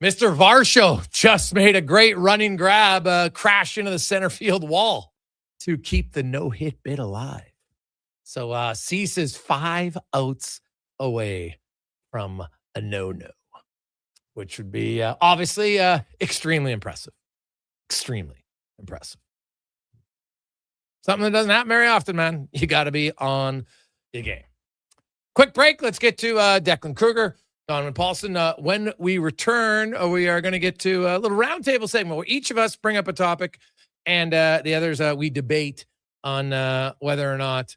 Varsho just made a great running grab, crashed into the center field wall to keep the no-hit bid alive. So Cease is 5 outs away from a no-no, which would be obviously extremely impressive. Extremely impressive. Something that doesn't happen very often, man. You got to be on your game. Quick break. Let's get to Declan Kruger, Donovan Paulson. When we return, we are going to get to a little roundtable segment where each of us bring up a topic and the others, we debate on whether or not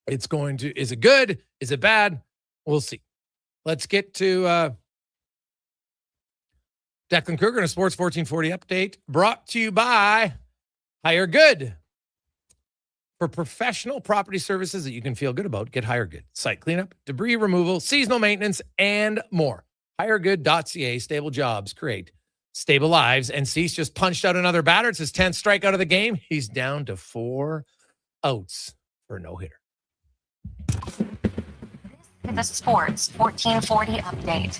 it's going to, is it good? Is it bad? We'll see. Let's get to Declan Kruger and a Sports 1440 update brought to you by Hire Good. For professional property services that you can feel good about, get Hire Good. Site cleanup, debris removal, seasonal maintenance, and more. HireGood.ca. Stable jobs create stable lives. And Cease just punched out another batter. It's his 10th strikeout of the game. He's down to 4 outs for a no-hitter. The Sports 1440 update.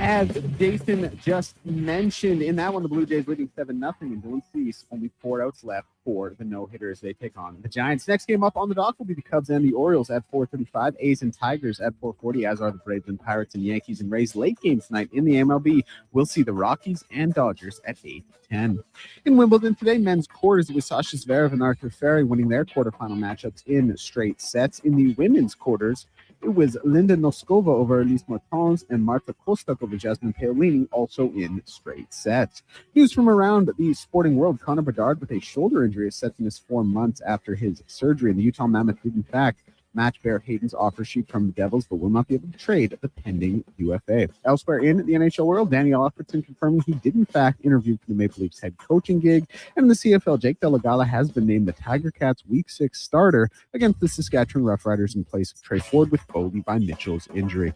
As Jason just mentioned, in that one, the Blue Jays leading 7-0, and Dylan Cease only 4 outs left for the no-hitters. They take on the Giants. Next game up on the dock will be the Cubs and the Orioles at 4:35, A's and Tigers at 4:40, as are the Braves and Pirates and Yankees and Rays. Late game tonight in the MLB, we'll see the Rockies and Dodgers at 8:10. In Wimbledon today, men's quarters, it was Sasha Zverev and Arthur Ferry winning their quarterfinal matchups in straight sets. In the women's quarters, it was Linda Noskova over Elise Martins and Marta Kostak over Jasmine Paolini, also in straight sets. News from around the sporting world: Connor Bedard with a shoulder injury is set to miss 4 months after his surgery. And the Utah Mammoth did, in fact, match Bear Hayden's offer sheet from the Devils, but will not be able to trade the pending UFA. Elsewhere in the NHL world, Daniel Alfredson confirming he did, in fact, interview for the Maple Leafs head coaching gig. And in the CFL, Jake Delagala has been named the Tiger Cats Week 6 starter against the Saskatchewan Roughriders in place of Trey Ford with Bo Levi Mitchell's injury.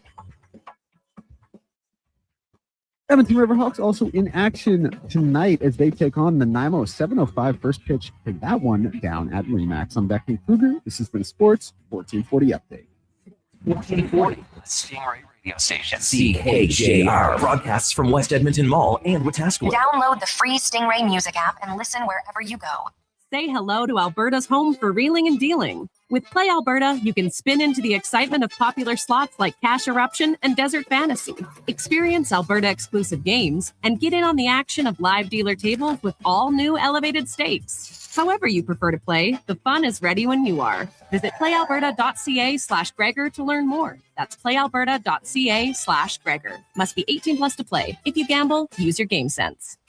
Edmonton Riverhawks also in action tonight as they take on the Nanaimo. 7:05 first pitch for that one down at Remax. I'm Becky Kruger. This has been Sports 1440 Update. 1440, Stingray Radio Station. CHJR broadcasts from West Edmonton Mall and Wetaskiwin. Download the free Stingray music app and listen wherever you go. Say hello to Alberta's home for reeling and dealing. With Play Alberta, you can spin into the excitement of popular slots like Cash Eruption and Desert Fantasy. Experience Alberta exclusive games and get in on the action of live dealer tables with all new elevated stakes. However you prefer to play, the fun is ready when you are. Visit playalberta.ca/Gregor to learn more. That's playalberta.ca/Gregor. Must be 18 plus to play. If you gamble, use your game sense.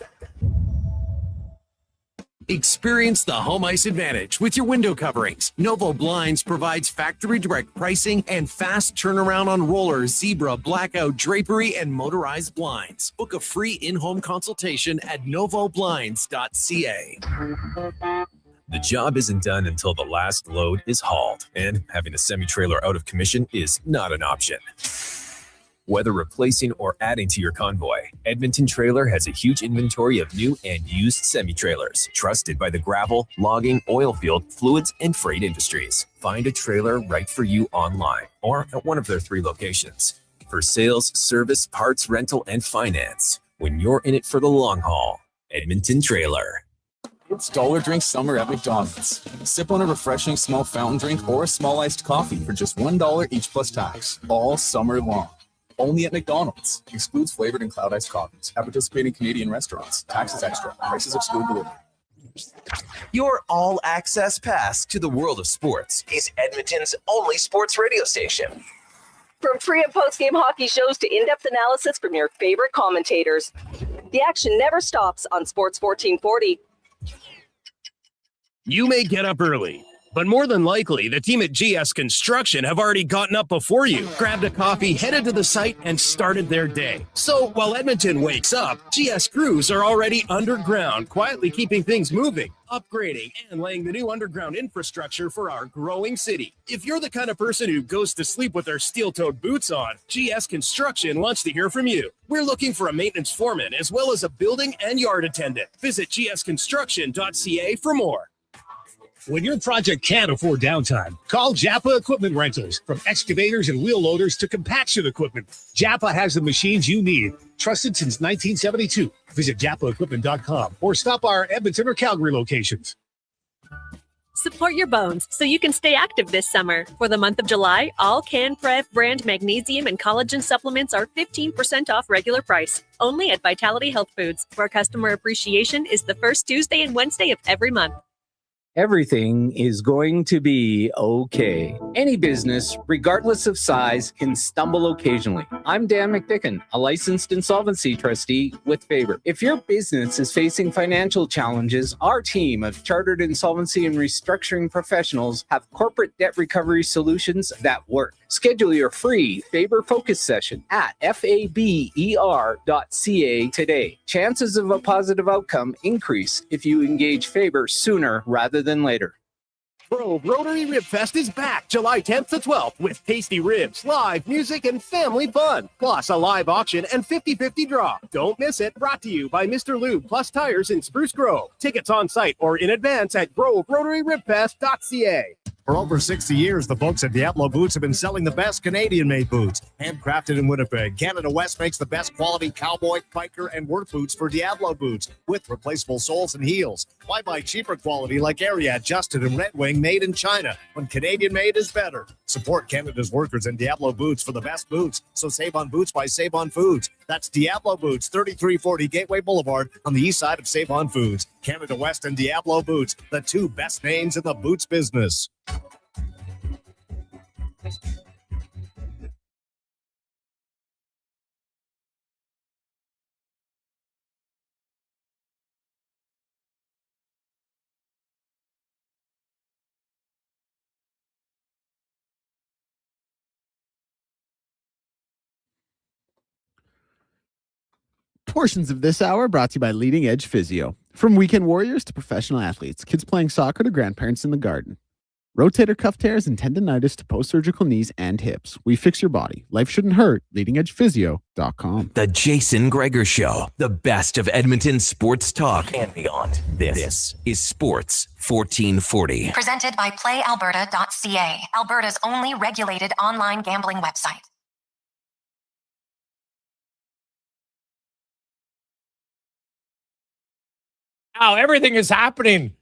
Experience the home ice advantage with your window coverings. Novo Blinds provides factory direct pricing and fast turnaround on roller, zebra, blackout, drapery, and motorized blinds. Book a free in-home consultation at novoblinds.ca. The job isn't done until the last load is hauled, and having a semi-trailer out of commission is not an option. Whether replacing or adding to your convoy, Edmonton Trailer has a huge inventory of new and used semi-trailers, trusted by the gravel, logging, oil field, fluids, and freight industries. Find a trailer right for you online or at one of their 3 locations. For sales, service, parts, rental, and finance, when you're in it for the long haul, Edmonton Trailer. It's Dollar Drink Summer at McDonald's. Sip on a refreshing small fountain drink or a small iced coffee for just $1 each plus tax, all summer long. Only at McDonald's. Excludes flavored and cloud iced coffees. At participating Canadian restaurants. Taxes extra. Prices exclude delivery. Your all-access pass to the world of sports is Edmonton's only sports radio station. From pre- and post-game hockey shows to in-depth analysis from your favorite commentators, the action never stops on Sports 1440. You may get up early, but more than likely, the team at GS Construction have already gotten up before you, grabbed a coffee, headed to the site, and started their day. So while Edmonton wakes up, GS crews are already underground, quietly keeping things moving, upgrading, and laying the new underground infrastructure for our growing city. If you're the kind of person who goes to sleep with their steel-toed boots on, GS Construction wants to hear from you. We're looking for a maintenance foreman as well as a building and yard attendant. Visit gsconstruction.ca for more. When your project can't afford downtime, call Japa Equipment Rentals. From excavators and wheel loaders to compaction equipment, Japa has the machines you need. Trusted since 1972. Visit japaequipment.com or stop our Edmonton or Calgary locations. Support your bones so you can stay active this summer. For the month of July, all CanTorque brand magnesium and collagen supplements are 15% off regular price. Only at Vitality Health Foods, where customer appreciation is the first Tuesday and Wednesday of every month. Everything is going to be okay. Any business, regardless of size, can stumble occasionally. I'm Dan McDicken, a licensed insolvency trustee with Faber. If your business is facing financial challenges, our team of chartered insolvency and restructuring professionals have corporate debt recovery solutions that work. Schedule your free Faber Focus session at faber.ca today. Chances of a positive outcome increase if you engage Faber sooner rather than later. Grove Rotary Rib Fest is back July 10th to 12th with tasty ribs, live music, and family fun. Plus a live auction and 50-50 draw. Don't miss it. Brought to you by Mr. Lube Plus Tires in Spruce Grove. Tickets on site or in advance at groverotaryribfest.ca. For over 60 years, the folks at Diablo Boots have been selling the best Canadian-made boots. Handcrafted in Winnipeg, Canada West makes the best quality cowboy, biker, and work boots for Diablo Boots with replaceable soles and heels. Why buy cheaper quality like Ariat, Justin, and Red Wing made in China when Canadian-made is better? Support Canada's workers and Diablo Boots for the best boots. So save on boots by Save on Foods. That's Diablo Boots, 3340 Gateway Boulevard on the east side of Save on Foods. Canada West and Diablo Boots, the two best names in the boots business. Portions of this hour brought to you by Leading Edge Physio. From weekend warriors to professional athletes, kids playing soccer to grandparents in the garden. Rotator cuff tears and tendonitis to post-surgical knees and hips. We fix your body. Life shouldn't hurt. LeadingEdgePhysio.com. The Jason Gregor Show, the best of Edmonton sports talk and beyond. This is Sports 1440. Presented by PlayAlberta.ca, Alberta's only regulated online gambling website. Now everything is happening.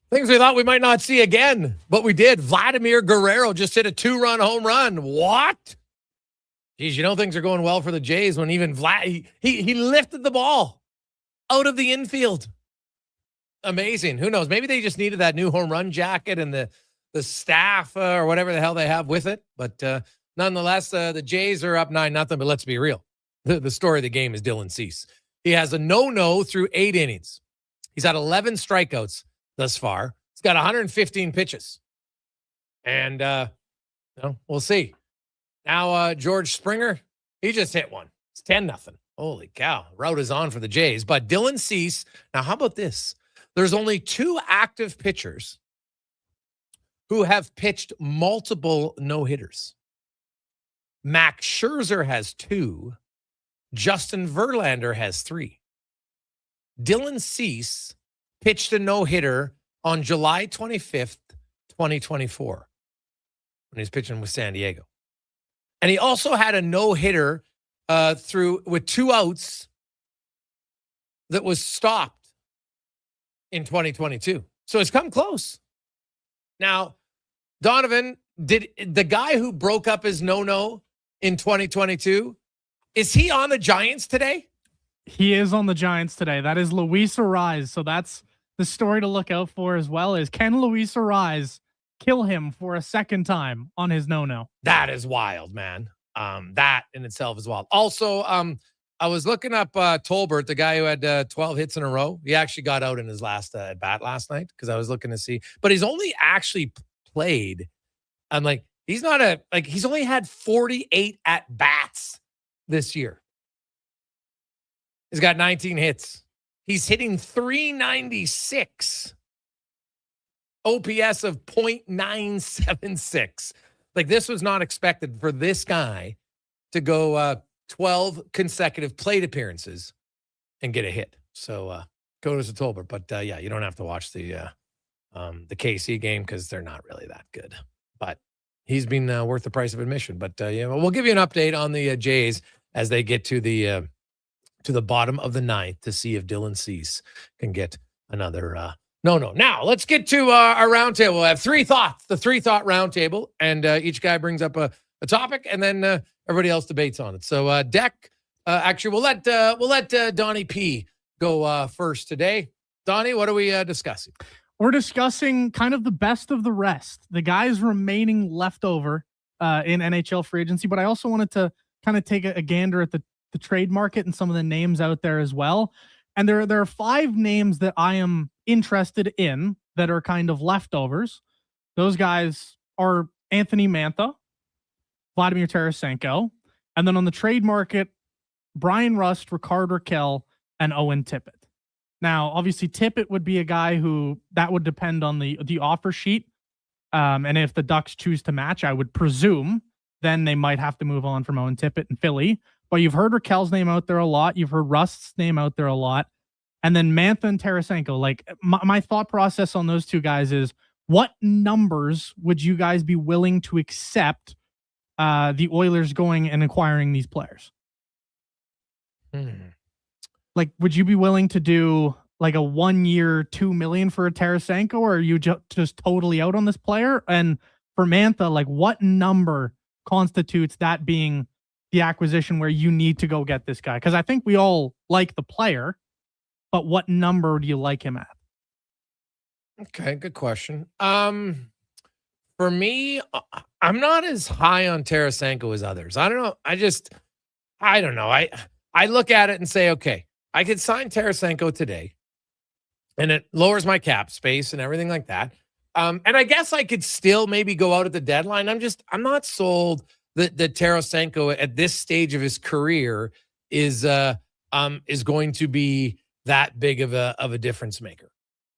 Things we thought we might not see again, but we did. Vladimir Guerrero just hit a 2-run home run. What? Geez, you know things are going well for the Jays when even Vlad, he lifted the ball out of the infield. Amazing. Who knows? Maybe they just needed that new home run jacket and the staff or whatever the hell they have with it. But nonetheless, the Jays are up 9-0. But let's be real. The story of the game is Dylan Cease. He has a no-no through 8 innings. He's had 11 strikeouts thus far. He's got 115 pitches. And we'll see. Now, George Springer, he just hit one. It's 10-0. Holy cow. Route is on for the Jays. But Dylan Cease, now how about this? There's only 2 active pitchers who have pitched multiple no-hitters. Max Scherzer has 2. Justin Verlander has 3. Dylan Cease pitched a no-hitter on July 25th, 2024, when he was pitching with San Diego. And he also had a no-hitter with 2 outs that was stopped in 2022. So it's come close. Now, Donovan, did the guy who broke up his no-no in 2022, is he on the Giants today? He is on the Giants today. That is Luis Arraez. So that's the story to look out for as well. Is can Luis Arraez kill him for a second time on his no-no? That is wild, man. That in itself is wild. Also, I was looking up Tolbert, the guy who had 12 hits in a row. He actually got out in his last at bat last night because I was looking to see. But he's only actually played. I'm like, he's only had 48 at bats this year. He's got 19 hits. He's hitting .396. OPS of .976. Like, this was not expected for this guy to go 12 consecutive plate appearances and get a hit. So kudos to Tolbert. But yeah, you don't have to watch the KC game because they're not really that good. But he's been worth the price of admission. But yeah, we'll give you an update on the Jays as they get to the bottom of the 9th to see if Dylan Cease can get another no. Now, let's get to our roundtable. We'll have 3 thoughts, the 3-thought roundtable, and each guy brings up a topic, and then everybody else debates on it. So, Deck, actually, we'll let Donnie P go first today. Donnie, what are we discussing? We're discussing kind of the best of the rest, the guys remaining left over in NHL free agency, but I also wanted to kind of take a gander at the trade market and some of the names out there as well. And there are 5 names that I am interested in that are kind of leftovers. Those guys are Anthony Mantha, Vladimir Tarasenko, and then on the trade market, Brian Rust, Rickard Rakell, and Owen Tippett. Now, obviously, Tippett would be a guy who that would depend on the offer sheet. And if the Ducks choose to match, I would presume then they might have to move on from Owen Tippett in Philly. But you've heard Rakell's name out there a lot. You've heard Rust's name out there a lot. And then Mantha and Tarasenko, like my thought process on those 2 guys is what numbers would you guys be willing to accept the Oilers going and acquiring these players? Like, would you be willing to do like a 1 year, $2 million for a Tarasenko, or are you just totally out on this player? And for Mantha, like, what number constitutes that being the acquisition where you need to go get this guy? Because I think we all like the player, but what number do you like him at? Okay, good question. For me, I'm not as high on Tarasenko as others. I don't know. I don't know. I look at it and say, okay, I could sign Tarasenko today, and it lowers my cap space and everything like that. And I guess I could still maybe go out at the deadline. I'm not sold that Tarasenko at this stage of his career is going to be that big of a difference maker.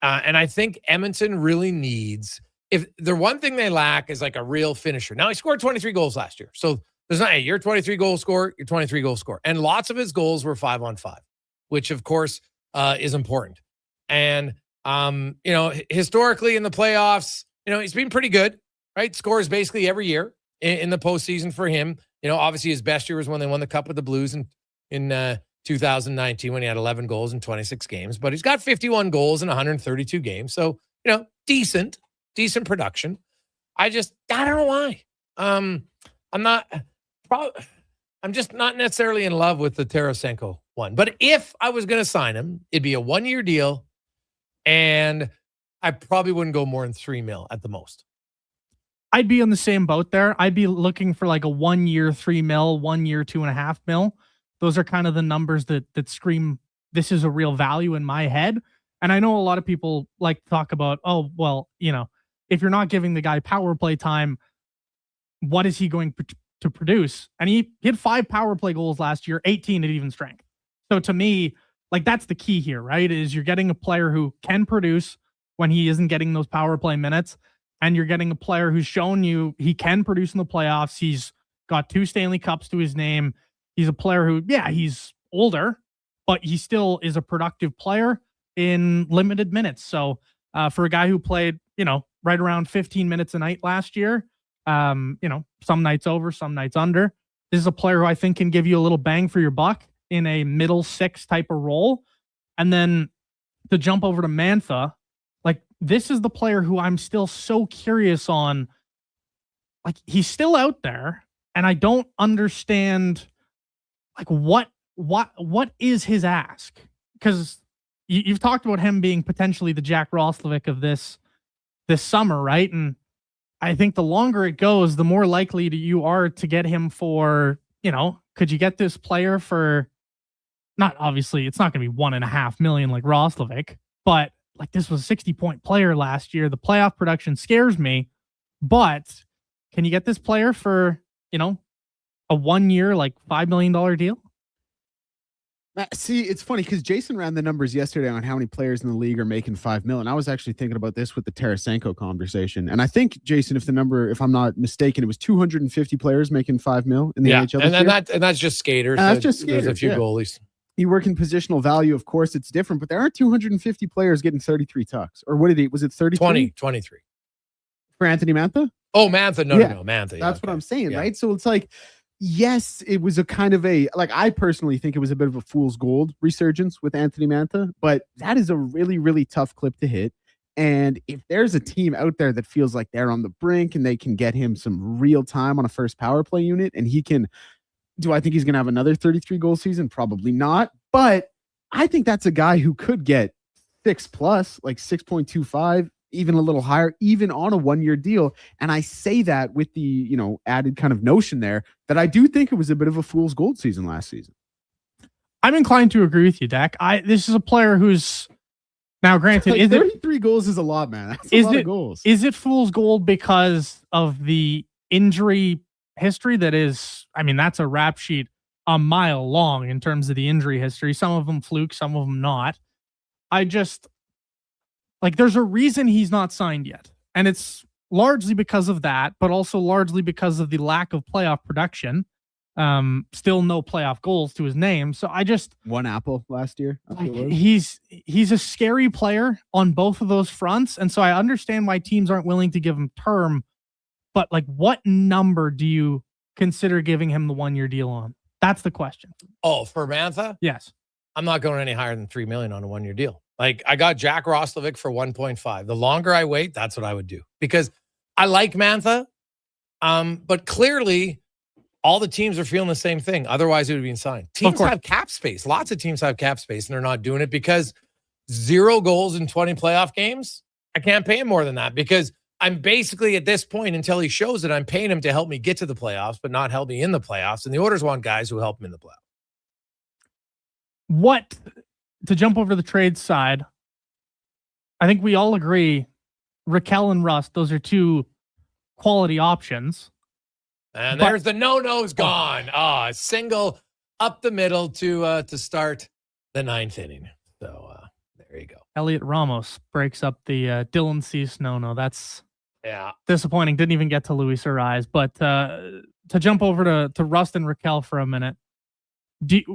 And I think Edmonton really needs, if the one thing they lack is like a real finisher. Now, he scored 23 goals last year. So there's not, hey, you're a 23 goal scorer, you're 23 goal scorer. And lots of his goals were 5-on-5, which of course is important. And, historically in the playoffs, he's been pretty good, right? Scores basically every year in the postseason for him. Obviously his best year was when they won the Cup with the Blues in 2019 when he had 11 goals in 26 games, but he's got 51 goals in 132 games. So, decent production. I don't know why. I'm just not necessarily in love with the Tarasenko one, but if I was going to sign him, it'd be a 1-year deal, and I probably wouldn't go more than $3 million at the most. I'd be on the same boat there. I'd be looking for like a 1 year, $3 million, 1 year, $2.5 million. Those are kind of the numbers that scream, this is a real value in my head. And I know a lot of people like to talk about, oh, well, if you're not giving the guy power play time, what is he going to produce? And he hit 5 power play goals last year, 18 at even strength. So to me, like, that's the key here, right? Is you're getting a player who can produce when he isn't getting those power play minutes. And you're getting a player who's shown you he can produce in the playoffs. He's got 2 Stanley Cups to his name. He's a player who, he's older, but he still is a productive player in limited minutes. So for a guy who played, right around 15 minutes a night last year, some nights over, some nights under, this is a player who I think can give you a little bang for your buck in a middle 6 type of role. And then to jump over to Mantha, like, this is the player who I'm still so curious on. Like, he's still out there, and I don't understand, like, what is his ask? Because you've talked about him being potentially the Jack Roslovic of this summer, right? And I think the longer it goes, the more likely you are to get him for, could you get this player for, not obviously, it's not going to be $1.5 million like Roslovic, but like, this was a 60-point player last year. The playoff production scares me, but can you get this player for, a 1 year, like $5 million deal? See, it's funny because Jason ran the numbers yesterday on how many players in the league are making $5 million. I was actually thinking about this with the Tarasenko conversation. And I think, Jason, if I'm not mistaken, it was 250 players making $5 million in the NHL. And that's just skaters. That's just skaters. There's a few goalies. You work in positional value, of course, it's different, but there aren't 250 players getting 33 tucks. Or was it 33? 23. For Anthony Mantha? Oh, Mantha. No, Mantha. That's what I'm saying, right? So it's like, yes, it was a kind of I personally think it was a bit of a fool's gold resurgence with Anthony Mantha, but that is a really, really tough clip to hit. And if there's a team out there that feels like they're on the brink and they can get him some real time on a first power play unit, and he can, do I think he's going to have another 33 goal season? Probably not. But I think that's a guy who could get 6+, like 6.25, even a little higher, even on a 1 year deal. And I say that with the, added kind of notion there that I do think it was a bit of a fool's gold season last season. I'm inclined to agree with you, Dak. This is a player who's, now granted, like 33 goals is a lot, man. That's a lot of goals. Is it fool's gold because of the injury history that is, that's a rap sheet a mile long in terms of the injury history. Some of them fluke, some of them not. There's a reason he's not signed yet. And it's largely because of that, but also largely because of the lack of playoff production. Still no playoff goals to his name. So I just one apple last year. He's a scary player on both of those fronts. And so I understand why teams aren't willing to give him term, but like what number do you consider giving him the 1-year deal on? That's the question. Oh, for Mantha? Yes. I'm not going any higher than $3 million on a 1-year deal. Like I got Jack Roslovic for 1.5. The longer I wait, that's what I would do because I like Mantha. But clearly all the teams are feeling the same thing. Otherwise it would have been signed. Teams have cap space. Lots of teams have cap space and they're not doing it because 0 goals in 20 playoff games. I can't pay him more than that because I'm basically at this point until he shows it, I'm paying him to help me get to the playoffs, but not help me in the playoffs. And the Oilers want guys who help them in the playoffs. To jump over to the trade side, I think we all agree Raquel and Rust, those are 2 quality options. And there's the no-no's gone. A single up the middle to start the 9th inning. So there you go. Elliot Ramos breaks up the Dylan Cease no-no. That's disappointing. Didn't even get to Luis Ariz. But to jump over to Rust and Raquel for a minute,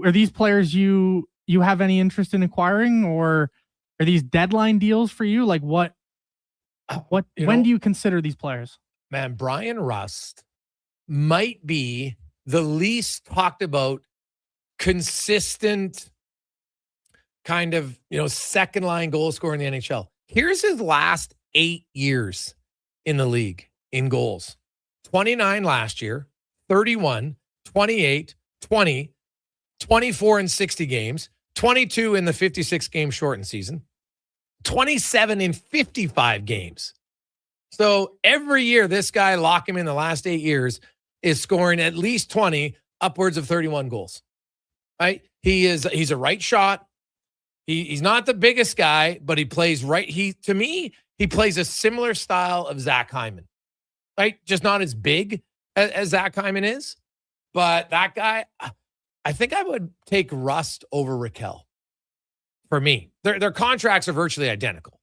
are these players you have any interest in acquiring, or are these deadline deals for you? Like when do you consider these players? Man, Brian Rust might be the least talked about consistent kind of, second line goal scorer in the NHL. Here's his last 8 years in the league in goals. 29 last year, 31, 28, 20, 24 in 60 games, 22 in the 56 game shortened season, 27 in 55 games. So every year, this guy, lock him in the last 8 years, is scoring at least 20, upwards of 31 goals. Right? He's a right shot. He's not the biggest guy, but he plays right. To me, he plays a similar style of Zach Hyman. Right? Just not as big as Zach Hyman is. But that guy, I think I would take Rust over Raquel. For me, their contracts are virtually identical,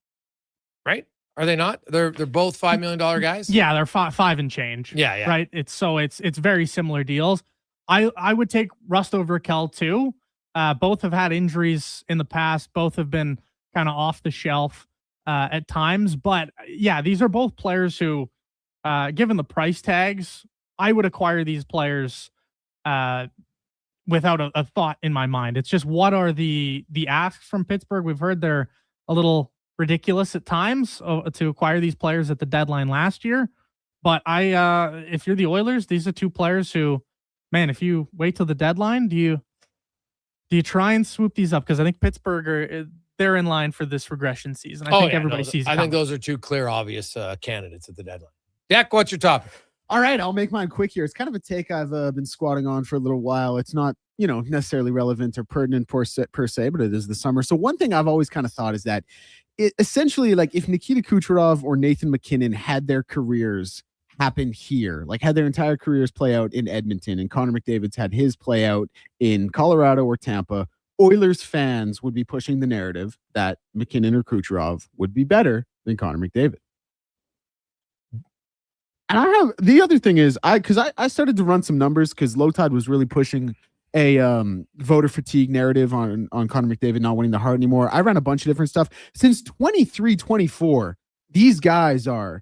right? Are they not? They're both $5 million guys. Yeah, they're 5 and change. Yeah. Right. It's very similar deals. I would take Rust over Raquel too. Both have had injuries in the past. Both have been kind of off the shelf at times. But yeah, these are both players who, given the price tags, I would acquire these players without a thought in my mind. It's just what are the asks from Pittsburgh? We've heard they're a little ridiculous at times to acquire these players at the deadline last year. But if you're the Oilers, these are 2 players who, man, if you wait till the deadline, do you try and swoop these up? Because I think Pittsburgh they're in line for this regression season. I think everybody sees it. I think those are 2 clear, obvious candidates at the deadline. Jack, what's your topic? All right, I'll make mine quick here. It's kind of a take I've been squatting on for a little while. It's not, necessarily relevant or pertinent per se, but it is the summer. So one thing I've always kind of thought is that essentially, like if Nikita Kucherov or Nathan MacKinnon had their careers happen here, like had their entire careers play out in Edmonton and Connor McDavid's had his play out in Colorado or Tampa, Oilers fans would be pushing the narrative that MacKinnon or Kucherov would be better than Connor McDavid. And I have the other thing is I started to run some numbers because Low Tide was really pushing a voter fatigue narrative on Connor McDavid not winning the Hart anymore. I ran a bunch of different stuff. Since 23-24, these guys are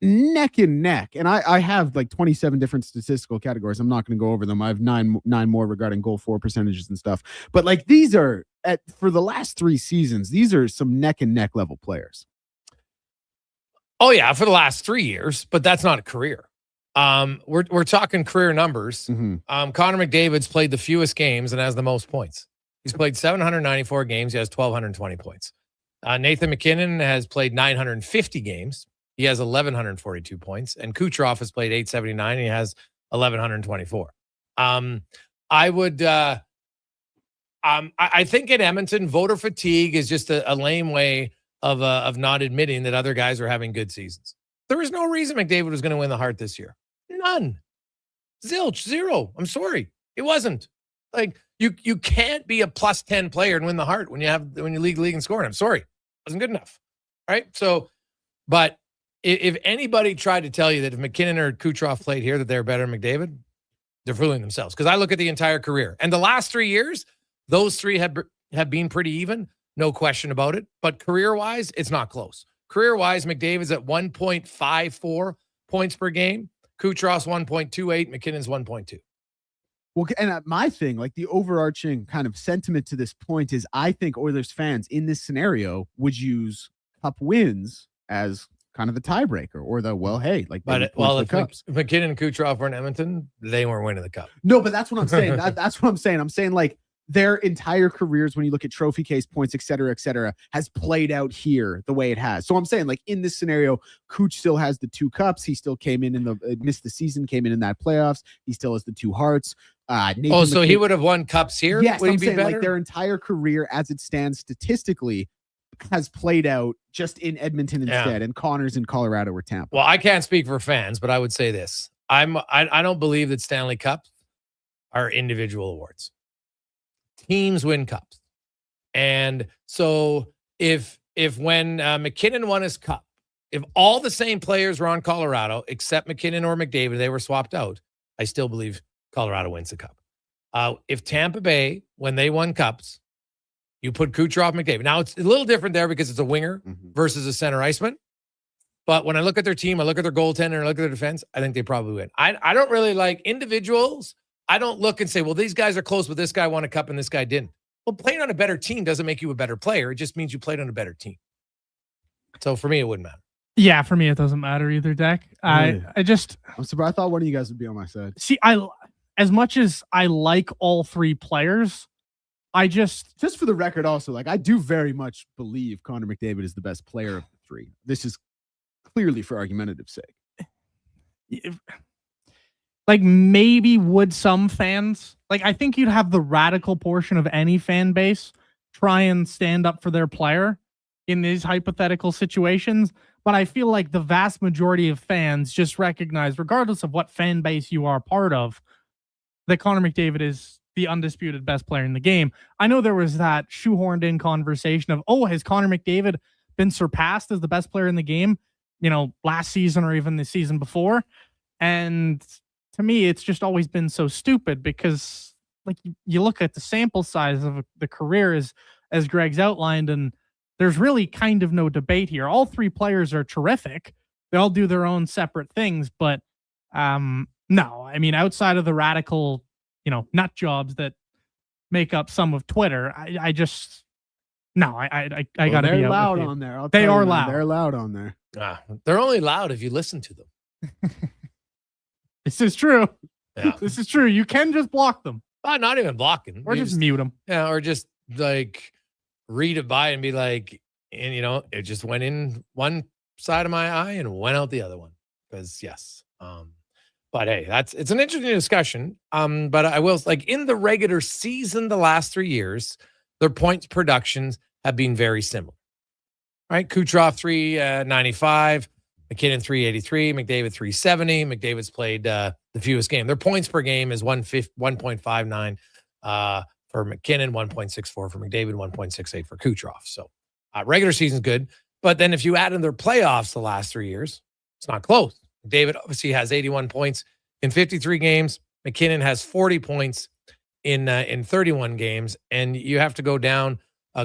neck and neck. And I have like 27 different statistical categories. I'm not going to go over them. I have nine more regarding goal for percentages and stuff. But like these are for the last 3 seasons, these are some neck and neck level players. Oh yeah, for the last 3 years, but that's not a career. We're talking career numbers. Mm-hmm. Connor McDavid's played the fewest games and has the most points. He's played 794 games. He has 1,220 points. Nathan MacKinnon has played 950 games. He has 1,142 points. And Kucherov has played 879 and he has 1,124. I think in Edmonton, voter fatigue is just a lame way of not admitting that other guys are having good seasons. There was no reason McDavid was going to win the Hart this year. None. Zilch. Zero. I'm sorry. It wasn't. Like you can't be a plus 10 player and win the Hart when you lead league in scoring. I'm sorry. It wasn't good enough. Right? So, but if anybody tried to tell you that if MacKinnon or Kucherov played here that they're better than McDavid, they're fooling themselves. Because I look at the entire career. And the last 3 years, those three have been pretty even. No question about it. But career-wise, it's not close. Career-wise, McDavid's at 1.54 points per game. Kucherov's 1.28. McKinnon's 1.2. Well, and my thing, like the overarching kind of sentiment to this point is I think Oilers fans in this scenario would use cup wins as kind of the tiebreaker or the, well, hey, like, but if McKinnon and Kucherov were in Edmonton, they weren't winning the cup. No, but that's what I'm saying. That's what I'm saying. I'm saying like their entire careers, when you look at trophy case points, et cetera, has played out here the way it has. So I'm saying like in this scenario, Kuch still has the 2 cups. He still came in missed the season, came in that playoffs. He still has the 2 Hearts. So he would have won cups here? Yes, would I'm he be saying better? like their entire career as it stands statistically has played out just in Edmonton instead, and Connors in Colorado or Tampa. Well, I can't speak for fans, but I would say this. I don't believe that Stanley Cups are individual awards. Teams win cups. And so if when McKinnon won his cup, if all the same players were on Colorado except McKinnon or McDavid, they were swapped out, I still believe Colorado wins the cup. If Tampa Bay, when they won cups, you put Kucherov, McDavid. Now, it's a little different there because it's a winger versus a center iceman. But when I look at their team, I look at their goaltender, and I look at their defense, I think they probably win. I don't really like individuals. I don't look and say, well, these guys are close, but this guy won a cup and this guy didn't. Well, playing on a better team doesn't make you a better player. It just means you played on a better team. So for me, it wouldn't matter. Yeah, for me, it doesn't matter either, Deck. Really? I'm surprised. I thought one of you guys would be on my side. See, as much as I like all 3 players, just for the record also, like I do very much believe Connor McDavid is the best player of the 3. This is clearly for argumentative sake. Like maybe would some fans, like I think you'd have the radical portion of any fan base try and stand up for their player in these hypothetical situations. But I feel like the vast majority of fans just recognize, regardless of what fan base you are part of, that Connor McDavid is the undisputed best player in the game. I know there was that shoehorned in conversation of, oh, has Connor McDavid been surpassed as the best player in the game, last season or even the season before? And to me, it's just always been so stupid because like you look at the sample size of the career as Greg's outlined, and there's really kind of no debate here. All 3 players are terrific. They all do their own separate things, but no, I mean, outside of the radical, nut jobs that make up some of Twitter, I just, no, I gotta be they're out loud with you. on there. They are loud. They're loud on there. They're only loud if you listen to them. This is true. Yeah. This is true. You can just block them. Not even blocking. Or just mute them. Yeah, or just like read it by and be like, and it just went in one side of my eye and went out the other one. Because yes. But hey, it's an interesting discussion. But I will, like, in the regular season, the last 3 years, their points productions have been very similar. Right? Kucherov 395, McKinnon 383, McDavid 370. McDavid's played the fewest game. Their points per game is 1.59 for McKinnon, 1.64 for McDavid, 1.68 for Kucherov. So regular season's good. But then if you add in their playoffs the last 3 years, it's not close. McDavid obviously has 81 points in 53 games. McKinnon has 40 points in 31 games. And you have to go down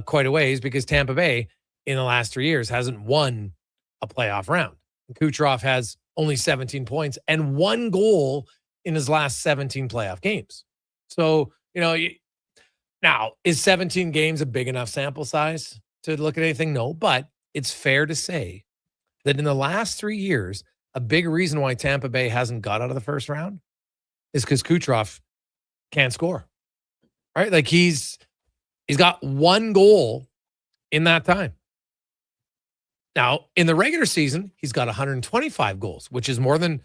quite a ways because Tampa Bay in the last 3 years hasn't won a playoff round. Kucherov has only 17 points and 1 goal in his last 17 playoff games. So, now is 17 games a big enough sample size to look at anything? No, but it's fair to say that in the last 3 years, a big reason why Tampa Bay hasn't got out of the first round is because Kucherov can't score. Right? Like he's got 1 goal in that time. Now, in the regular season, he's got 125 goals, which is more than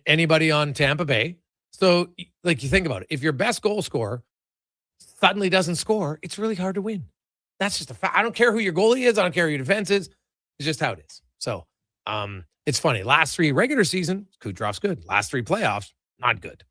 anybody on Tampa Bay. So, like, you think about it. If your best goal scorer suddenly doesn't score, it's really hard to win. That's just a fact. I don't care who your goalie is. I don't care who your defense is. It's just how it is. So, it's funny. Last 3 regular season, Kucherov's good. Last 3 playoffs, not good.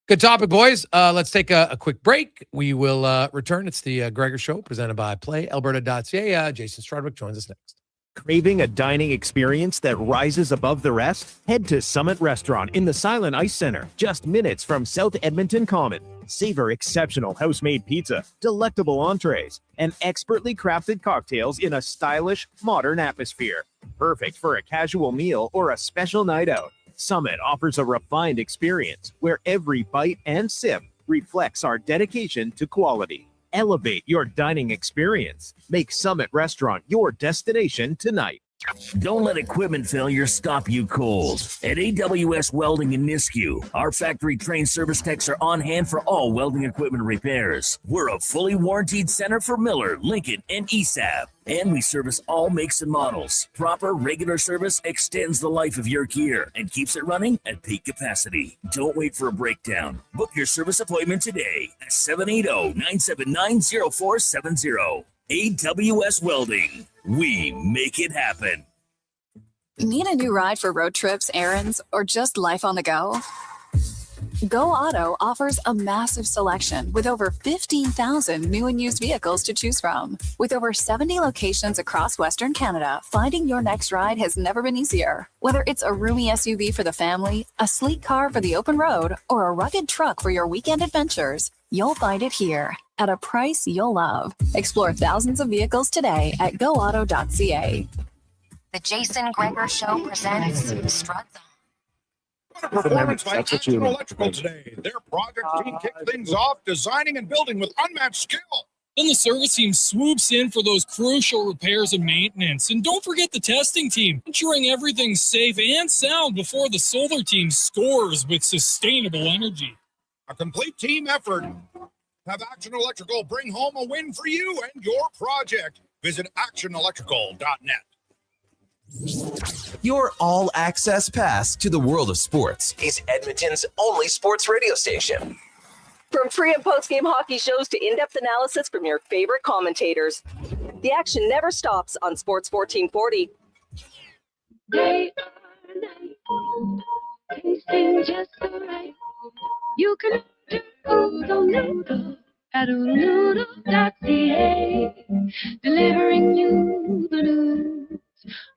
Good topic, boys. Let's take a quick break. We will return. It's the Gregor Show presented by PlayAlberta.ca. Jason Strudwick joins us next. Craving a dining experience that rises above the rest? Head to Summit Restaurant in the Silent Ice Center, just minutes from South Edmonton Common. Savor exceptional house-made pizza, delectable entrees, and expertly crafted cocktails in a stylish, modern atmosphere. Perfect for a casual meal or a special night out. Summit offers a refined experience where every bite and sip reflects our dedication to quality. Elevate your dining experience. Make Summit Restaurant your destination tonight. Don't let equipment failure stop you cold. At AWS Welding in Nisku, our factory-trained service techs are on hand for all welding equipment repairs. We're a fully warranted center for Miller, Lincoln, and ESAB. And we service all makes and models. Proper, regular service extends the life of your gear and keeps it running at peak capacity. Don't wait for a breakdown. Book your service appointment today at 780-979-0470. AWS Welding. We make it happen. Need a new ride for road trips, errands, or just life on the go? Go Auto offers a massive selection with over 15,000 new and used vehicles to choose from. With over 70 locations across Western Canada, finding your next ride has never been easier. Whether it's a roomy SUV for the family, a sleek car for the open road, or a rugged truck for your weekend adventures, you'll find it here at a price you'll love. Explore thousands of vehicles today at goauto.ca. The Jason Gregor Show presents Struts On. Performance by Edmonton Electrical today. Their project team kicked things off, designing and building with unmatched skill. Then the service team swoops in for those crucial repairs and maintenance. And don't forget the testing team, ensuring everything's safe and sound before the solar team scores with sustainable energy. A complete team effort. Have Action Electrical bring home a win for you and your project. Visit actionelectrical.net. Your all-access pass to the world of sports is Edmonton's only sports radio station. From pre- and post-game hockey shows to in-depth analysis from your favorite commentators, the action never stops on Sports 1440. Day or night, tasting just so right. You can order noodle at oodle-noodle.ca, delivering you the news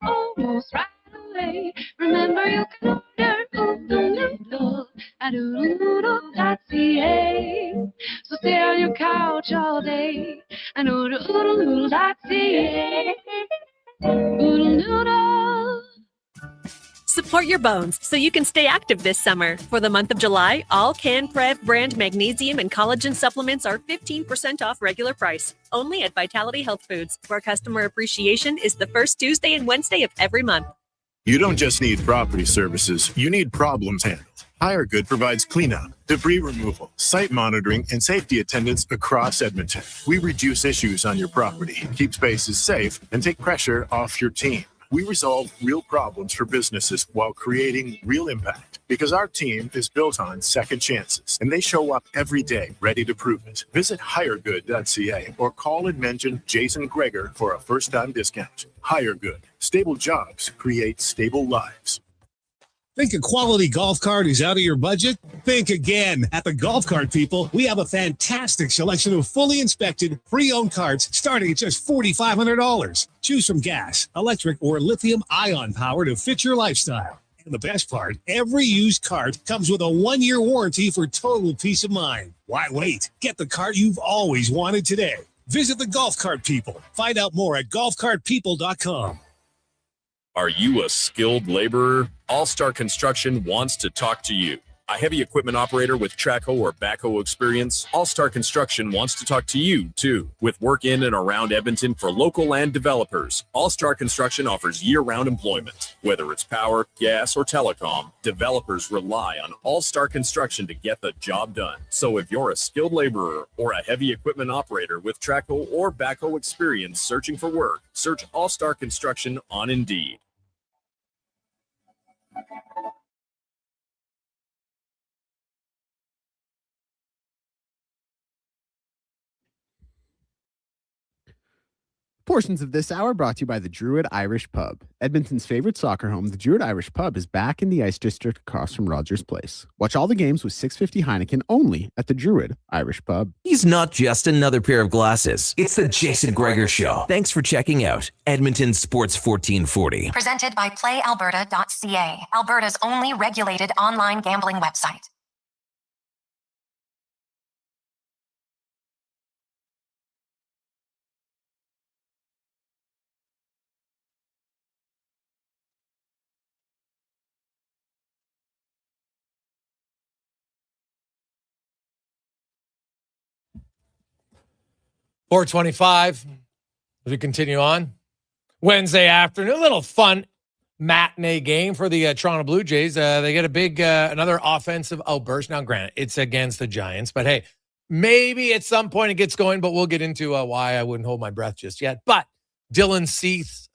almost right away. Remember, you can order oodle-noodle at oodle-noodle.ca. So stay on your couch all day and order oodle-noodle.ca. Oodle-noodle. Support your bones so you can stay active this summer. For the month of July, all CanPrev brand magnesium and collagen supplements are 15% off regular price. Only at Vitality Health Foods, where customer appreciation is the first Tuesday and Wednesday of every month. You don't just need property services, you need problems handled. HireGood provides cleanup, debris removal, site monitoring, and safety attendance across Edmonton. We reduce issues on your property, keep spaces safe, and take pressure off your team. We resolve real problems for businesses while creating real impact because our team is built on second chances and they show up every day ready to prove it. Visit hiregood.ca or call and mention Jason Gregor for a first-time discount. HireGood. Stable jobs create stable lives. Think a quality golf cart is out of your budget? Think again. At the Golf Cart People, we have a fantastic selection of fully inspected, pre-owned carts starting at just $4,500. Choose from gas, electric, or lithium-ion power to fit your lifestyle. And the best part, every used cart comes with a 1-year warranty for total peace of mind. Why wait? Get the cart you've always wanted today. Visit the Golf Cart People. Find out more at golfcartpeople.com. Are you a skilled laborer? All-Star Construction wants to talk to you. A heavy equipment operator with track hoe or backhoe experience, All-Star Construction wants to talk to you, too. With work in and around Edmonton for local land developers, All-Star Construction offers year-round employment. Whether it's power, gas, or telecom, developers rely on All-Star Construction to get the job done. So if you're a skilled laborer or a heavy equipment operator with track hoe or backhoe experience searching for work, search All-Star Construction on Indeed. Portions of this hour brought to you by the Druid Irish Pub. Edmonton's favorite soccer home, the Druid Irish Pub is back in the Ice District across from Rogers Place. Watch all the games with 650 Heineken only at the Druid Irish Pub. He's not just another pair of glasses. It's the Jason Gregor Show. Thanks for checking out Edmonton Sports 1440. Presented by PlayAlberta.ca, Alberta's only regulated online gambling website. .425 as we continue on. Wednesday afternoon, a little fun matinee game for the Toronto Blue Jays. They get a big, another offensive outburst. Now, granted, it's against the Giants, but hey, maybe at some point it gets going, but we'll get into why I wouldn't hold my breath just yet. But Dylan Cease,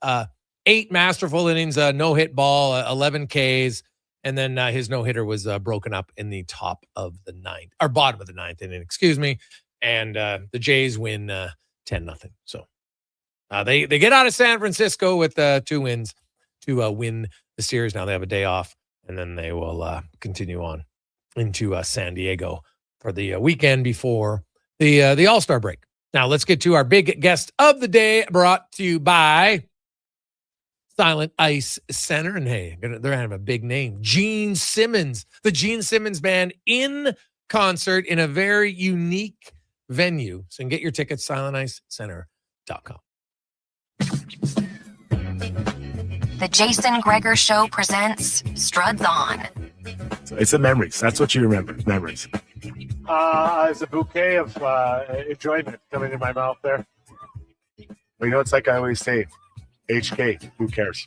8 masterful innings, no-hit ball, 11 Ks, and then his no-hitter was broken up in the top of the ninth, or bottom of the ninth inning, excuse me. And the Jays win 10-0. So they get out of San Francisco with 2 wins to win the series. Now they have a day off, and then they will continue on into San Diego for the weekend before the All-Star break. Now let's get to our big guest of the day, brought to you by Silent Ice Center. And hey, they're going to have a big name, Gene Simmons. The Gene Simmons Band in concert in a very unique venue. So you can get your tickets, silenticecenter.com. The Jason Gregor Show presents Struds On. It's the memories. That's what you remember. Memories. It's a bouquet of enjoyment coming in my mouth there. Well, you know, it's like I always say, HK, who cares?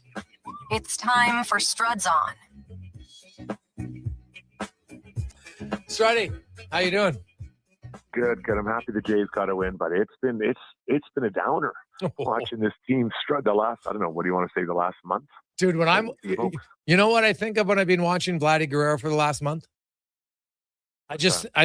It's time for Struds On. Struddy, how you doing? Good. I'm happy the Jays got a win, but it's been a downer watching this team strut the last, I don't know, what do you want to say, the last month? Dude, when you know what I think of when I've been watching Vladdy Guerrero for the last month? I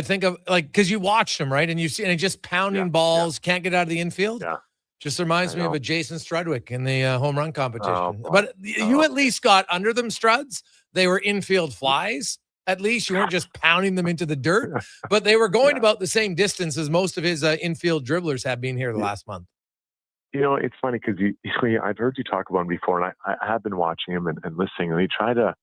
think of, like, because you watched him, right? And you see, and he just pounding balls, can't get out of the infield. Yeah. Just reminds me of a Jason Strudwick in the home run competition. But you at least got under them struds. They were infield flies. At least you weren't just pounding them into the dirt, but they were going about the same distance as most of his infield dribblers have been here the last month. You know, it's funny because I've heard you talk about him before, and I have been watching him and listening, and you try to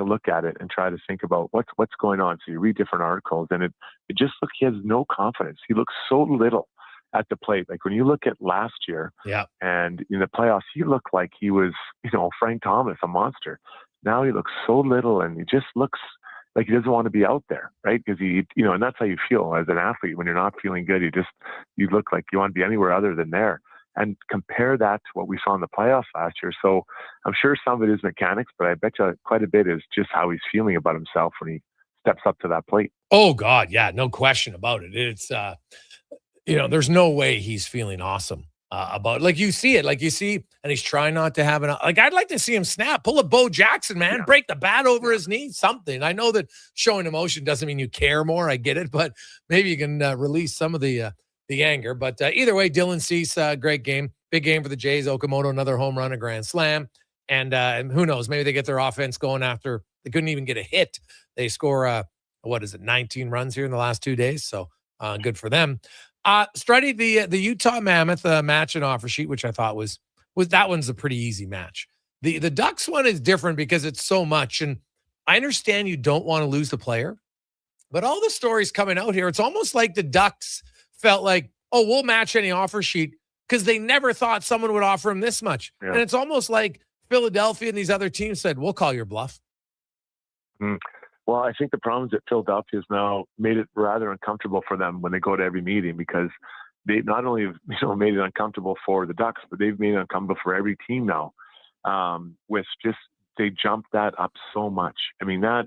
look at it and try to think about what's going on. So you read different articles, and it just looks, he has no confidence. He looks so little at the plate. Like when you look at last year, and in the playoffs, he looked like he was, Frank Thomas, a monster. Now he looks so little, and he just looks like he doesn't want to be out there, right? Because and that's how you feel as an athlete when you're not feeling good. You look like you want to be anywhere other than there. And compare that to what we saw in the playoffs last year. So I'm sure some of it is mechanics, but I bet you quite a bit is just how he's feeling about himself when he steps up to that plate. Oh God, yeah, no question about it. It's there's no way he's feeling awesome about it. Like you see, and he's trying not to have I'd like to see him snap, pull a Bo Jackson, man, break the bat over his knee, something. I know that showing emotion doesn't mean you care more. I get it, but maybe you can release some of the anger. But either way, Dylan Cease, great game, big game for the Jays. Okamoto, another home run, a grand slam, and who knows? Maybe they get their offense going after they couldn't even get a hit. They score 19 runs here in the last 2 days, so good for them. Struddy, the Utah Mammoth match and offer sheet, which I thought was that one's a pretty easy match. The Ducks one is different because it's so much, and I understand you don't want to lose the player, but all the stories coming out here, it's almost like the Ducks felt like, oh, we'll match any offer sheet because they never thought someone would offer him this much. Yeah. And it's almost like Philadelphia and these other teams said, we'll call your bluff. Well, I think the problem is that Philadelphia has now made it rather uncomfortable for them when they go to every meeting, because they not only have made it uncomfortable for the Ducks, but they've made it uncomfortable for every team now. With just, they jumped that up so much. I mean, that's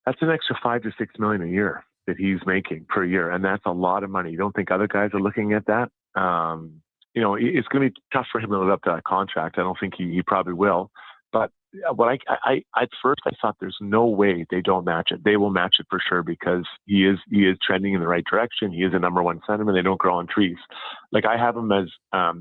an extra $5 to $6 million a year that he's making per year, and that's a lot of money. You don't think other guys are looking at that? It's going to be tough for him to live up to that contract. I don't think he probably will. But what I at first I thought there's no way they don't match it. They will match it for sure because he is trending in the right direction. He is a number one centerman. They don't grow on trees. Like I have him as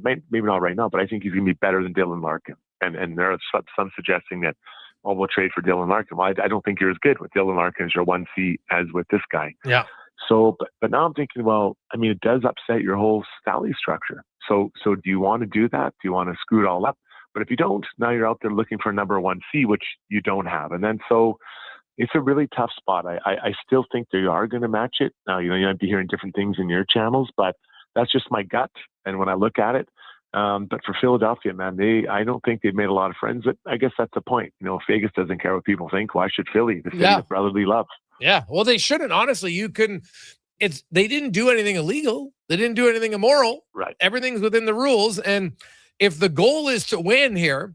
maybe not right now, but I think he's going to be better than Dylan Larkin. And there are some suggesting that we'll trade for Dylan Larkin. Well, I don't think you're as good with Dylan Larkin as your 1C as with this guy. Yeah. So, but now I'm thinking, well, I mean, it does upset your whole salary structure. So do you want to do that? Do you want to screw it all up? But if you don't, now you're out there looking for a number 1C, which you don't have. And then so it's a really tough spot. I still think they are going to match it. Now, you might be hearing different things in your channels, but that's just my gut. And when I look at it, but for Philadelphia, man, I don't think they've made a lot of friends, but I guess that's the point. If Vegas doesn't care what people think, why should Philly, the city of brotherly love? Yeah. Well, they shouldn't. Honestly, you couldn't. They didn't do anything illegal. They didn't do anything immoral. Right. Everything's within the rules. And if the goal is to win here,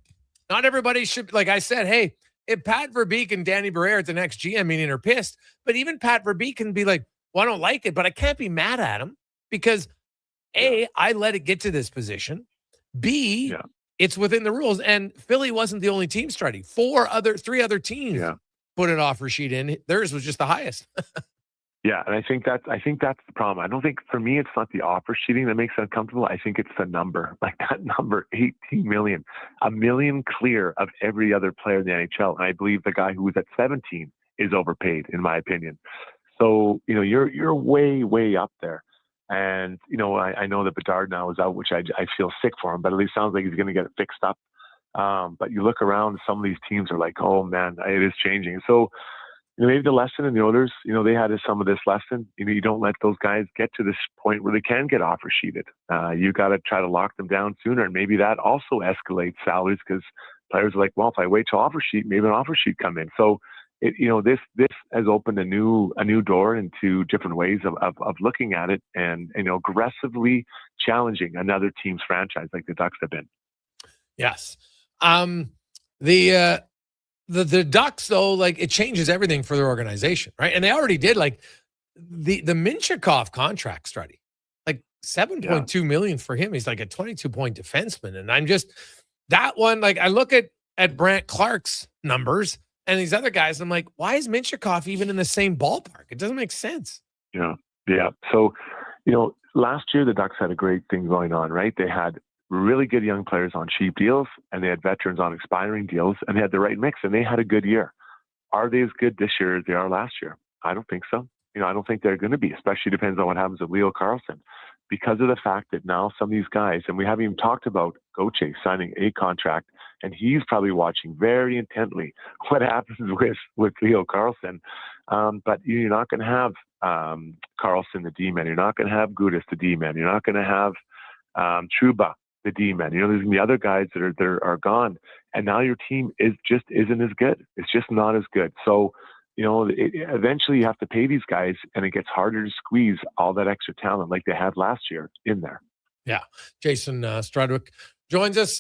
not everybody should, like I said, hey, if Pat Verbeek and Danny Briere at the next GM meeting are pissed, but even Pat Verbeek can be like, well, I don't like it, but I can't be mad at him because A, I let it get to this position. B, it's within the rules. And Philly wasn't the only team starting. Three other teams put an offer sheet in. Theirs was just the highest. Yeah, and I think that's the problem. I don't think for me it's not the offer sheeting that makes it uncomfortable. I think it's the number, like that number, 18 million, $1 million clear of every other player in the NHL. And I believe the guy who was at 17 is overpaid, in my opinion. So you're way up there. And I know that Bedard now is out, which I feel sick for him, but at least sounds like he's going to get it fixed up. But you look around, some of these teams are like, oh man, it is changing. So. Maybe the lesson in the Oilers, they had some of this lesson. You don't let those guys get to this point where they can get offer sheeted. You got to try to lock them down sooner, and maybe that also escalates salaries because players are like, well, if I wait till offer sheet, maybe an offer sheet come in. So, this has opened a new door into different ways of looking at it, and aggressively challenging another team's franchise like the Ducks have been. Yes. The Ducks, though, like it changes everything for their organization, right? And they already did like the Minchikov contract study, like $7.2 million for him. He's like a 22-point defenseman. And I'm just that one, like I look at Brant Clark's numbers and these other guys, I'm like, why is Minchikov even in the same ballpark? It doesn't make sense. Yeah. So, last year the Ducks had a great thing going on, right? They had really good young players on cheap deals, and they had veterans on expiring deals, and they had the right mix, and they had a good year. Are they as good this year as they are last year? I don't think so. I don't think they're going to be, especially depends on what happens with Leo Carlsson, because of the fact that now some of these guys, and we haven't even talked about Gauthier signing a contract, and he's probably watching very intently what happens with Leo Carlsson. But you're not going to have Carlsson, the D-man. You're not going to have Gudas, the D-man. You're not going to have Trouba, the D-man. There's going to be other guys that are gone, and now your team isn't as good. It's just not as good. So, eventually you have to pay these guys, and it gets harder to squeeze all that extra talent like they had last year in there. Yeah, Jason Strudwick joins us.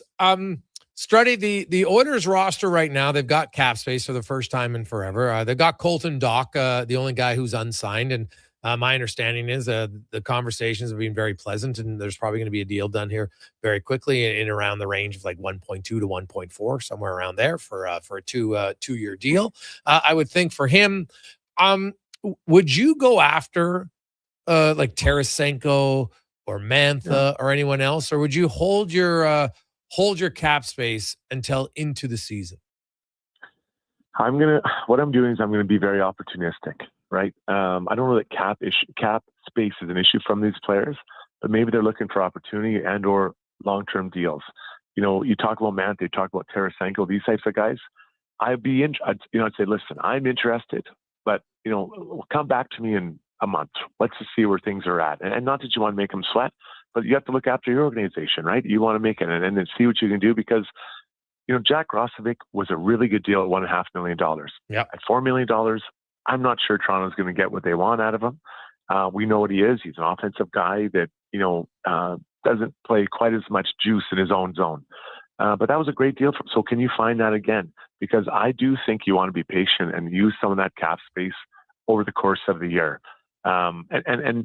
Struddy, the Oilers roster right now, they've got cap space for the first time in forever. They've got Colton Dach, the only guy who's unsigned, and my understanding is the conversations have been very pleasant, and there's probably going to be a deal done here very quickly in around the range of like 1.2 to 1.4, somewhere around there for a two-year deal. I would think for him, would you go after like Tarasenko or Mantha or anyone else, or would you hold your cap space until into the season? What I'm doing is I'm going to be very opportunistic. Right. I don't know that cap space is an issue from these players, but maybe they're looking for opportunity and or long-term deals. You talk about Mantha, you talk about Tarasenko, these types of guys. I'd say, listen, I'm interested, but come back to me in a month. Let's just see where things are at. And not that you want to make them sweat, but you have to look after your organization, right? You want to make it and then see what you can do because Jack Roslovic was a really good deal at $1.5 million. Yeah. At $4 million. I'm not sure Toronto's going to get what they want out of him. We know what he is. He's an offensive guy that, doesn't play quite as much juice in his own zone. But that was a great deal. So can you find that again? Because I do think you want to be patient and use some of that cap space over the course of the year. And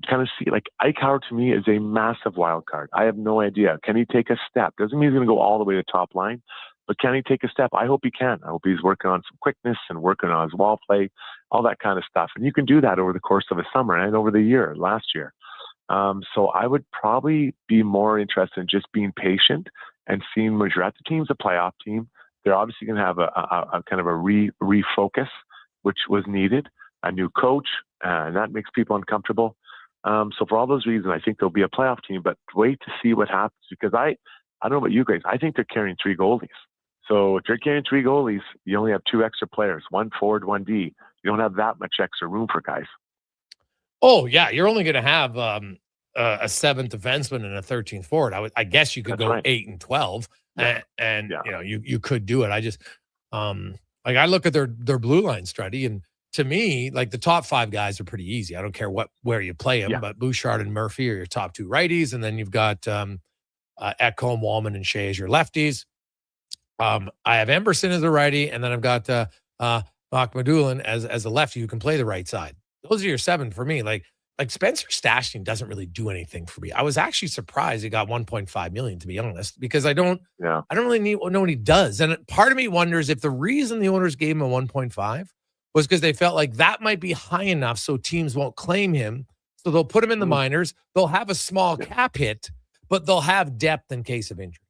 kind of see, like, Eichauer to me is a massive wild card. I have no idea. Can he take a step? Doesn't mean he's going to go all the way to the top line, But can he take a step? I hope he can. I hope he's working on some quickness and working on his wall play, all that kind of stuff. And you can do that over the course of a summer and over the year, last year. So I would probably be more interested in just being patient and seeing Madrid. The team's a playoff team. They're obviously going to have a kind of a refocus, which was needed, a new coach, and that makes people uncomfortable. So for all those reasons, I think they'll be a playoff team, but wait to see what happens, because I don't know about you guys. I think they're carrying 3 goalies. So if you're carrying 3 goalies, you only have 2 extra players, 1 forward, 1 D. You don't have that much extra room for guys. Oh yeah, you're only going to have a 7th defenseman and a 13th forward. I guess you could go right. 8 and 12, and you know you could do it. I just like I look at their blue line strategy, and to me, like the top 5 guys are pretty easy. I don't care where you play them, but Bouchard and Murphy are your top 2 righties, and then you've got Ekholm, Wallman, and Shea as your lefties. I have Emberson as a righty, and then I've got Makhmadulin as a lefty who can play the right side. Those are your 7 for me. Like Spencer Stashny doesn't really do anything for me. I was actually surprised he got $1.5 million, to be honest, because I don't really know what he does. And part of me wonders if the reason the owners gave him a 1.5 was because they felt like that might be high enough so teams won't claim him. So they'll put him in the minors. They'll have a small cap hit, but they'll have depth in case of injury.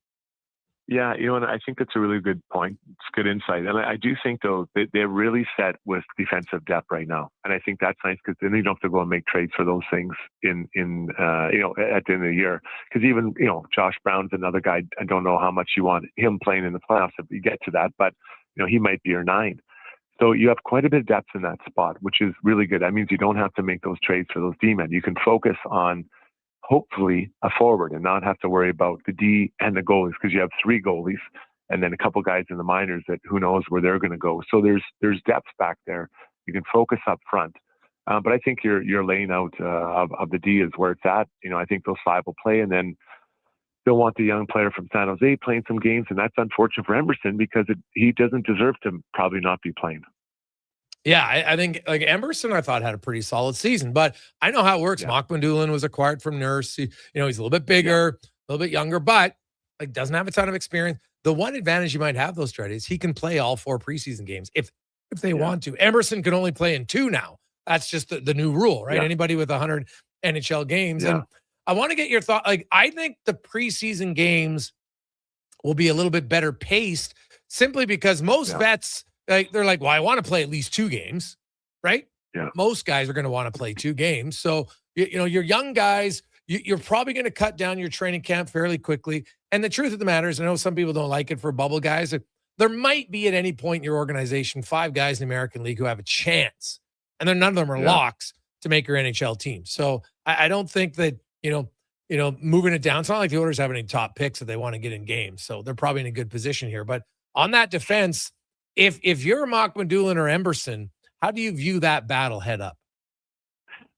Yeah, and I think that's a really good point. It's good insight. And I do think, though, they're really set with defensive depth right now. And I think that's nice because then you don't have to go and make trades for those things in at the end of the year. Because even, Josh Brown's another guy. I don't know how much you want him playing in the playoffs if you get to that, but, he might be your 9. So you have quite a bit of depth in that spot, which is really good. That means you don't have to make those trades for those D-men. You can focus on hopefully a forward and not have to worry about the D and the goalies, because you have 3 goalies and then a couple guys in the minors that who knows where they're going to go. So there's depth back there. You can focus up front. But I think your laying out of the D is where it's at. I think those 5 will play, and then they'll want the young player from San Jose playing some games. And that's unfortunate for Emerson because he doesn't deserve to probably not be playing. Yeah, I think like Emberson, I thought had a pretty solid season, but I know how it works. Makhmadulin was acquired from Nurse. He's a little bit bigger, a little bit younger, but like doesn't have a ton of experience. The one advantage you might have those strategies, he can play all 4 preseason games if they want to. Emerson can only play in 2 now. That's just the new rule, right? Anybody with 100 NHL games. And I want to get your thought. Like, I think the preseason games will be a little bit better paced simply because most vets, they're like, well, I want to play at least 2 games, right? Yeah. Most guys are going to want to play 2 games. So, your young guys, you're probably going to cut down your training camp fairly quickly. And the truth of the matter is, I know some people don't like it for bubble guys. There might be at any point in your organization 5 guys in the American League who have a chance, and then none of them are locks to make your NHL team. So I don't think that, moving it down. It's not like the Oilers have any top picks that they want to get in games. So they're probably in a good position here. But on that defense, if you're Makhmadulin or Emberson, how do you view that battle head up?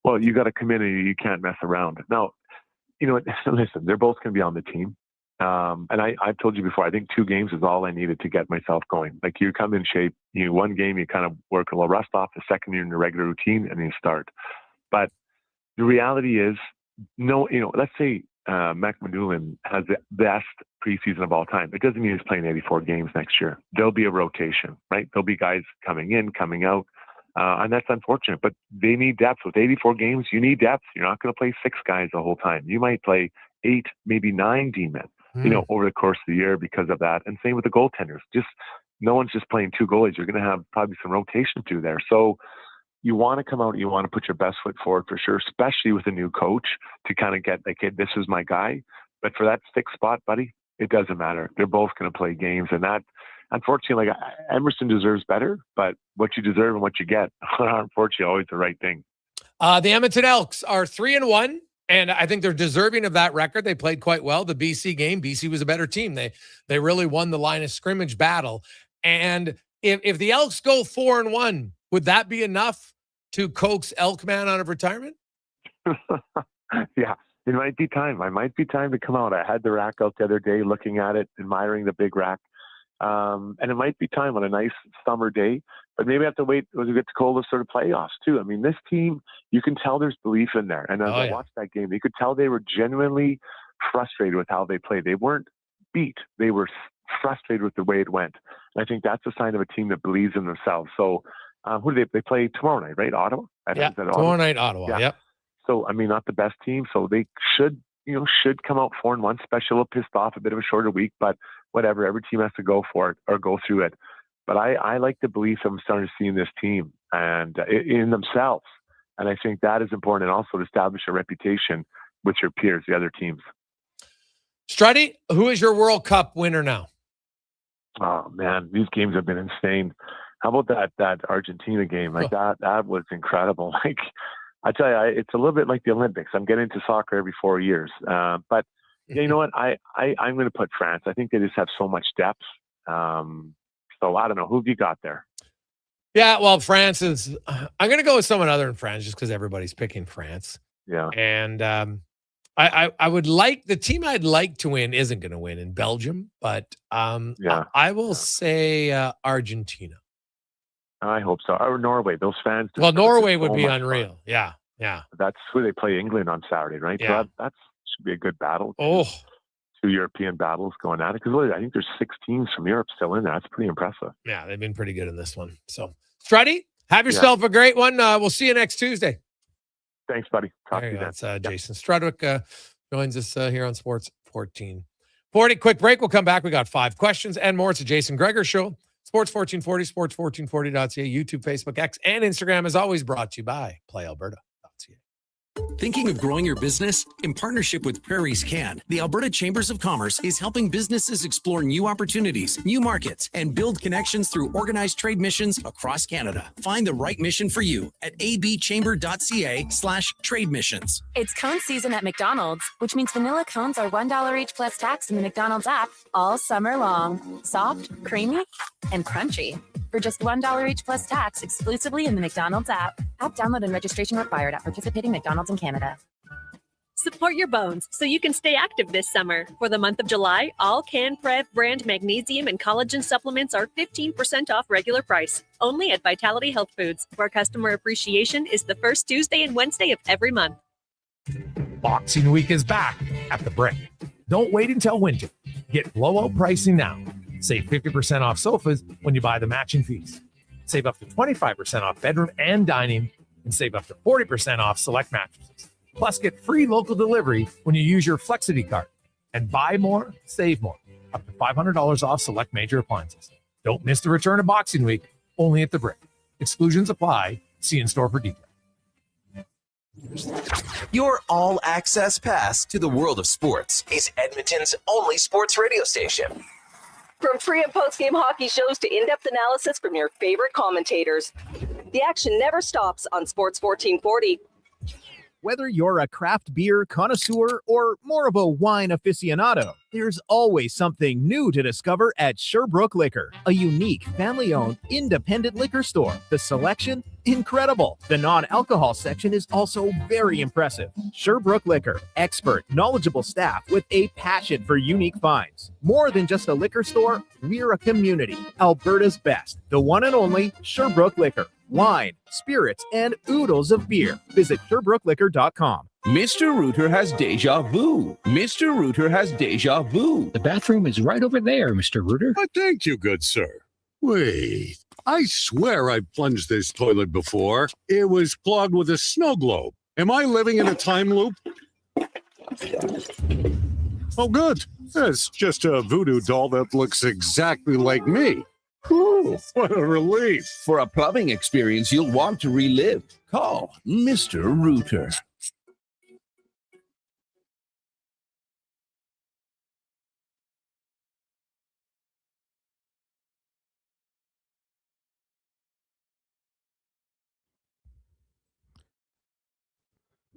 Well, you got to come in and you can't mess around. Now, listen, they're both going to be on the team. And I've told you before, I think 2 games is all I needed to get myself going. Like you come in shape, 1 game, you kind of work a little rust off. The second you're in the regular routine and you start. But the reality is, let's say Makhmadulin has the best preseason of all time. It doesn't mean he's playing 84 games next year. There'll be a rotation, right? There'll be guys coming in, coming out. And that's unfortunate, but they need depth. With 84 games, you need depth. You're not going to play 6 guys the whole time. You might play 8, maybe 9 D-men, over the course of the year because of that. And same with the goaltenders. No one's just playing 2 goalies. You're going to have probably some rotation through there. So you want to come out, you want to put your best foot forward for sure, especially with a new coach to kind of get like, hey, this is my guy. But for that 6th spot, buddy, it doesn't matter. They're both going to play games. And that, unfortunately, like Emerson deserves better, but what you deserve and what you get are unfortunately always the right thing. The Edmonton Elks are 3-1, and I think they're deserving of that record. They played quite well. The BC game, BC was a better team. They really won the line of scrimmage battle. And if the Elks go 4-1, would that be enough to coax Elkman out of retirement? Yeah, it might be time. I might be time to come out. I had the rack out the other day, looking at it, admiring the big rack. And it might be time on a nice summer day, but maybe I have to wait when we get to coldest sort of playoffs too. I mean, this team, you can tell there's belief in there. And as I watched that game, you could tell they were genuinely frustrated with how they played. They weren't beat. They were frustrated with the way it went. And I think that's a sign of a team that believes in themselves. So who do they play tomorrow night, right? Ottawa? Yeah, tomorrow night, Ottawa. Yeah. Yep. So, I mean, not the best team. So they should come out 4-1, especially a little pissed off, a bit of a shorter week, but whatever. Every team has to go for it or go through it. But I like the belief I'm starting to see in this team and in themselves. And I think that is important, and also to establish a reputation with your peers, the other teams. Struddy, who is your World Cup winner now? Oh man, these games have been insane. How about that Argentina game? Like that was incredible. Like I tell you, it's a little bit like the Olympics. I'm getting into soccer every 4 years, but you know what? I'm going to put France. I think they just have so much depth. So I don't know. Who have you got there? Yeah, well, France is. I'm going to go with someone other than France, just because everybody's picking France. Yeah, and I would like the team I'd like to win isn't going to win in Belgium, but I will say Argentina. I hope so. Or Norway. Those fans. Well, Norway would be unreal. Fun. Yeah. That's who they play England on Saturday, right? Yeah. So that should be a good battle. Oh. 2 European battles going at it. Because I think there's 6 teams from Europe still in there. That's pretty impressive. Yeah, they've been pretty good in this one. So, Struddy, have yourself a great one. We'll see you next Tuesday. Thanks, buddy. Talk to you then. That's Jason Strudwick joins us here on Sports 1440. Quick break. We'll come back. We got 5 questions and more. It's a Jason Gregor show. Sports 1440, sports1440.ca, YouTube, Facebook, X, and Instagram is always brought to you by PlayAlberta.ca. Thinking of growing your business? In partnership with Prairie's Can, the Alberta Chambers of Commerce is helping businesses explore new opportunities, new markets, and build connections through organized trade missions across Canada. Find the right mission for you at abchamber.ca/trade missions. It's cone season at McDonald's, which means vanilla cones are $1 each plus tax in the McDonald's app all summer long. Soft, creamy, and crunchy. For just $1 each plus tax exclusively in the McDonald's app. App download and registration required at participating McDonald's in Canada. Support your bones so you can stay active this summer. For the month of July, all CanTorque brand magnesium and collagen supplements are 15% off regular price. Only at Vitality Health Foods, where customer appreciation is the first Tuesday and Wednesday of every month. Boxing Week is back at the Brick. Don't wait until winter. Get blowout pricing now. Save 50% off sofas when you buy the matching piece. Save up to 25% off bedroom and dining, and save up to 40% off select mattresses. Plus, get free local delivery when you use your Flexity card. And buy more, save more. Up to $500 off select major appliances. Don't miss the return of Boxing Week, only at the Brick. Exclusions apply. See in-store for details. Your all-access pass to the world of sports is Edmonton's only sports radio station. From pre- and post-game hockey shows to in-depth analysis from your favorite commentators, the action never stops on Sports 1440. Whether you're a craft beer connoisseur or more of a wine aficionado, there's always something new to discover at Sherbrooke Liquor, a unique family-owned independent liquor store. The selection, incredible. The non-alcohol section is also very impressive. Sherbrooke Liquor, expert, knowledgeable staff with a passion for unique finds. More than just a liquor store, we're a community. Alberta's best, the one and only Sherbrooke Liquor. Wine, spirits, and oodles of beer. Visit SherbrookeLiquor.com. Mr. Rooter has deja vu. Mr. Rooter has deja vu. The bathroom is right over there, Mr. Rooter. Thank you, good sir. Wait, I swear I've plunged this toilet before. It was clogged with a snow globe. Am I living in a time loop? Oh, good. It's just a voodoo doll that looks exactly like me. Whew, what a relief. For a plumbing experience you'll want to relive, call Mr. Rooter.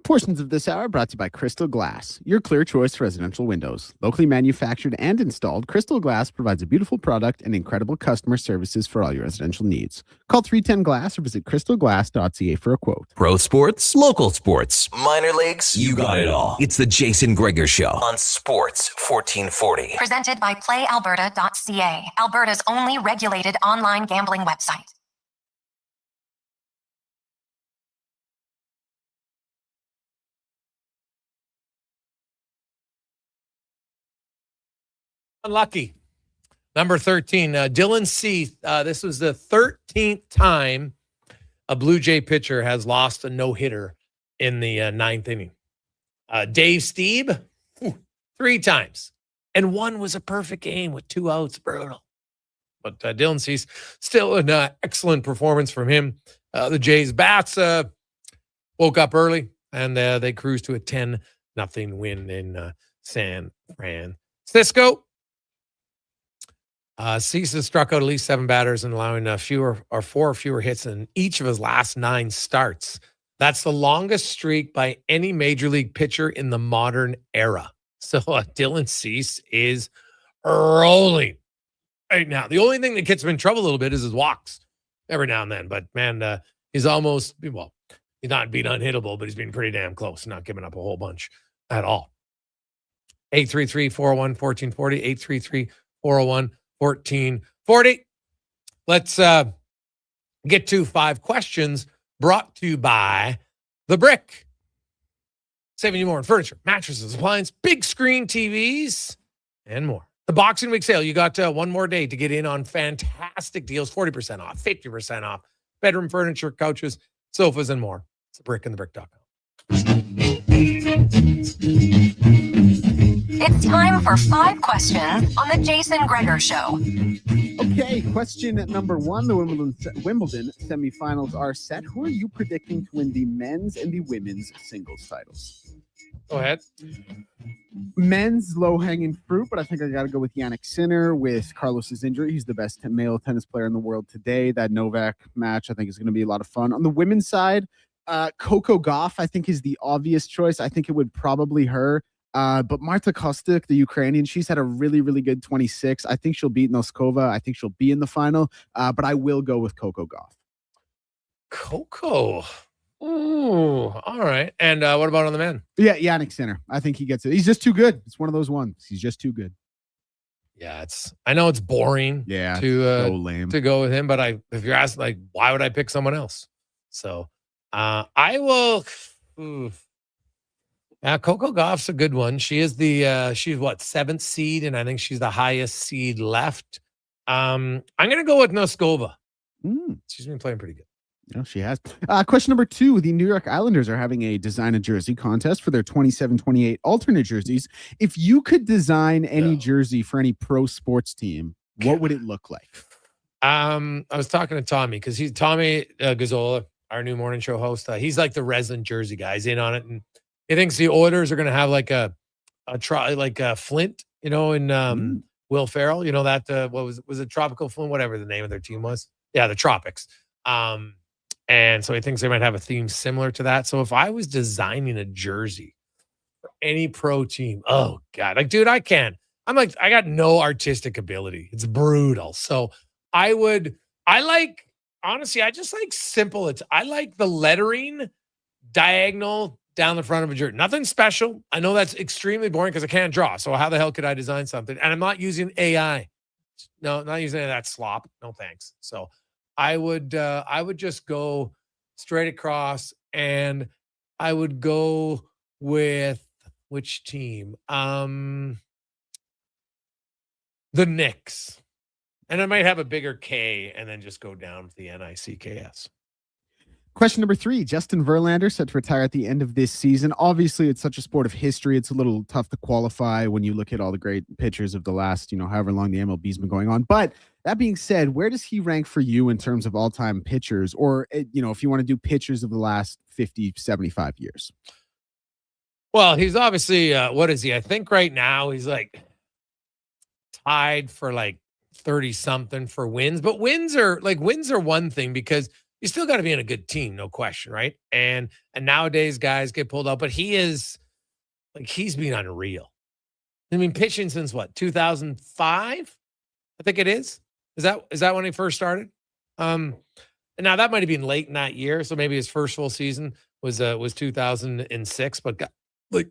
Portions of this hour brought to you by Crystal Glass, your clear choice for residential windows. Locally manufactured and installed, Crystal Glass provides a beautiful product and incredible customer services for all your residential needs. Call 310 Glass or visit crystalglass.ca for a quote. Pro sports, local sports, minor leagues, you got it all. It's the Jason Gregor Show on Sports 1440. Presented by PlayAlberta.ca, Alberta's only regulated online gambling website. Unlucky. Number 13, Dylan Cease. This was the 13th time a Blue Jay pitcher has lost a no-hitter in the ninth inning. Dave Stieb, 3 times. And one was a perfect game with 2 outs. Brutal. But Dylan Cease, still an excellent performance from him. The Jays bats woke up early, and they cruised to a 10-0 win in San Francisco. Cease has struck out at least 7 batters and allowing 4 or fewer hits in each of his last 9 starts. That's the longest streak by any major league pitcher in the modern era. So Dylan Cease is rolling right now. The only thing that gets him in trouble a little bit is his walks every now and then. But, man, he's almost, well, he's not being unhittable, but he's been pretty damn close, not giving up a whole bunch at all. 833-401-1440, 833-401-1440. Let's get to 5 questions brought to you by The Brick. Saving you more on furniture, mattresses, appliances, big screen TVs, and more. The Boxing Week sale, you got one more day to get in on fantastic deals, 40% off, 50% off, bedroom furniture, couches, sofas, and more. It's The Brick and thebrick.com. It's time for 5 questions on the Jason Gregor Show. Okay, question number 1. The Wimbledon semifinals are set. Who are you predicting to win the men's and the women's singles titles? Go ahead. Men's low-hanging fruit, but I think I got to go with Jannik Sinner with Carlos's injury. He's the best male tennis player in the world today. That Novak match, I think, is going to be a lot of fun. On the women's side, Coco Gauff, I think, is the obvious choice. I think it would probably her. But Marta Kostic, the Ukrainian, she's had a really, really good 26. I think she'll beat Noskova. I think she'll be in the final. But I will go with Coco Gauff. Coco. Ooh, all right. And what about on the men? Yeah, Jannik Sinner. I think he gets it. He's just too good. It's one of those ones. He's just too good. Yeah, I know it's boring. Yeah, to so lame to go with him. But if you're asking, like, why would I pick someone else? So I will. Coco Gauff's a good one. She is she's what, 7th seed, and I think she's the highest seed left. I'm gonna go with Noskova. She's been playing pretty good. No, she has. Question number 2. The New York Islanders are having a design a jersey contest for their 27-28 alternate jerseys. If you could design any jersey for any pro sports team, what would it look like? I was talking to Tommy because he's Tommy Gazzola, our new morning show host. He's like the resident jersey guy. He's in on it, and he thinks the Oilers are going to have like a Flint, in Will Ferrell, that what was it, Tropical Flint, whatever the name of their team was. Yeah, the Tropics. And so he thinks they might have a theme similar to that. So if I was designing a jersey for any pro team, oh God, like, dude, I can't. I got no artistic ability. It's brutal. So I just like simple. I like the lettering diagonal down the front of a jersey. Nothing special. I know that's extremely boring because I can't draw. So how the hell could I design something? And I'm not using AI. No, not using any of that slop. No thanks. So I would just go straight across, and I would go with which team? The Knicks. And I might have a bigger K and then just go down to the NICKS. Question number 3. Justin Verlander set to retire at the end of this season. Obviously, it's such a sport of history. It's a little tough to qualify when you look at all the great pitchers of the last, however long the MLB's been going on. But that being said, where does he rank for you in terms of all-time pitchers? Or, if you want to do pitchers of the last 50, 75 years? Well, he's obviously, what is he? I think right now he's like tied for like 30-something for wins. But wins are one thing because you still got to be in a good team, no question, right? And nowadays guys get pulled out, but he's been unreal. I mean, pitching since what, 2005? I think it is. Is that when he first started? Now that might have been late in that year, so maybe his first full season was 2006. But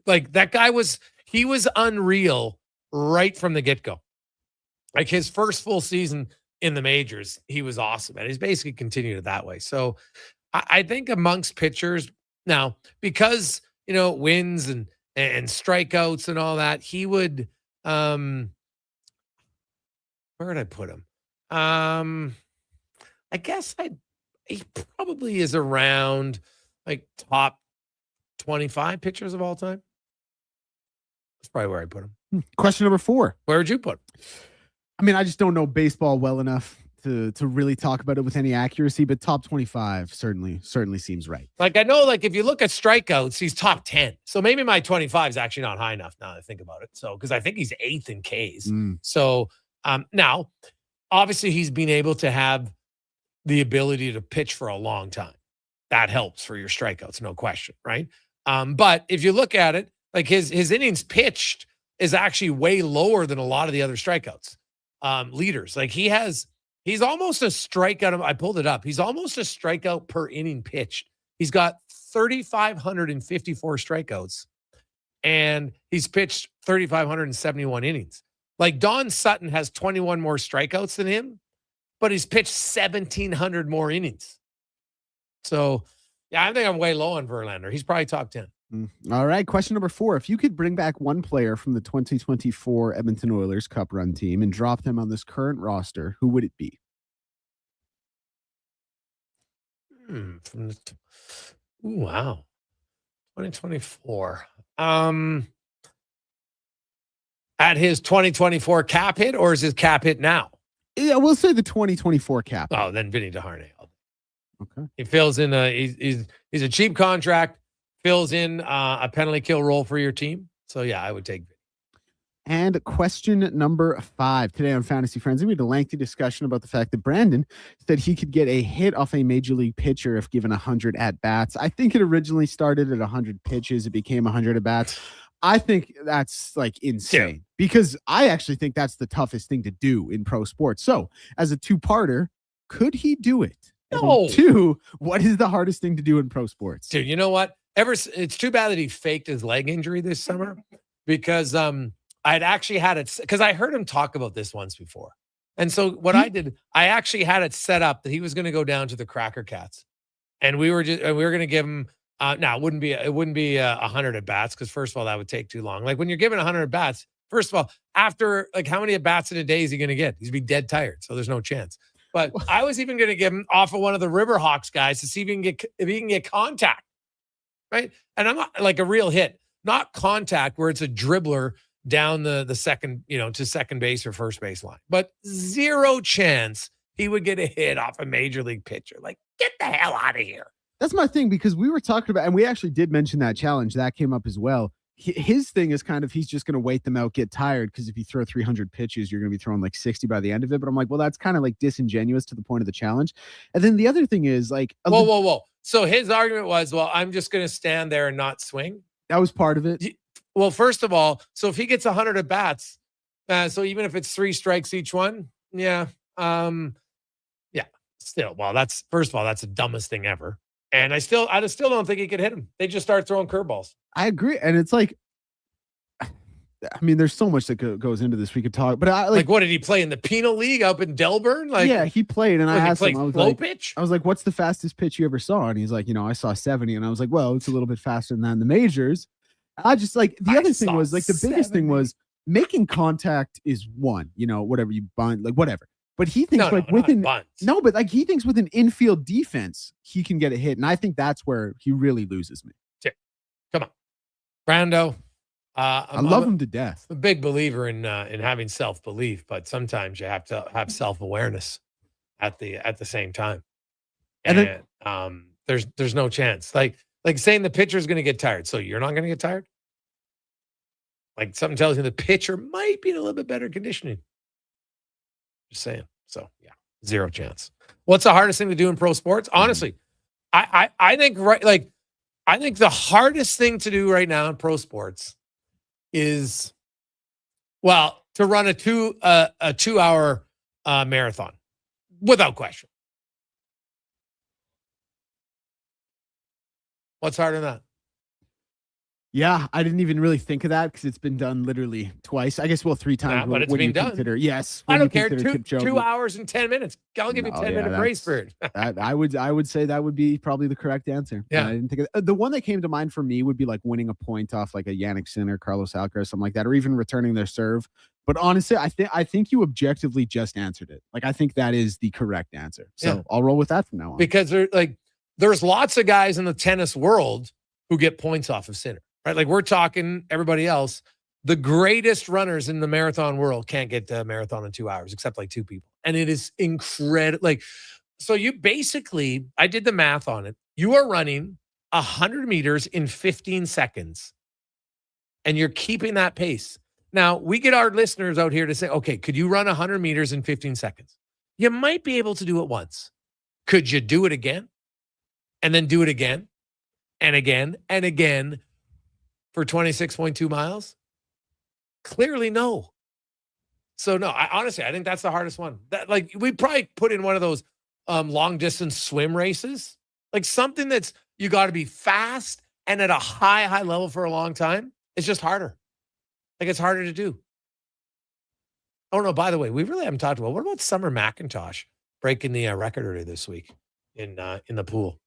like that guy was unreal right from the get-go. Like his first full season in the majors, he was awesome, and he's basically continued it that way. So I think amongst pitchers now, because wins and strikeouts and all that, he would from Where would I put him? I guess he probably is around like top 25 pitchers of all time. That's probably where I put him. Question number 4. Where would you put him? I mean, I just don't know baseball well enough to really talk about it with any accuracy, but top 25 certainly seems right. Like, I know, like, if you look at strikeouts, he's top 10. So maybe my 25 is actually not high enough now that I think about it. So, because I think he's 8th in Ks. So, now, obviously, he's been able to have the ability to pitch for a long time. That helps for your strikeouts, no question, right? But if you look at it, like his innings pitched is actually way lower than a lot of the other strikeouts leaders. Like he's almost a strikeout. I pulled it up. He's almost a strikeout per inning pitched. He's got 3,554 strikeouts, and he's pitched 3,571 innings. Like Don Sutton has 21 more strikeouts than him, but he's pitched 1,700 more innings. So, yeah, I think I'm way low on Verlander. He's probably top 10. All right. Question number 4. If you could bring back one player from the 2024 Edmonton Oilers Cup Run team and drop them on this current roster, who would it be? Wow. 2024. At his 2024 cap hit, or is his cap hit now? Yeah, we'll say the 2024 cap. Oh, then Vinny DeHarnay. Okay. He fills in he's a cheap contract, fills in a penalty kill role for your team. So yeah, I would take Vinny. And question number 5 today on Fantasy Frenzy, we had a lengthy discussion about the fact that Brandon said he could get a hit off a major league pitcher if given 100 at bats. I think it originally started at 100 pitches. It became 100 at bats. I think that's like insane because I actually think that's the toughest thing to do in pro sports. So as a 2-parter, could he do it? No. And 2, what is the hardest thing to do in pro sports? Dude, you know what? It's too bad that he faked his leg injury this summer because I'd actually had it because I heard him talk about this once before. And so what I did, I actually had it set up that he was going to go down to the Cracker Cats, and we were going to give him. Now it wouldn't be 100 at bats because first of all that would take too long. Like when you're given 100 at bats, first of all, after like how many at bats in a day is he going to get? He's be dead tired, so there's no chance. But I was even going to give him off of one of the Riverhawks guys to see if he can get contact, right? And I'm not like a real hit, not contact where it's a dribbler down the second, to second base or first base line, but 0 chance he would get a hit off a major league pitcher. Like, get the hell out of here. That's my thing because we were talking about, and we actually did mention that challenge that came up as well. His thing is kind of, he's just going to wait them out, get tired. Because if you throw 300 pitches, you're going to be throwing like 60 by the end of it. But I'm like, well, that's kind of like disingenuous to the point of the challenge. And then the other thing is like, whoa. So his argument was, well, I'm just going to stand there and not swing. That was part of it. Well, first of all, so if he gets 100 at bats, so even if it's 3 strikes each one, still, well, that's first of all, that's the dumbest thing ever. And I still don't think he could hit him. They just start throwing curveballs. I agree. And it's like, I mean, there's so much that goes into this. We could talk, but like what did he play in the Penal League up in Delburn? Like, yeah, he played. And I asked him, pitch? I was like, what's the fastest pitch you ever saw? And he's like, I saw 70. And I was like, well, it's a little bit faster than that in the majors. I just like the other thing was like the biggest thing was making contact is one, whatever you bunt, like whatever. But he thinks but like he thinks with an infield defense, he can get a hit. And I think that's where he really loses me. Come on. Brando. I love him to death. I'm a big believer in having self-belief, but sometimes you have to have self-awareness at the same time. And there's no chance. Like saying the pitcher is going to get tired. So you're not going to get tired? Like something tells you the pitcher might be in a little bit better conditioning. Just saying. So yeah, 0 chance. What's the hardest thing to do in pro sports? Honestly, I think I think the hardest thing to do right now in pro sports is, well, to run a 2-hour marathon, without question. What's harder than that? Yeah, I didn't even really think of that because it's been done literally twice. I guess, 3 times. But it's been done. Yes. I don't care. 2 hours and 10 minutes. I'll give you 10-minute grace period. I would say that would be probably the correct answer. Yeah. I didn't think of the one that came to mind for me would be like winning a point off like a Yannick Sinner, Carlos Alcaraz, something like that, or even returning their serve But honestly, I think you objectively just answered it. Like, I think that is the correct answer. So I'll roll with that from now on. Because there's lots of guys in the tennis world who get points off of Sinner, right? Like, we're talking everybody else. The greatest runners in the marathon world can't get the marathon in 2 hours, except like 2 people. And it is incredible. Like, so you basically, I did the math on it. You are running 100 meters in 15 seconds, and you're keeping that pace. Now, we get our listeners out here to say, okay, could you run 100 meters in 15 seconds? You might be able to do it once. Could you do it again? And then do it again and again and again for 26.2 miles? Clearly, no. So, no, honestly, I think that's the hardest one. Like, we probably put in one of those long distance swim races, like something that's you got to be fast and at a high level for a long time. It's just harder. Like, it's harder to do. Oh, no, by the way, we really haven't talked about, what about Summer McIntosh breaking the record earlier this week in the pool?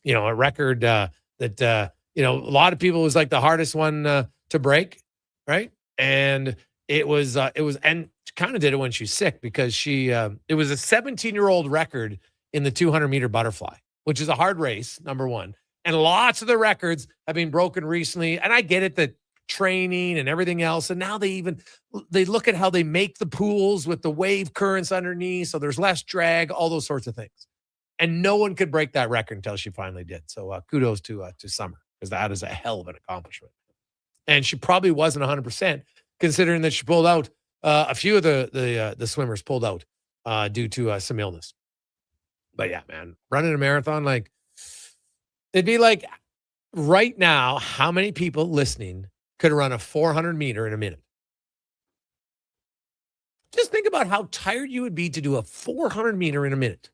You know, a record that, you know, a lot of people was like the hardest one to break, right? And it was, and she kind of did it when she's sick because it was a 17-year-old record in the 200-meter butterfly, which is a hard race, number one. And lots of the records have been broken recently. And I get it that training and everything else. And now they look at how they make the pools with the wave currents underneath. So there's less drag, all those sorts of things. And no one could break that record until she finally did. So kudos to Summer, because that is a hell of an accomplishment. And she probably wasn't 100%, considering that she pulled out a few of the swimmers pulled out due to some illness. But yeah, man, running a marathon, like, it'd be like right now, how many people listening could run a 400 meter in a minute? Just think about how tired you would be to do a 400 meter in a minute.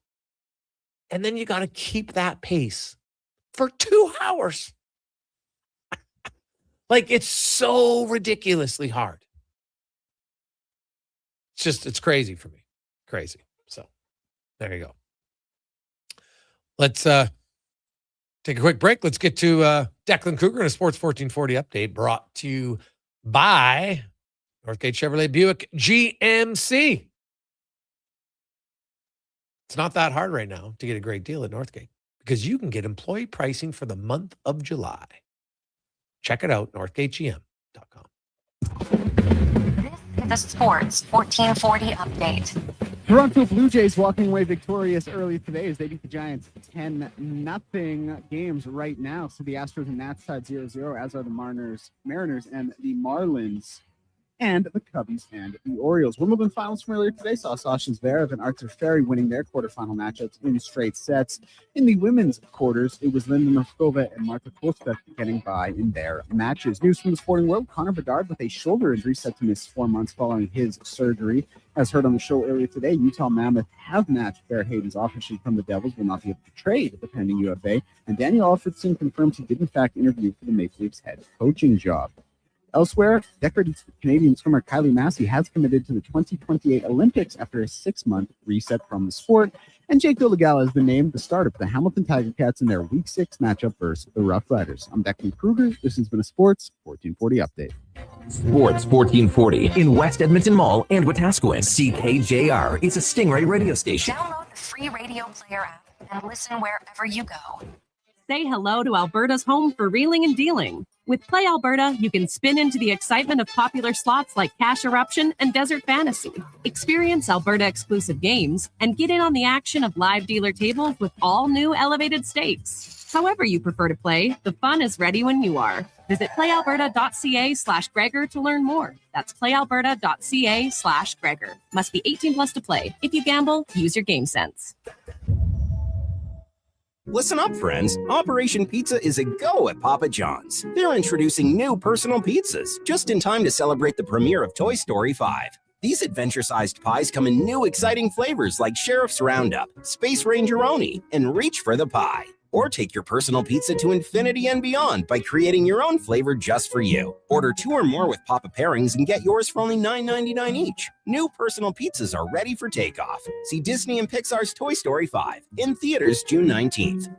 And then you got to keep that pace for 2 hours. Like, it's so ridiculously hard. It's crazy for me. Crazy. So there you go. Let's take a quick break. Let's get to Declan Kruger and a Sports 1440 update brought to you by Northgate Chevrolet Buick GMC. It's not that hard right now to get a great deal at Northgate because you can get employee pricing for the month of July. Check it out, northgategm.com. This is the Sports 1440 update. Toronto Blue Jays walking away victorious early today as they beat the Giants 10-0 games right now. So the Astros and Nats tied 0-0, as are the Mariners and the Marlins, and the Cubbies and the Orioles. Wimbledon finals from earlier today saw Sasha Zverev and Arthur Ferry winning their quarterfinal matchups in straight sets. In the women's quarters, it was Linda Noskova and Marta Kosta getting by in their matches. News from the sporting world: Connor Bedard with a shoulder injury set to miss 4 months following his surgery. As heard on the show earlier today, Utah Mammoth have matched Bear Hayden's offer sheet from the Devils, will not be able to trade the pending UFA. And Daniel Alfredson confirms he did in fact interview for the Maple Leafs head coaching job. Elsewhere, decorated Canadian swimmer Kylie Massey has committed to the 2028 Olympics after a 6-month reset from the sport. And Jake Dolegala has been named the starter for the Hamilton Tiger Cats in their Week 6 matchup versus the Rough Riders. I'm Declan Kruger. This has been a Sports 1440 update. Sports 1440 in West Edmonton Mall and Wetaskiwin. CKJR is a Stingray radio station. Download the free radio player app and listen wherever you go. Say hello to Alberta's home for reeling and dealing. With Play Alberta, you can spin into the excitement of popular slots like Cash Eruption and Desert Fantasy. Experience Alberta-exclusive games and get in on the action of live dealer tables with all new elevated stakes. However you prefer to play, the fun is ready when you are. Visit playalberta.ca/Gregor to learn more. That's playalberta.ca/Gregor. Must be 18 plus to play. If you gamble, use your game sense. Listen up, friends. Operation Pizza is a go at Papa John's. They're introducing new personal pizzas just in time to celebrate the premiere of Toy Story 5. These adventure-sized pies come in new exciting flavors like Sheriff's Roundup, Space Ranger-oni, and Reach for the Pie. Or take your personal pizza to infinity and beyond by creating your own flavor just for you. Order 2 or more with Papa Pairings and get yours for only $9.99 each. New personal pizzas are ready for takeoff. See Disney and Pixar's Toy Story 5 in theaters June 19th.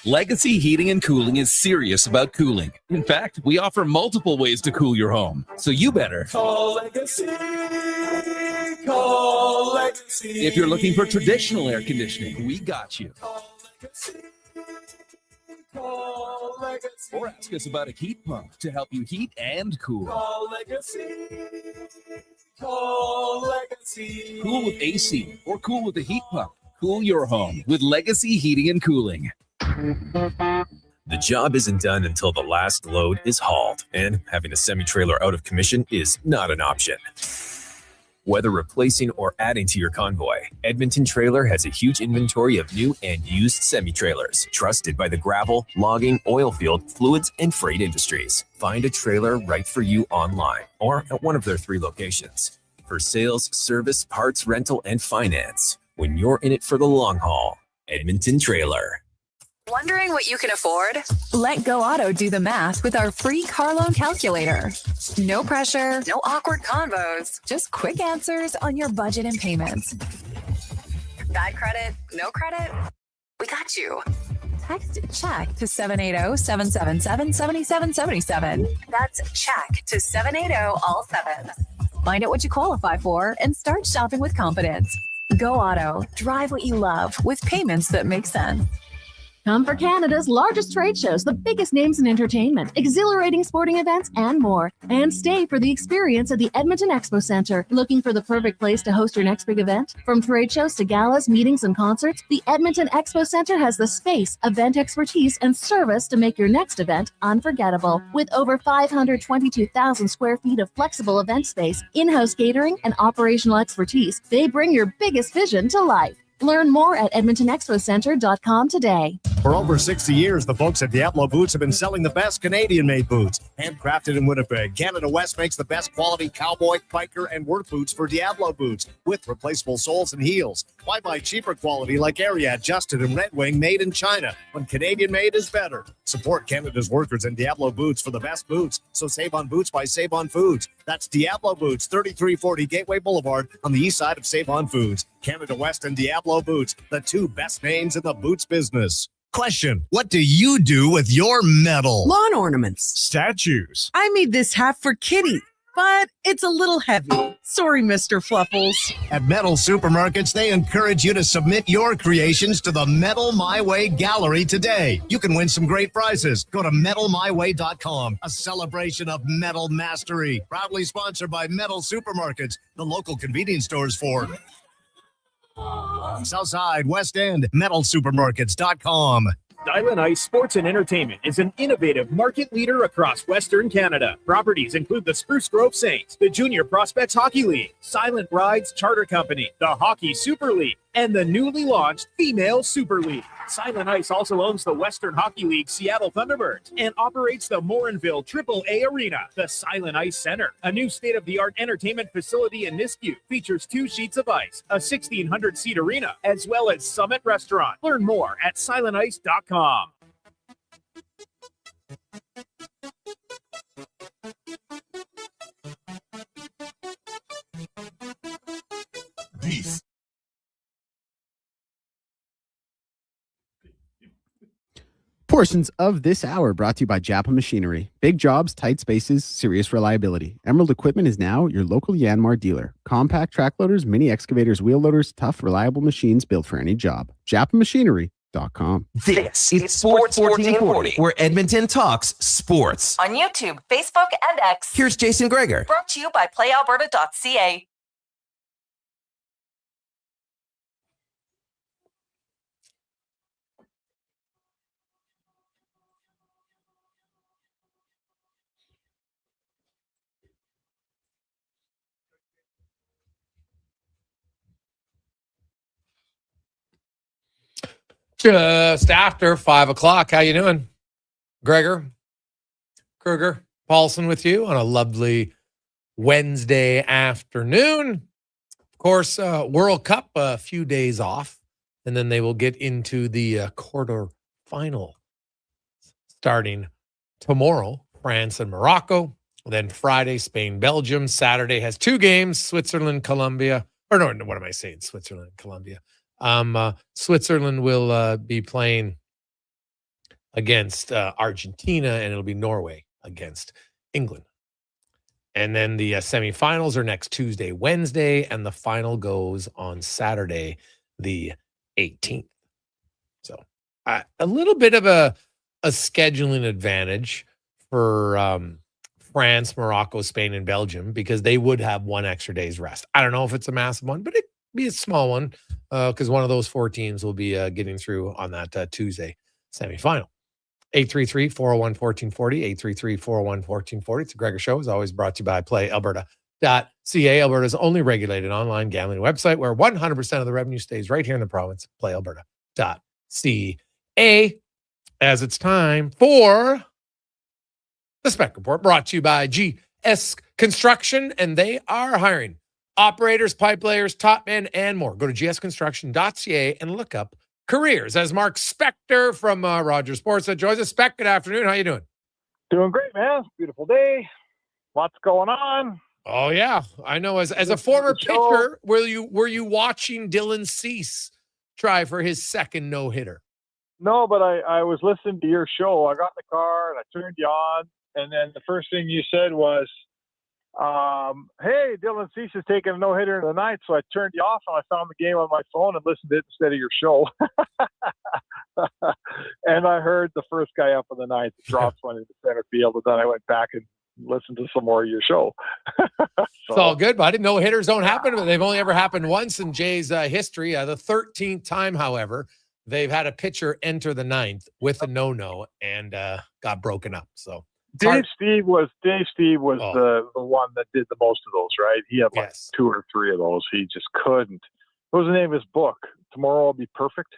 Legacy Heating and Cooling is serious about cooling. In fact, we offer multiple ways to cool your home. So you better Call Legacy. Call Legacy. If you're looking for traditional air conditioning, we got you. Call Legacy. Call Legacy. Or ask us about a heat pump to help you heat and cool. Call Legacy. Call Legacy. Cool with AC or cool with a heat pump. Cool your home with Legacy Heating and Cooling. The job isn't done until the last load is hauled, and having a semi-trailer out of commission is not an option. Whether replacing or adding to your convoy, Edmonton Trailer has a huge inventory of new and used semi-trailers, trusted by the gravel, logging, oil field, fluids, and freight industries. Find a trailer right for you online or at one of their 3 locations. For sales, service, parts, rental, and finance, when you're in it for the long haul, Edmonton Trailer. Wondering what you can afford? Let Go Auto do the math with our free car loan calculator. No pressure, no awkward convos, just quick answers on your budget and payments. Bad credit, no credit? We got you. Text check to 780-777-7777. That's check to 780 all 7. Find out what you qualify for and start shopping with confidence. Go Auto. Drive what you love with payments that make sense. Come for Canada's largest trade shows, the biggest names in entertainment, exhilarating sporting events, and more. And stay for the experience at the Edmonton Expo Centre. Looking for the perfect place to host your next big event? From trade shows to galas, meetings, and concerts, the Edmonton Expo Centre has the space, event expertise, and service to make your next event unforgettable. With over 522,000 square feet of flexible event space, in-house catering, and operational expertise, they bring your biggest vision to life. Learn more at EdmontonExpoCenter.com today. For over 60 years, the folks at Diablo Boots have been selling the best Canadian-made boots. Handcrafted in Winnipeg, Canada West makes the best quality cowboy, biker, and work boots for Diablo Boots with replaceable soles and heels. Why buy cheaper quality like Ariat, Justin, and Red Wing made in China when Canadian-made is better? Support Canada's workers and Diablo Boots for the best boots. So save on boots by Save On Foods. That's Diablo Boots, 3340 Gateway Boulevard on the east side of Save On Foods. Canada West and Diablo Boots, the 2 best names in the boots business. Question: what do you do with your metal? Lawn ornaments. Statues. I made this hat for Kitty, but it's a little heavy. Sorry, Mr. Fluffles. At Metal Supermarkets, they encourage you to submit your creations to the Metal My Way Gallery today. You can win some great prizes. Go to metalmyway.com, a celebration of metal mastery. Proudly sponsored by Metal Supermarkets, the local convenience stores for Southside, West End, metalsupermarkets.com. Silent Ice Sports and Entertainment is an innovative market leader across Western Canada. Properties include the Spruce Grove Saints, the Junior Prospects Hockey League, Silent Rides Charter Company, the Hockey Super League, and the newly launched Female Super League. Silent Ice also owns the Western Hockey League Seattle Thunderbirds and operates the Morinville AAA Arena. The Silent Ice Center, a new state-of-the-art entertainment facility in Nisku, features 2 sheets of ice, a 1,600-seat arena, as well as Summit Restaurant. Learn more at silentice.com. Peace. Portions of this hour brought to you by Japa Machinery. Big jobs, tight spaces, serious reliability. Emerald Equipment is now your local Yanmar dealer. Compact track loaders, mini excavators, wheel loaders, tough, reliable machines built for any job. JapaMachinery.com. This is Sports 1440, where Edmonton talks sports. On YouTube, Facebook, and X. Here's Jason Gregor. Brought to you by PlayAlberta.ca. Just after 5 o'clock. How you doing? Gregor, Kruger, Paulson with you on a lovely Wednesday afternoon. Of course, World Cup, a few days off, and then they will get into the quarter final starting tomorrow, France and Morocco. Then Friday, Spain, Belgium. Saturday has 2 games, Switzerland, Colombia. Or no, what am I saying? Switzerland, Colombia. Switzerland will be playing against Argentina, and it'll be Norway against England. And then the semifinals are next Tuesday, Wednesday, and the final goes on Saturday, the 18th. So a little bit of a scheduling advantage for France, Morocco, Spain, and Belgium, because they would have one extra day's rest. I don't know if it's a massive one, but it'd be a small one because one of those 4 teams will be getting through on that Tuesday semifinal. 833-401-1440, 833-401-1440. It's a Gregor Show. It's always brought to you by PlayAlberta.ca, Alberta's only regulated online gambling website where 100% of the revenue stays right here in the province. PlayAlberta.ca. As it's time for the Spec Report, brought to you by GS Construction, and they are hiring operators, pipe layers, top men, and more. Go to gsconstruction.ca and look up careers. As Mark Spector from Rogers Sports joins us. Spec, good afternoon. How you doing? Doing great, man. Beautiful day. Lots going on. Oh yeah, I know. As a former pitcher, were you watching Dylan Cease try for his second no-hitter? No, but I was listening to your show. I got in the car and I turned you on, and then the first thing you said was, hey, Dylan Cease is taking a no-hitter in the ninth, so I turned you off and I found the game on my phone and listened to it instead of your show. And I heard the first guy up in the ninth drops one into center field, and then I went back and listened to some more of your show. It's all good, buddy. No-hitters don't happen, but they've only ever happened once in Jay's history. The 13th time, however, they've had a pitcher enter the ninth with a no-no and got broken up. So Dave Steve was the one that did the most of those, right? He had like 2 or 3 of those. He just couldn't. What was the name of his book? Tomorrow Will Be Perfect.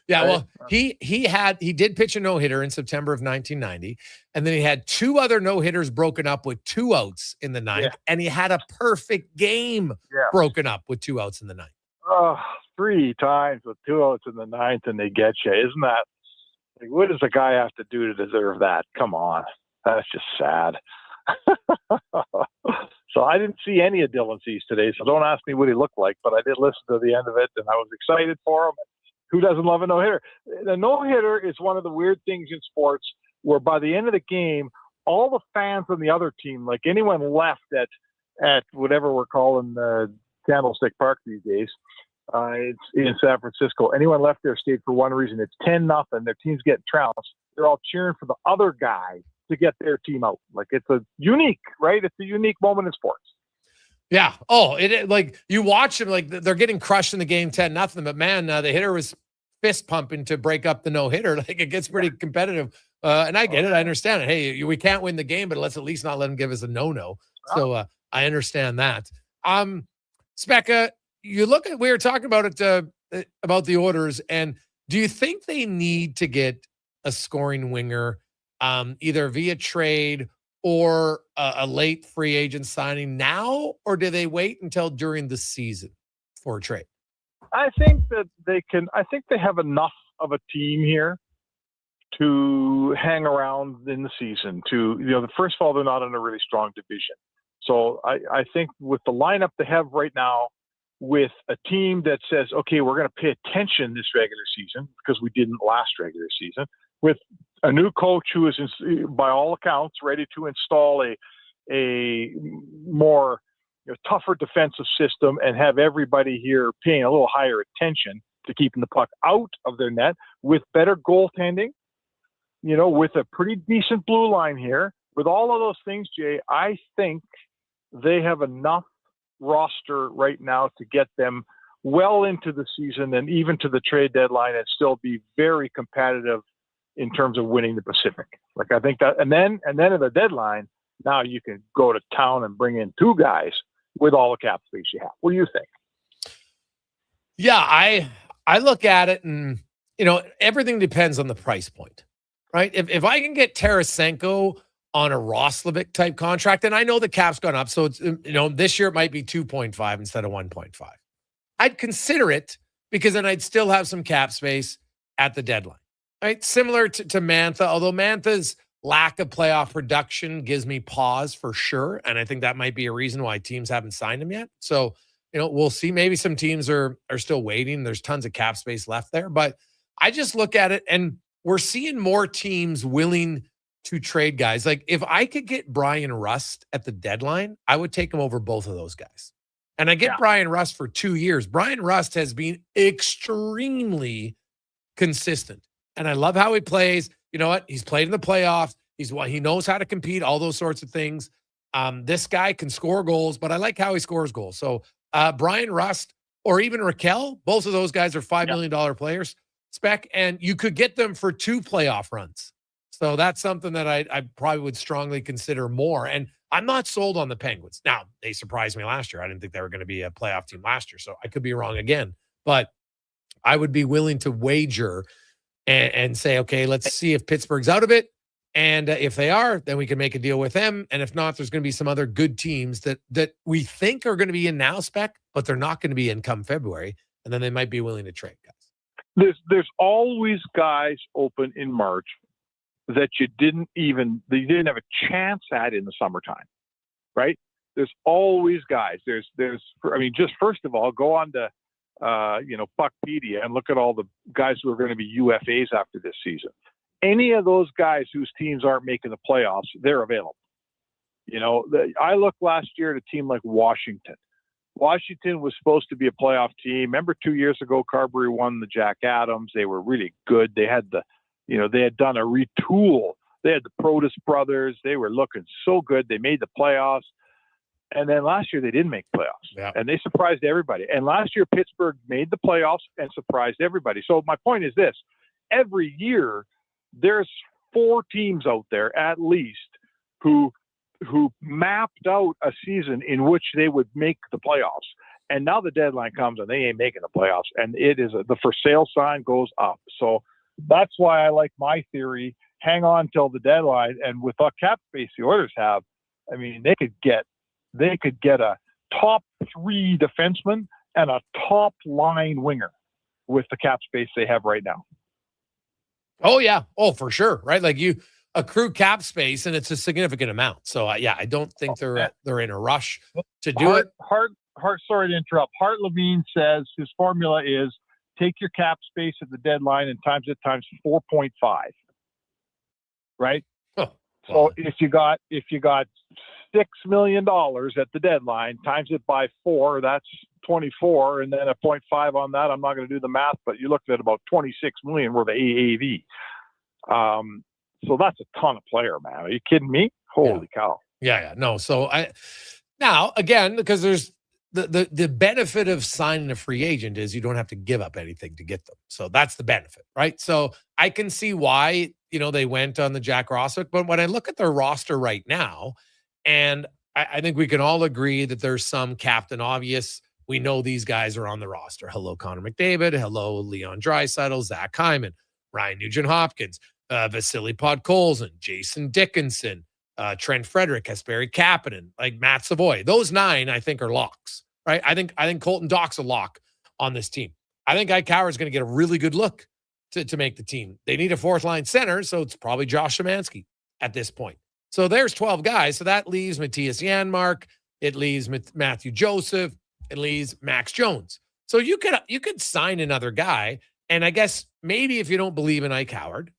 Yeah, well, he did pitch a no-hitter in September of 1990, and then he had 2 other no-hitters broken up with 2 outs in the ninth, and he had a perfect game broken up with 2 outs in the ninth. 3 times with 2 outs in the ninth, and they get you. Isn't that? Like, what does a guy have to do to deserve that? Come on. That's just sad. So I didn't see any of Dylan Cease today, so don't ask me what he looked like, but I did listen to the end of it, and I was excited for him. Who doesn't love a no-hitter? The no-hitter is one of the weird things in sports where by the end of the game, all the fans on the other team, like anyone left at whatever we're calling Candlestick Park these days, it's in San Francisco. Anyone left there stayed for one reason. It's 10-0. Their team's getting trounced. They're all cheering for the other guy to get their team out. Like, it's a unique, right? It's a unique moment in sports. Yeah. Oh, it like you watch them, like they're getting crushed in the game 10-0. But man, the hitter was fist pumping to break up the no-hitter. Like, it gets pretty competitive. And I get it. I understand it. Hey, we can't win the game, but let's at least not let them give us a no-no. So I understand that. Specca, you look at, we were talking about it, about the Oilers, and do you think they need to get a scoring winger, either via trade or a late free agent signing now, or do they wait until during the season for a trade? I think that they can. I think they have enough of a team here to hang around in the season. First of all, they're not in a really strong division. So I think with the lineup they have right now, with a team that says, okay, we're going to pay attention this regular season because we didn't last regular season, with a new coach who is, by all accounts, ready to install a more tougher defensive system and have everybody here paying a little higher attention to keeping the puck out of their net, with better goaltending, with a pretty decent blue line here. With all of those things, Jay, I think they have enough roster right now to get them well into the season and even to the trade deadline and still be very competitive in terms of winning the Pacific. Like, I think that, and then at the deadline, now you can go to town and bring in 2 guys with all the cap space you have. What do you think? Yeah, I look at it, and everything depends on the price point, right? If I can get Tarasenko on a Roslovic type contract, and I know the cap's gone up, so it's, this year it might be 2.5 instead of 1.5. I'd consider it, because then I'd still have some cap space at the deadline, right? Similar to Mantha, although Mantha's lack of playoff production gives me pause for sure, and I think that might be a reason why teams haven't signed him yet. So, we'll see. Maybe some teams are still waiting. There's tons of cap space left there, but I just look at it, and we're seeing more teams willing to trade guys. Like if I could get Brian Rust at the deadline, I would take him over both of those guys. And I get Brian Rust for 2 years. Brian Rust has been extremely consistent. And I love how he plays. You know what? He's played in the playoffs. He knows how to compete, all those sorts of things. This guy can score goals, but I like how he scores goals. So Brian Rust or even Raquel, both of those guys are $5 million players, Spec, and you could get them for 2 playoff runs. So that's something that I probably would strongly consider more. And I'm not sold on the Penguins. Now, they surprised me last year. I didn't think they were going to be a playoff team last year, so I could be wrong again. But I would be willing to wager and say, okay, let's see if Pittsburgh's out of it. And if they are, then we can make a deal with them. And if not, there's going to be some other good teams that we think are going to be in now, Spec, but they're not going to be in come February. And then they might be willing to trade guys. There's always guys open in March that you didn't have a chance at in the summertime, right? There's always guys. Just first of all, go on to Puckpedia and look at all the guys who are going to be UFAs after this season. Any of those guys whose teams aren't making the playoffs, they're available. I looked last year at a team like Washington. Washington was supposed to be a playoff team. Remember 2 years ago, Carberry won the Jack Adams. They were really good. They had they had done a retool. They had the Protus brothers. They were looking so good. They made the playoffs. And then last year they didn't make playoffs. And they surprised everybody. And last year Pittsburgh made the playoffs and surprised everybody. So my point is this. Every year there's 4 teams out there at least who mapped out a season in which they would make the playoffs. And now the deadline comes and they ain't making the playoffs. And it is the for sale sign goes up. So that's why I like my theory. Hang on till the deadline. And with the cap space the Oilers have, I mean, they could get a top 3 defenseman and a top line winger with the cap space they have right now. Oh yeah. Oh, for sure. Right. Like you accrue cap space and it's a significant amount. So I don't think they're in a rush to do it. Sorry to interrupt. Hart Levine says his formula is take your cap space at the deadline and times it times 4.5. Right. Oh, so if you got $6 million at the deadline, times it by 4, that's 24, and then a 0.5 on that. I'm not going to do the math, but you looked at about 26 million worth of AAV. So that's a ton of player, man. Are you kidding me? Holy cow. Yeah. No. So now again, because there's the benefit of signing a free agent is you don't have to give up anything to get them. So that's the benefit, right? So I can see why, they went on the Jack Roswick, but when I look at their roster right now, and I think we can all agree that there's some Captain Obvious. We know these guys are on the roster. Hello, Connor McDavid. Hello, Leon Draisaitl, Zach Hyman, Ryan Nugent-Hopkins, Vasily Podkolzin, Jason Dickinson, Trent Frederick, Kasperi Kapanen, like Matt Savoy. Those 9, I think, are locks, right? I think Colton Dock's a lock on this team. I think Ike Howard's going to get a really good look to make the team. They need a 4th-line center, so it's probably Josh Szymanski at this point. So there's 12 guys. So that leaves Matthias Janmark. It leaves Matthew Joseph. It leaves Max Jones. So you could sign another guy, and I guess maybe if you don't believe in Ike Howard,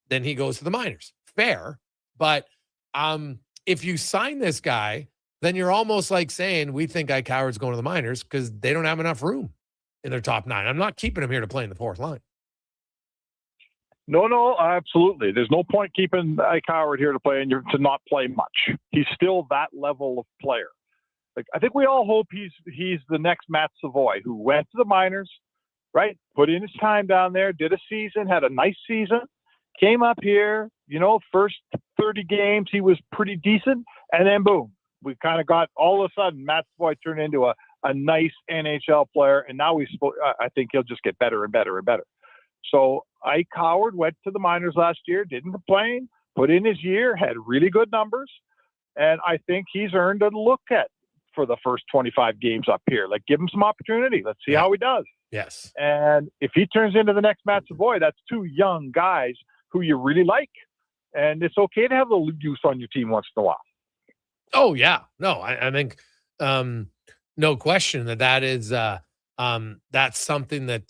then he goes to the minors. Fair, but if you sign this guy, then you're almost like saying we think Ike Howard's going to the minors because they don't have enough room in their top 9. I'm not keeping him here to play in the 4th line. No, absolutely. There's no point keeping Ike Howard here to play and to not play much. He's still that level of player. Like I think we all hope he's the next Matt Savoy who went to the minors, right? Put in his time down there, did a season, had a nice season, came up here, first 30 games he was pretty decent, and then boom, we kind of got all of a sudden Matt Savoy turned into a nice NHL player, and now I think he'll just get better and better and better. So Ike Howard went to the minors last year, didn't complain, put in his year, had really good numbers, and I think he's earned a look at for the first 25 games up here. Like, give him some opportunity. Let's see how he does. Yes. And if he turns into the next Matt Savoy, that's 2 young guys who you really like, and it's okay to have the youth on your team once in a while. Oh yeah, no, I think no question that is that's something that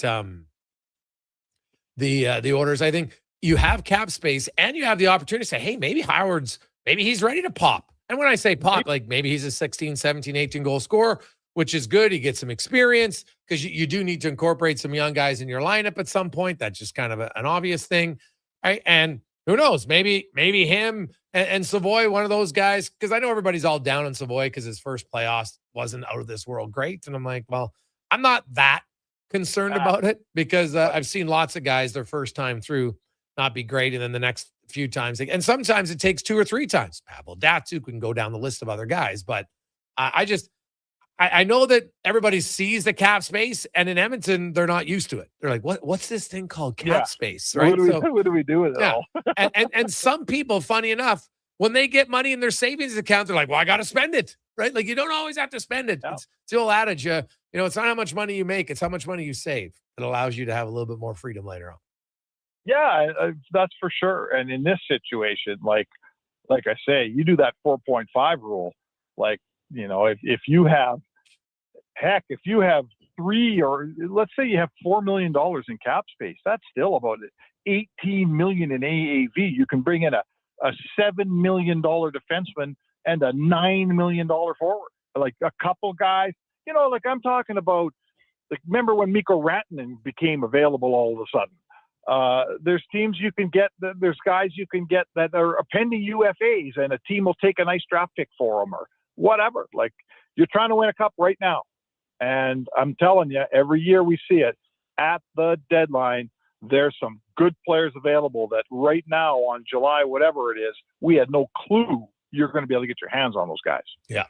the Oilers, I think you have cap space and you have the opportunity to say, hey, maybe he's ready to pop. And when I say pop, like maybe he's a 16, 17, 18 goal scorer, which is good. He gets some experience because you do need to incorporate some young guys in your lineup at some point. That's just kind of an obvious thing. Right. And who knows, maybe him and Savoy, one of those guys, because I know everybody's all down on Savoy because his first playoffs wasn't out of this world great. And I'm like, well, I'm not that concerned about it because I've seen lots of guys their first time through not be great. And then the next few times, and sometimes it takes 2 or 3 times. Pavel Datsyuk can go down the list of other guys, but I know that everybody sees the cap space, and in Edmonton, they're not used to it. They're like, what's this thing called cap space? Right? What do we do with it all? and some people, funny enough, when they get money in their savings account, they're like, well, I got to spend it. Right? Like you don't always have to spend it. No. It's the old adage, it's not how much money you make, it's how much money you save that allows you to have a little bit more freedom later on. Yeah, that's for sure. And in this situation, like I say, you do that 4.5 rule, like, if you have 3, or let's say you have $4 million in cap space, that's still about $18 million in AAV. You can bring in a $7 million defenseman and a $9 million forward, like a couple guys, like I'm talking about, like, remember when Mikko Rantanen became available all of a sudden? There's teams you can get, there's guys you can get that are pending UFAs, and a team will take a nice draft pick for them or whatever. Like, you're trying to win a cup right now. And I'm telling you, every year we see it at the deadline, there's some good players available that right now on July, whatever it is, we had no clue you're going to be able to get your hands on those guys. Yeah.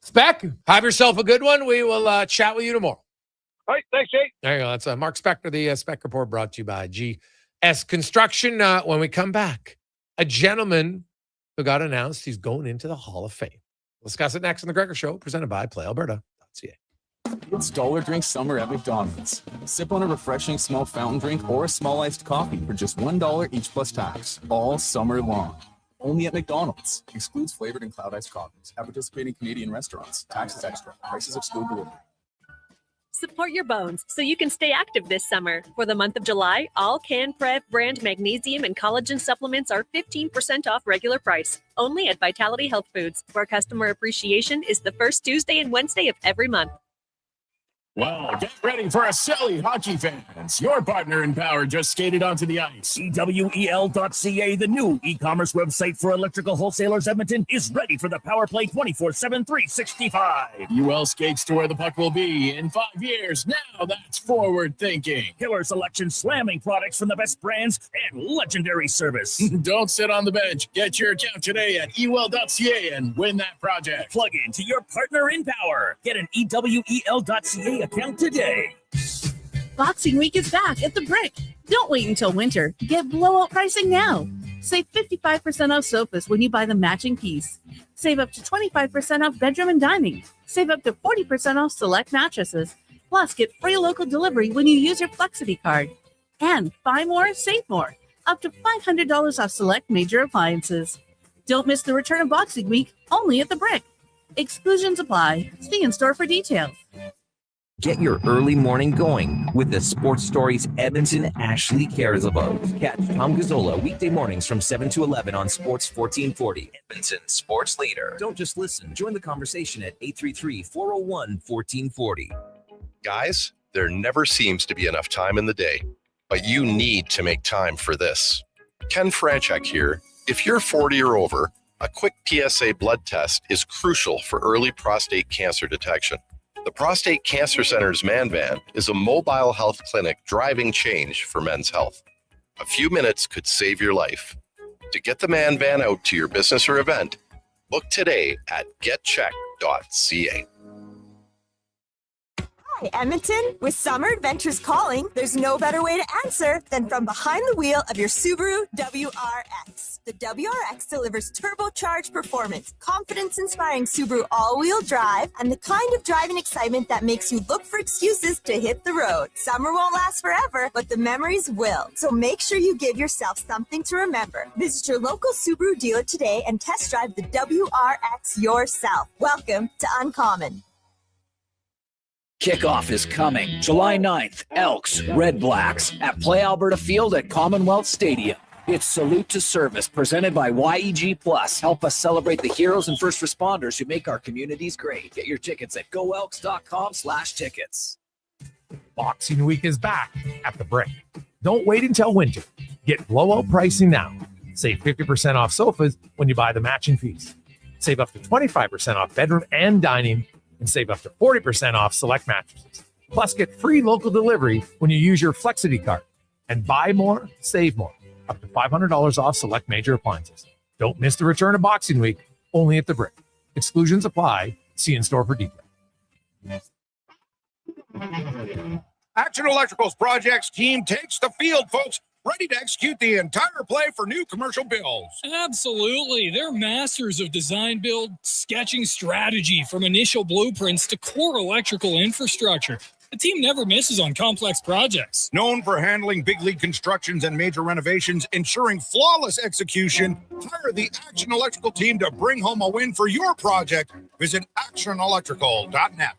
Speck, have yourself a good one. We will chat with you tomorrow. All right. Thanks, Jay. There you go. That's Mark Spector, the Spec Report, brought to you by GS Construction. When we come back, a gentleman who got announced, he's going into the Hall of Fame. We'll discuss it next on the Gregor Show, presented by PlayAlberta.ca. It's Dollar Drink Summer at McDonald's. Sip on a refreshing small fountain drink or a small iced coffee for just $1 each plus tax, all summer long. Only at McDonald's. Excludes flavored and cloud iced coffees at participating Canadian restaurants. Taxes extra. Prices exclude delivery. Support your bones so you can stay active this summer. For the month of July, all CanTorque brand magnesium and collagen supplements are 15% off regular price. Only at Vitality Health Foods, where customer appreciation is the first Tuesday and Wednesday of every month. Well, get ready for a silly hockey fans. Your partner in power just skated onto the ice. EWEL.ca, the new e-commerce website for electrical wholesalers Edmonton, is ready for the power play 24/7, 365. UL skates to where the puck will be in 5 years. Now that's forward thinking. Killer selection, slamming products from the best brands, and legendary service. Don't sit on the bench. Get your account today at EWEL.ca and win that project. Plug into your partner in power. Get an EWEL.ca account today. Boxing Week is back at the Brick. Don't wait until winter. Get blowout pricing now. Save 55% off sofas when you buy the matching piece. Save up to 25% off bedroom and dining. Save up to 40% off select mattresses. Plus, get free local delivery when you use your Flexity card. And buy more, save more. Up to $500 off select major appliances. Don't miss the return of Boxing Week, only at the Brick. Exclusions apply. See in store for details. Get your early morning going with the sports stories Edmonton Ashley cares about. Catch Tom Gazzola weekday mornings from 7 to 11 on Sports 1440. Edmonton sports leader. Don't just listen. Join the conversation at 833-401-1440. Guys, there never seems to be enough time in the day, but you need to make time for this. Ken Franchuk here. If you're 40 or over, a quick PSA blood test is crucial for early prostate cancer detection. The Prostate Cancer Center's Man Van is a mobile health clinic driving change for men's health. A few minutes could save your life. To get the Man Van out to your business or event, book today at getcheck.ca. Hi, Edmonton. With summer adventures calling, there's no better way to answer than from behind the wheel of your Subaru WRX. The WRX delivers turbocharged performance, confidence-inspiring Subaru all-wheel drive, and the kind of driving excitement that makes you look for excuses to hit the road. Summer won't last forever, but the memories will. So make sure you give yourself something to remember. Visit your local Subaru dealer today and test drive the WRX yourself. Welcome to Uncommon. Kickoff is coming July 9th, Elks, Red Blacks at Play Alberta Field at Commonwealth Stadium. It's Salute to Service presented by YEG Plus. Help us celebrate the heroes and first responders who make our communities great. Get your tickets at goelks.com/tickets. Boxing Week is back at the Brick. Don't wait until winter. Get blowout pricing now. Save 50% off sofas when you buy the matching piece. Save up to 25% off bedroom and dining, and save up to 40% off select mattresses. Plus, get free local delivery when you use your Flexity card. And buy more, save more. Up to $500 off select major appliances. Don't miss the return of Boxing Week, only at the Brick. Exclusions apply. See in store for details. Action Electrical's projects team takes the field, folks, ready to execute the entire play for new commercial builds. Absolutely. They're masters of design, build, sketching strategy from initial blueprints to core electrical infrastructure. The team never misses on complex projects. Known for handling big league constructions and major renovations, ensuring flawless execution, hire the Action Electrical team to bring home a win for your project. Visit actionelectrical.net.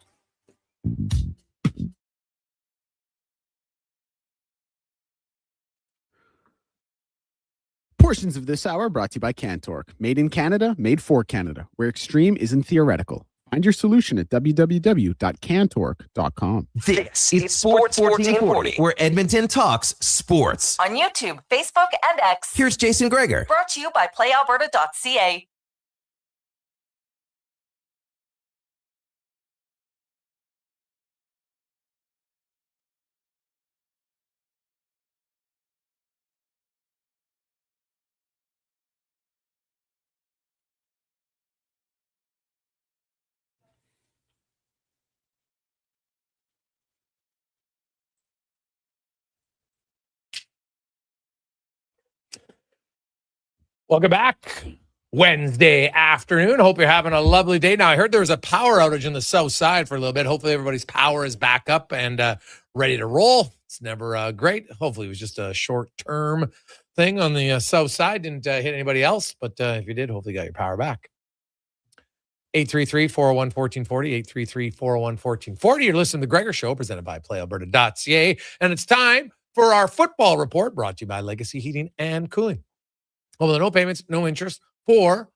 Portions of this hour brought to you by CanTorque. Made in Canada, made for Canada, where extreme isn't theoretical. Find your solution at www.cantorque.com. This is Sports 1440, where Edmonton talks sports. On YouTube, Facebook, and X. Here's Jason Gregor. Brought to you by playalberta.ca. Welcome back. Wednesday afternoon. Hope you're having a lovely day. Now, I heard there was a power outage in the south side for a little bit. Hopefully, everybody's power is back up and ready to roll. It's never great. Hopefully, it was just a short-term thing on the south side. Didn't hit anybody else, but if you did, hopefully you got your power back. 833-401-1440, 833-401-1440. You're listening to the Gregor Show, presented by playalberta.ca, and it's time for our football report, brought to you by Legacy Heating and Cooling. Well, no payments, no interest for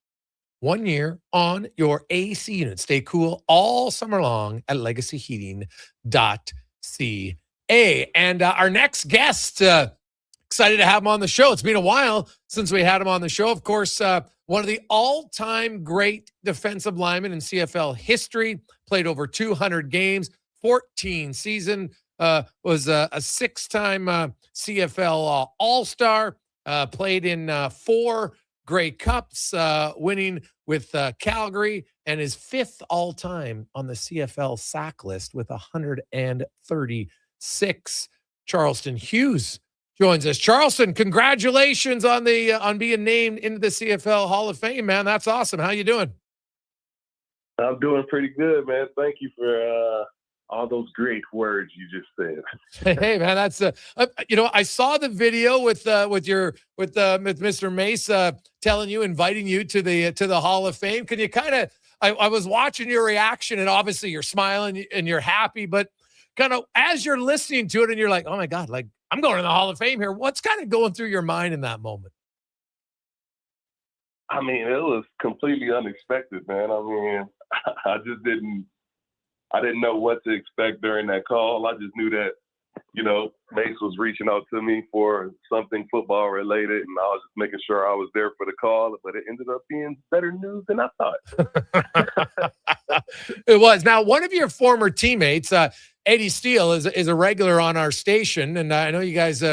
1 year on your AC unit. Stay cool all summer long at legacyheating.ca. And our next guest, excited to have him on the show. It's been a while since we had him on the show. Of course, one of the all-time great defensive linemen in CFL history, played over 200 games, 14 season, was a six-time CFL All-Star. Played in 4 Grey Cups, winning with Calgary, and is 5th all-time on the CFL sack list with 136. Charleston Hughes joins us. Charleston, congratulations on being named into the CFL Hall of Fame, man. That's awesome. How you doing? I'm doing pretty good, man. Thank you for all those great words you just said. Hey, man, that's I saw the video with Mr. Mace inviting you to the Hall of Fame. Can you kind of? I was watching your reaction, and obviously you're smiling and you're happy, but kind of as you're listening to it, and you're like, oh my God, like I'm going to the Hall of Fame here. What's kind of going through your mind in that moment? I mean, it was completely unexpected, man. I mean, I didn't know what to expect during that call. I just knew that, Mace was reaching out to me for something football related, and I was just making sure I was there for the call, but it ended up being better news than I thought. It was. Now, one of your former teammates, Eddie Steele, is a regular on our station, and I know you guys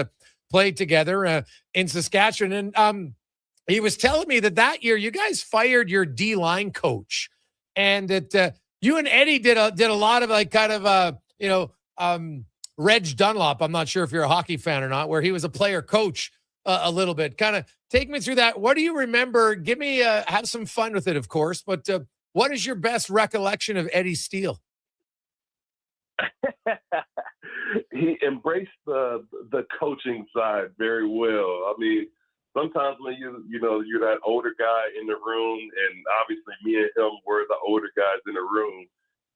played together in Saskatchewan, and he was telling me that year you guys fired your D-line coach, and that you and Eddie did a lot of Reg Dunlop. I'm not sure if you're a hockey fan or not, where he was a player coach a little bit. Kind of take me through that. What do you remember? Give me have some fun with it, of course. But what is your best recollection of Eddie Steele? He embraced the coaching side very well. I mean, sometimes when you're that older guy in the room, and obviously me and him were the older guys in the room,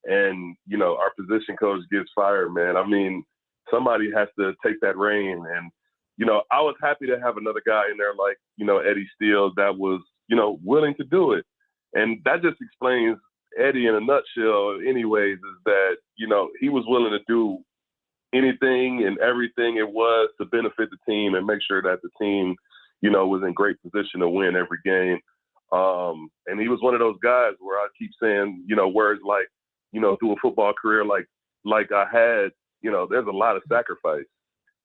and, you know, our position coach gets fired, man. I mean, somebody has to take that reign. And, you know, I was happy to have another guy in there like, you know, Eddie Steele that was, you know, willing to do it. And that just explains Eddie in a nutshell anyways, is that, you know, he was willing to do anything and everything it was to benefit the team and make sure that the team, you know, was in great position to win every game. And he was one of those guys where I keep saying, you know, words like, you know, through a football career like I had, you know, there's a lot of sacrifice.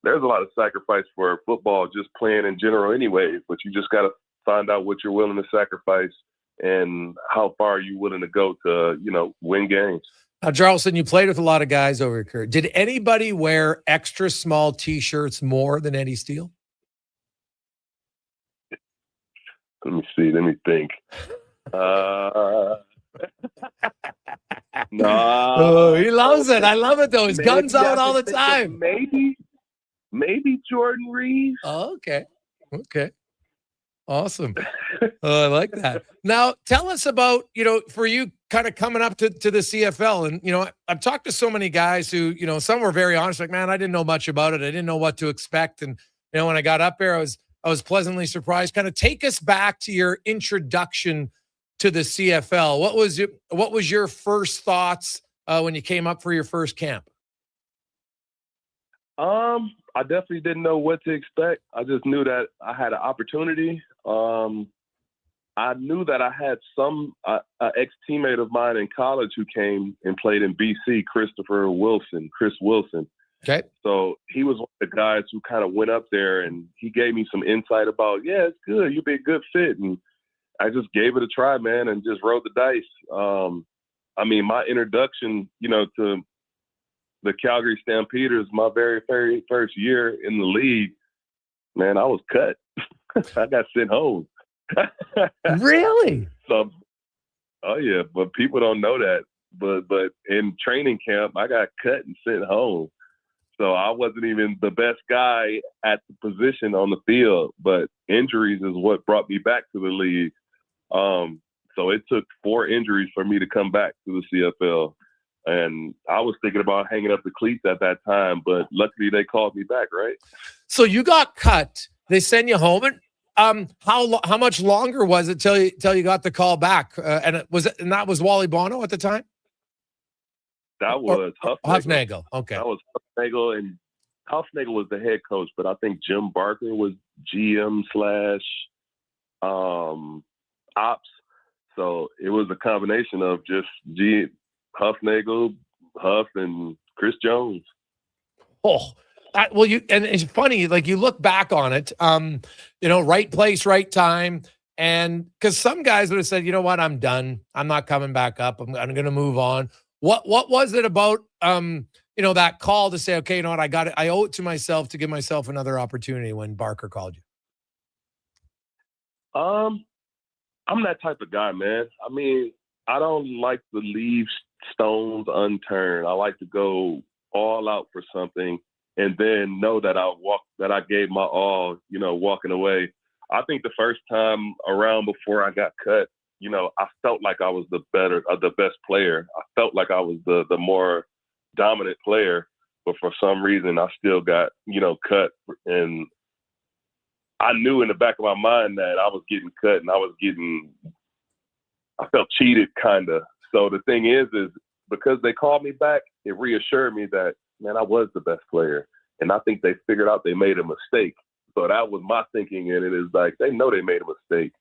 There's a lot of sacrifice for football just playing in general anyways, but you just got to find out what you're willing to sacrifice and how far you're willing to go to, you know, win games. Now, Charleston, you played with a lot of guys over your career. Did anybody wear extra small T-shirts more than Eddie Steele? Let me see. Let me think. No. Oh, he loves it. I love it, though. His guns out all the time. Maybe Jordan Reeves. Oh, okay. Okay. Awesome. I like that. Now, tell us about, you know, for you kind of coming up to the CFL. And, you know, I've talked to so many guys who, you know, some were very honest, like, man, I didn't know much about it. I didn't know what to expect. And, you know, when I got up there, I was pleasantly surprised. Kind of take us back to your introduction to the CFL. What was your first thoughts when you came up for your first camp? I definitely didn't know what to expect. I just knew that I had an opportunity. I knew that I had some ex-teammate of mine in college who came and played in BC, Chris Wilson. Okay. So he was one of the guys who kind of went up there and he gave me some insight about, yeah, it's good. You'll be a good fit. And I just gave it a try, man, and just rolled the dice. I mean, my introduction, you know, to the Calgary Stampeders, my very, very first year in the league, man, I was cut. I got sent home. Really? So, oh yeah, but people don't know that. But in training camp, I got cut and sent home. So I wasn't even the best guy at the position on the field, but injuries is what brought me back to the league. So it took 4 injuries for me to come back to the CFL. And I was thinking about hanging up the cleats at that time, but luckily they called me back, right? So you got cut. They send you home. And how much longer was it till you got the call back? And that was Wally Bono at the time? That was Hufnagel. Okay. That was Hufnagel, and Hufnagel was the head coach, but I think Jim Barker was GM / ops. So it was a combination of just Hufnagel, Huff, and Chris Jones. Oh, well, and it's funny, like you look back on it, you know, right place, right time. And because some guys would have said, you know what, I'm done. I'm not coming back up. I'm going to move on. What was it about, you know, that call to say, okay, you know what, I got it. I owe it to myself to give myself another opportunity when Barker called you? I'm that type of guy, man. I mean, I don't like to leave stones unturned. I like to go all out for something and then know that I gave my all, you know, walking away. I think the first time around before I got cut, you know, I felt like I was the best player. I felt like I was the more dominant player, but for some reason I still got, you know, cut. And I knew in the back of my mind that I was getting cut and I felt cheated kind of. So the thing is because they called me back, it reassured me that, man, I was the best player. And I think they figured out they made a mistake. So that was my thinking. And it is like, they know they made a mistake.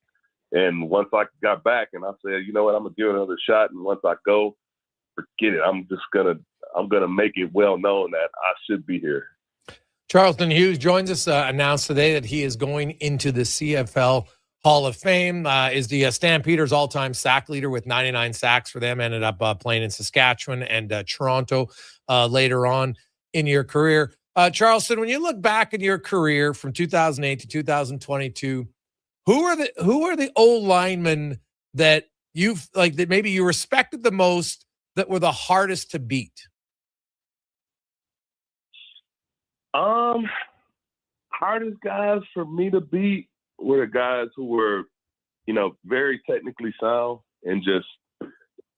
And once I got back and I said, you know what, I'm going to give it another shot. And once I go, forget it. I'm going to make it well known that I should be here. Charleston Hughes joins us, announced today that he is going into the CFL Hall of Fame, is the Stampeders all-time sack leader with 99 sacks for them. Ended up playing in Saskatchewan and Toronto later on in your career. Charleston, when you look back in your career from 2008 to 2022, who are the old linemen that that maybe you respected the most, that were the hardest to beat? Hardest guys for me to beat were the guys who were, you know, very technically sound and just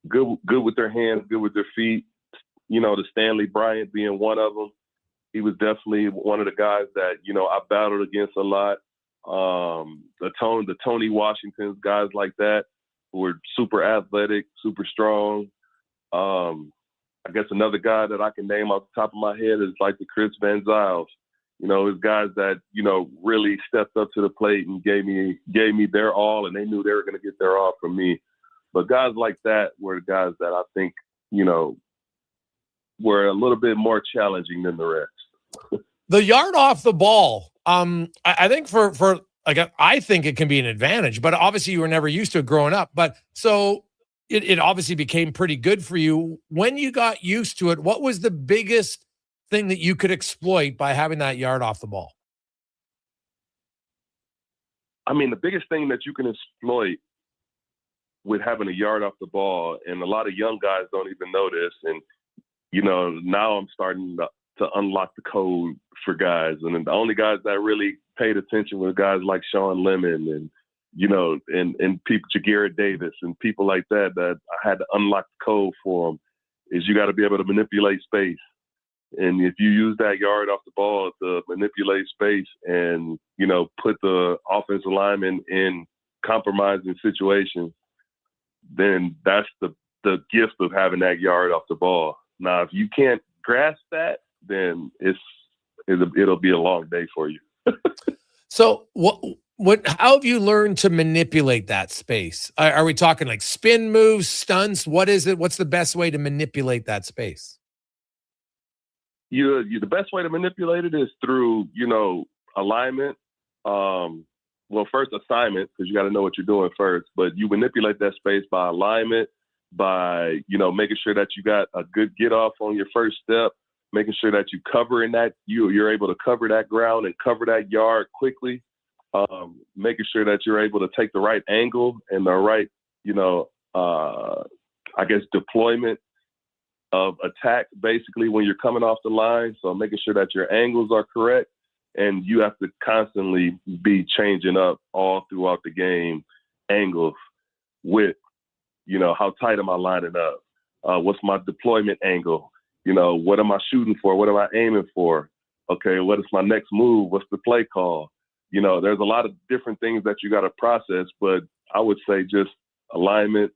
good with their hands, good with their feet. You know, the Stanley Bryant being one of them. He was definitely one of the guys that, you know, I battled against a lot. The Tony Washingtons, guys like that, who were super athletic, super strong. I guess another guy that I can name off the top of my head is like the Chris Van Zyles. You know, it's guys that, you know, really stepped up to the plate and gave me their all, and they knew they were going to get their all from me. But guys like that were the guys that I think, you know, were a little bit more challenging than the rest. The yard off the ball, I think for like, I think it can be an advantage, but obviously you were never used to it growing up. But so it obviously became pretty good for you. When you got used to it, what was the biggest thing that you could exploit by having that yard off the ball? I mean, the biggest thing that you can exploit with having a yard off the ball, and a lot of young guys don't even know this, and, you know, now I'm starting to unlock the code for guys. And then the only guys that really paid attention were guys like Sean Lemon and, you know, and people, Jaguar Davis and people like that I had to unlock the code for them, is you got to be able to manipulate space. And if you use that yard off the ball to manipulate space and, you know, put the offensive lineman in compromising situations, then that's the gift of having that yard off the ball. Now, if you can't grasp that, then it'll be a long day for you. So how have you learned to manipulate that space? Are we talking like spin moves, stunts? What is it? What's the best way to manipulate that space? The best way to manipulate it is through, you know, alignment. Well, first assignment, because you got to know what you're doing first. But you manipulate that space by alignment, by, you know, making sure that you got a good get off on your first step, making sure that you cover in that, you're able to cover that ground and cover that yard quickly, making sure that you're able to take the right angle and the right, you know, I guess deployment of attack basically when you're coming off the line. So making sure that your angles are correct, and you have to constantly be changing up all throughout the game angles with, you know, how tight am I lining up? What's my deployment angle? You know, what am I shooting for? What am I aiming for? Okay, what is my next move? What's the play call? You know, there's a lot of different things that you got to process, but I would say just alignment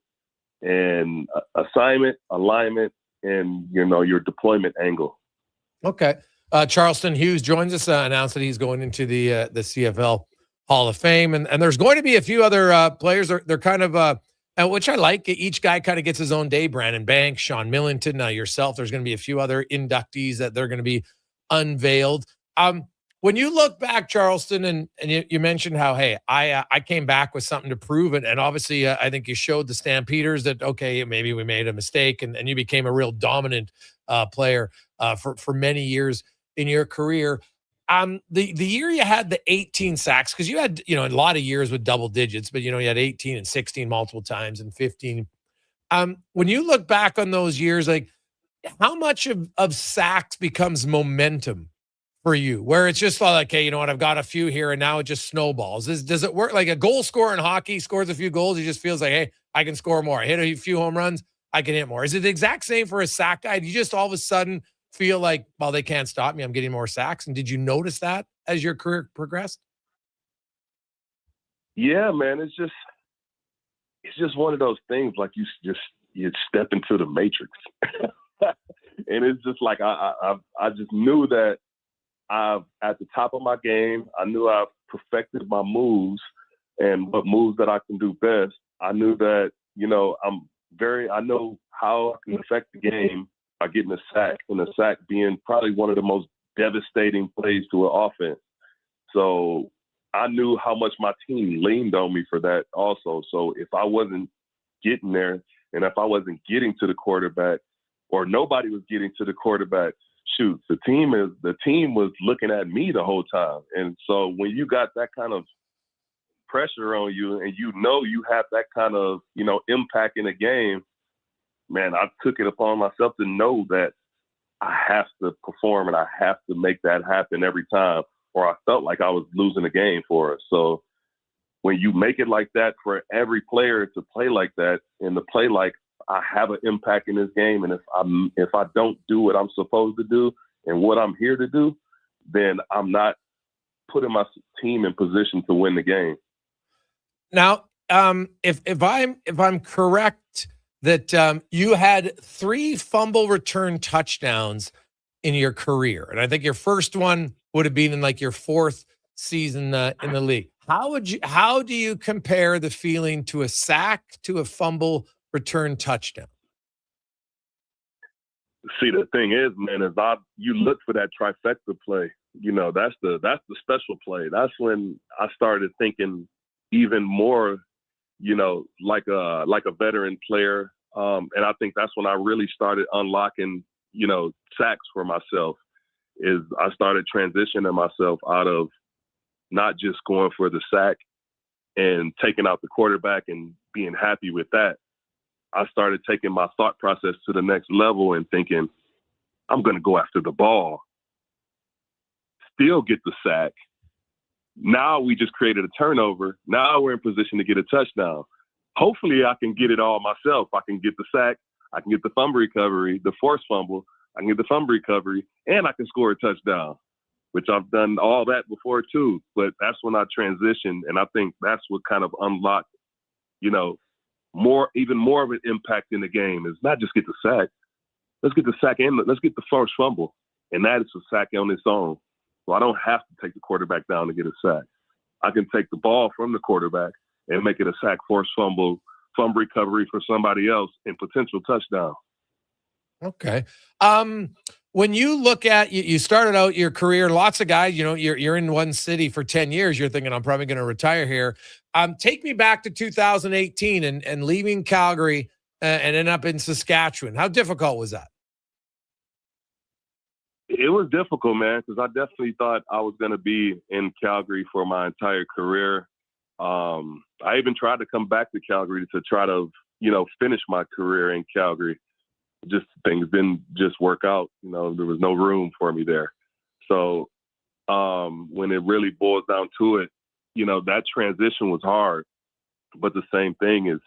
and assignment, alignment, and, you know, your deployment angle. Okay. Charleston Hughes joins us, announced that he's going into the CFL Hall of Fame. And there's going to be a few other players. They're kind of, which I like. Each guy kind of gets his own day. Brandon Banks, Sean Millington, yourself. There's going to be a few other inductees that they're going to be unveiled. When you look back, Charleston, and you mentioned how, hey, I came back with something to prove it. And obviously, I think you showed the Stampeders that, okay, maybe we made a mistake, and you became a real dominant player for many years in your career. The year you had the 18 sacks, because you had, you know, a lot of years with double digits, but, you know, you had 18 and 16 multiple times and 15. When you look back on those years, like, how much of sacks becomes momentum for you, where it's just like, okay, you know what, I've got a few here and now it just snowballs? Does it work like a goal scorer in hockey scores a few goals? He just feels like, hey, I can score more. I hit a few home runs, I can hit more. Is it the exact same for a sack guy? Do you just all of a sudden feel like, well, they can't stop me, I'm getting more sacks? And did you notice that as your career progressed? Yeah, man, it's just one of those things, like you step into the matrix. And it's just like I just knew that I'm at the top of my game. I knew I've perfected my moves and what moves that I can do best. I knew that, you know, I know how I can affect the game by getting a sack, and a sack being probably one of the most devastating plays to an offense. So I knew how much my team leaned on me for that also. So if I wasn't getting there, and if I wasn't getting to the quarterback, or nobody was getting to the quarterback, shoot, the team was looking at me the whole time. And so when you got that kind of pressure on you, and you know you have that kind of, you know, impact in a game, man, I took it upon myself to know that I have to perform and I have to make that happen every time, or I felt like I was losing a game for us. So when you make it like that for every player to play like that and to play like I have an impact in this game, and if I don't do what I'm supposed to do and what I'm here to do, then I'm not putting my team in position to win the game. Now, if I'm correct that you had 3 fumble return touchdowns in your career, and I think your first one would have been in like your 4th season in the league. How do you compare the feeling to a sack to a fumble return touchdown? See, the thing is, man, you look for that trifecta play. You know, that's the special play. That's when I started thinking even more, you know, like a veteran player. And I think that's when I really started unlocking, you know, sacks for myself. Is I started transitioning myself out of not just going for the sack and taking out the quarterback and being happy with that. I started taking my thought process to the next level and thinking, I'm going to go after the ball, still get the sack. Now we just created a turnover. Now we're in position to get a touchdown. Hopefully I can get it all myself. I can get the sack. I can get the fumble recovery, the forced fumble. I can get the fumble recovery, and I can score a touchdown, which I've done all that before too. But that's when I transitioned, and I think that's what kind of unlocked, you know, even more of an impact in the game. Is not just get the sack. Let's get the sack and let's get the forced fumble, and that is a sack on its own. So I don't have to take the quarterback down to get a sack. I can take the ball from the quarterback and make it a sack, forced fumble, fumble recovery for somebody else, and potential touchdown. Okay. When you look at you started out your career, lots of guys, you know, you're in one city for 10 years. You're thinking, I'm probably going to retire here. Take me back to 2018 and leaving Calgary and end up in Saskatchewan. How difficult was that? It was difficult, man, because I definitely thought I was going to be in Calgary for my entire career. I even tried to come back to Calgary to try to, you know, finish my career in Calgary. Just things didn't just work out. You know, there was no room for me there. So when it really boils down to it, you know, that transition was hard. But the same thing is,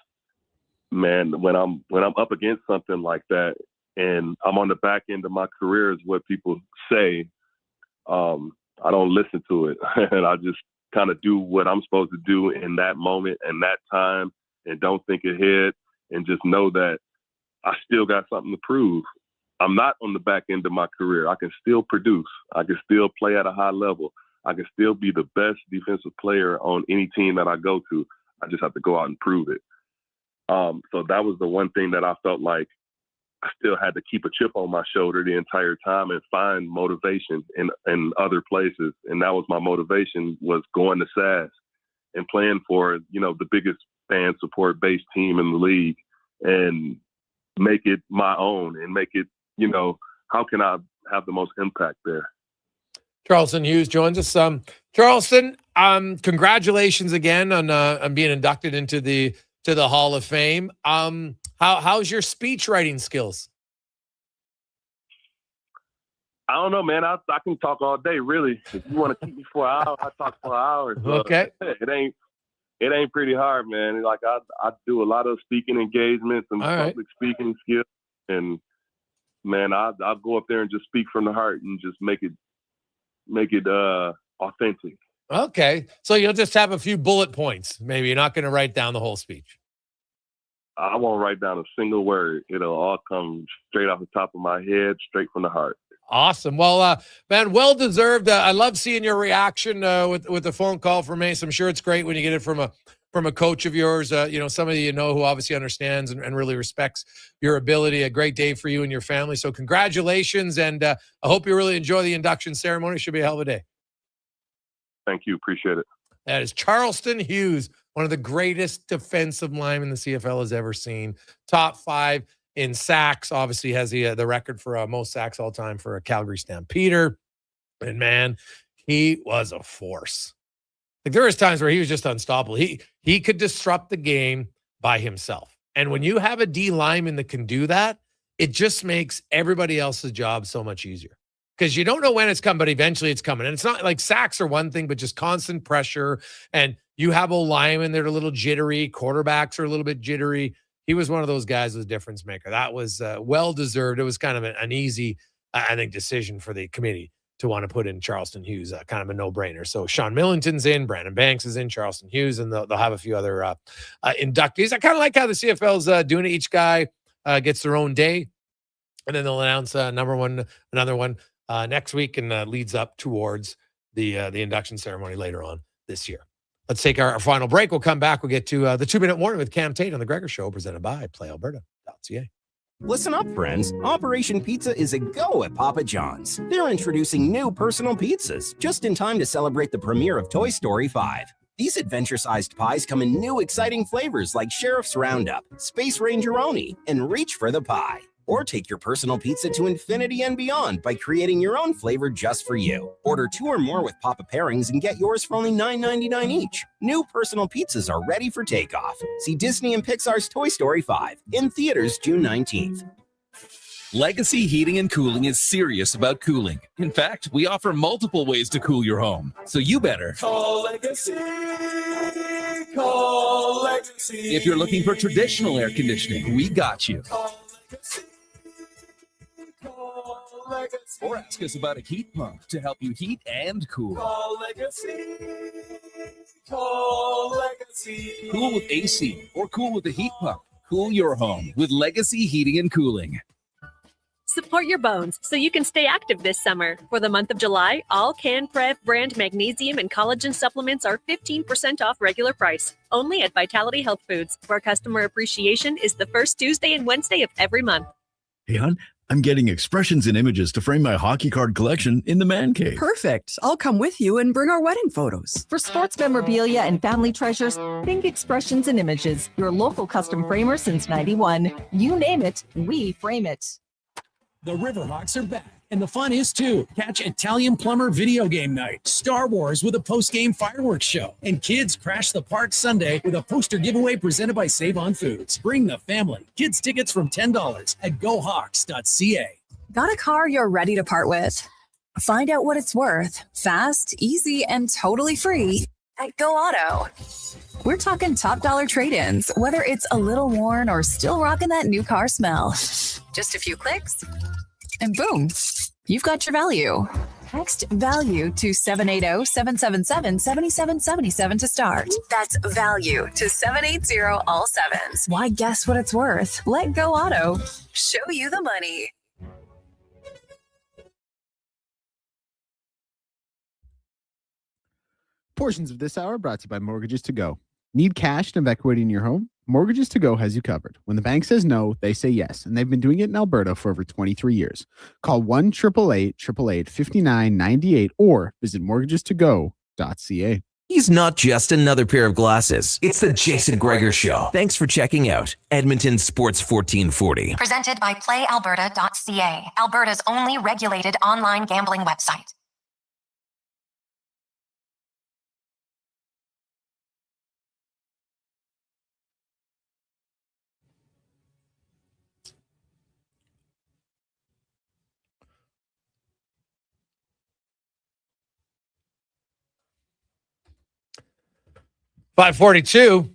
man, when I'm up against something like that and I'm on the back end of my career is what people say, I don't listen to it. And I just kind of do what I'm supposed to do in that moment and that time and don't think ahead and just know that I still got something to prove. I'm not on the back end of my career. I can still produce. I can still play at a high level. I can still be the best defensive player on any team that I go to. I just have to go out and prove it. So that was the one thing that I felt like I still had to keep a chip on my shoulder the entire time and find motivation in other places. And that was my motivation, was going to SAS and playing for, you know, the biggest fan support based team in the league and make it my own and make it, you know, how can I have the most impact there? Charleston Hughes joins us. Charleston, congratulations again on being inducted into the Hall of Fame. How's your speech writing skills? I don't know, man. I can talk all day, really. If you want to keep me for an hour, I talk for hours. Okay. It ain't pretty hard, man. Like I do a lot of speaking engagements and public speaking skills, and man, I'll go up there and just speak from the heart and just make it authentic. Okay, so you'll just have a few bullet points. Maybe you're not going to write down the whole speech. I won't write down a single word. It'll all come straight off the top of my head, straight from the heart. Awesome. Well, man, well deserved. I love seeing your reaction with the phone call from Mace. I'm sure it's great when you get it from a coach of yours. You know, somebody you know who obviously understands and really respects your ability. A great day for you and your family. So congratulations, and I hope you really enjoy the induction ceremony. Should be a hell of a day. Thank you. Appreciate it. That is Charleston Hughes, one of the greatest defensive linemen the CFL has ever seen. Top 5 in sacks. Obviously has the record for most sacks all time for a Calgary Stampeder. And man, he was a force. Like there was times where he was just unstoppable. He could disrupt the game by himself. And when you have a D lineman that can do that, it just makes everybody else's job so much easier. Because you don't know when it's coming, but eventually it's coming. And it's not like sacks are one thing, but just constant pressure. And you have linemen that are a little jittery. Quarterbacks are a little bit jittery. he was one of those guys who was a difference maker. That was well deserved. It was kind of an easy, I think, decision for the committee to want to put in Charleston Hughes, kind of a no-brainer. So Sean Millington's in, Brandon Banks is in, Charleston Hughes, and they'll have a few other inductees. I kind of like how the CFL's doing it. Each guy gets their own day, and then they'll announce another one next week, and leads up towards the induction ceremony later on this year. Let's take our final break. We'll come back. We'll get to the 2-minute warning with Cam Tate on the Gregor Show, presented by PlayAlberta.ca. Listen up, friends. Operation Pizza is a go at Papa John's. They're introducing new personal pizzas just in time to celebrate the premiere of Toy Story 5. These adventure-sized pies come in new exciting flavors like Sheriff's Roundup, Space Rangeroni, and Reach for the Pie. Or take your personal pizza to infinity and beyond by creating your own flavor just for you. Order 2 or more with Papa pairings and get yours for only $9.99 each. New personal pizzas are ready for takeoff. See Disney and Pixar's Toy Story 5 in theaters June 19th. Legacy Heating and Cooling is serious about cooling. In fact, we offer multiple ways to cool your home. So you better call Legacy. Call Legacy. If you're looking for traditional air conditioning, we got you. Or ask us about a heat pump to help you heat and cool. Call Legacy. Call Legacy. Cool with AC or cool with a heat pump. Cool your home with Legacy Heating and Cooling. Support your bones so you can stay active this summer. For the month of July, all CanPrev brand magnesium and collagen supplements are 15% off regular price. Only at Vitality Health Foods, where customer appreciation is the first Tuesday and Wednesday of every month. Hey, hon, I'm getting expressions and images to frame my hockey card collection in the man cave. Perfect. I'll come with you and bring our wedding photos. For sports memorabilia and family treasures, think Expressions and Images, your local custom framer since 91. You name it, we frame it. The Riverhawks are back, and the fun is too. Catch Italian Plumber Video Game Night, Star Wars with a post-game fireworks show, and kids crash the park Sunday with a poster giveaway presented by Save On Foods. Bring the family. Kids tickets from $10 at GoHawks.ca. Got a car you're ready to part with? Find out what it's worth, fast, easy, and totally free at Go Auto. We're talking top dollar trade-ins, whether it's a little worn or still rocking that new car smell. Just a few clicks, and boom, you've got your value. Text value to 780-777-7777 to start. That's value to 780 all sevens. Why guess what it's worth? Let Go Auto show you the money. Portions of this hour brought to you by Mortgages to Go. Need cash and equity in your home? Mortgages to Go has you covered. When the bank says no, they say yes, and they've been doing it in Alberta for over 23 years. Call 1-888-888-5998 or visit mortgagestogo.ca. He's not just another pair of glasses. It's the Jason Gregor Show. Thanks for checking out Edmonton Sports 1440. Presented by PlayAlberta.ca, Alberta's only regulated online gambling website. .542.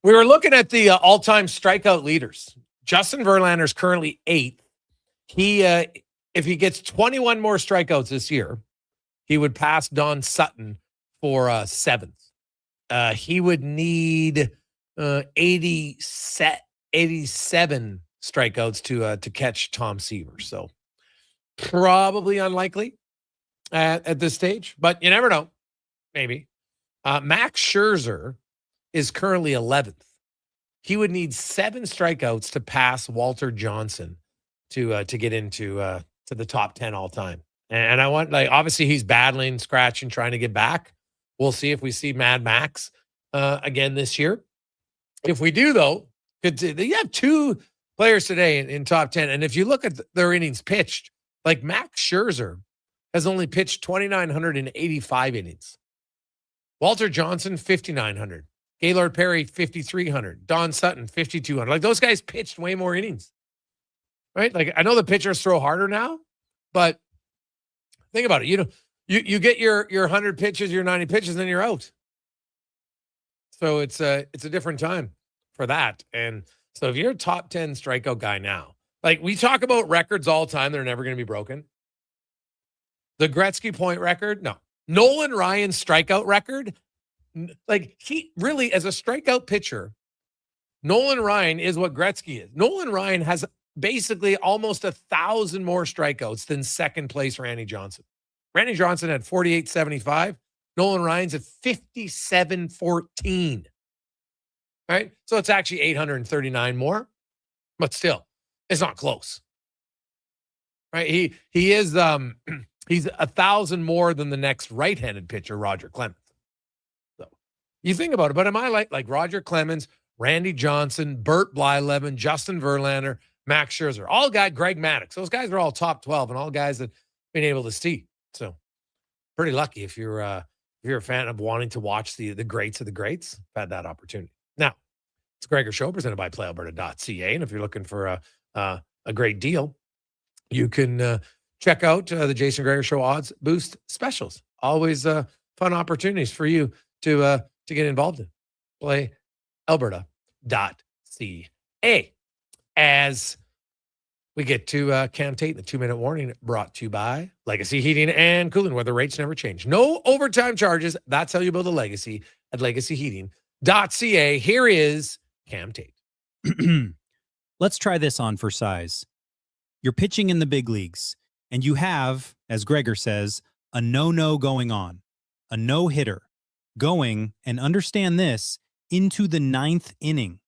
We were looking at the all-time strikeout leaders. Justin Verlander's currently 8th. He, if he gets 21 more strikeouts this year, he would pass Don Sutton for 7th. He would need 87 strikeouts to catch Tom Seaver. So probably unlikely at this stage, but you never know. Maybe. Max Scherzer is currently 11th. He would need 7 strikeouts to pass Walter Johnson to get into to the top 10 all time. And I want, like, obviously he's battling, scratching, trying to get back. We'll see if we see Mad Max again this year. If we do, though, you have 2 players today in top 10. And if you look at their innings pitched, like Max Scherzer has only pitched 2,985 innings. Walter Johnson, 5,900. Gaylord Perry, 5,300. Don Sutton, 5,200. Like, those guys pitched way more innings, right? Like, I know the pitchers throw harder now, but think about it. You know, you get your 100 pitches, your 90 pitches, then you're out. So it's a different time for that. And So if you're a top 10 strikeout guy now, like we talk about records all the time, they're never going to be broken. The Gretzky point record, no. Nolan Ryan's strikeout record, like he really, as a strikeout pitcher, Nolan Ryan is what Gretzky is. Nolan Ryan has basically almost 1,000 more strikeouts than second place Randy Johnson. Randy Johnson had 48.75. Nolan Ryan's at 57.14. Right? So it's actually 839 more, but still, it's not close. Right? He is he's 1,000 more than the next right-handed pitcher, Roger Clemens. So you think about it, but am I like Roger Clemens, Randy Johnson, Bert Blyleven, Justin Verlander, Max Scherzer, all got Greg Maddux. Those guys are all top 12 and all guys that been able to see. So pretty lucky if you're a fan of wanting to watch the greats of the greats, had that opportunity. Now, it's Gregor Show presented by PlayAlberta.ca. And if you're looking for a great deal, you can check out the Jason Gregor Show odds boost specials. Always fun opportunities for you to get involved in. PlayAlberta.ca. As we get to Cam Tate, the 2-minute warning brought to you by Legacy Heating and Cooling, where the rates never change. No overtime charges. That's how you build a legacy at legacyheating.ca. Here is Cam Tate. Let's try this on for size. You're pitching in the big leagues, and you have, as Gregor says, a no-no going on, a no-hitter going, and understand this, into the 9th inning.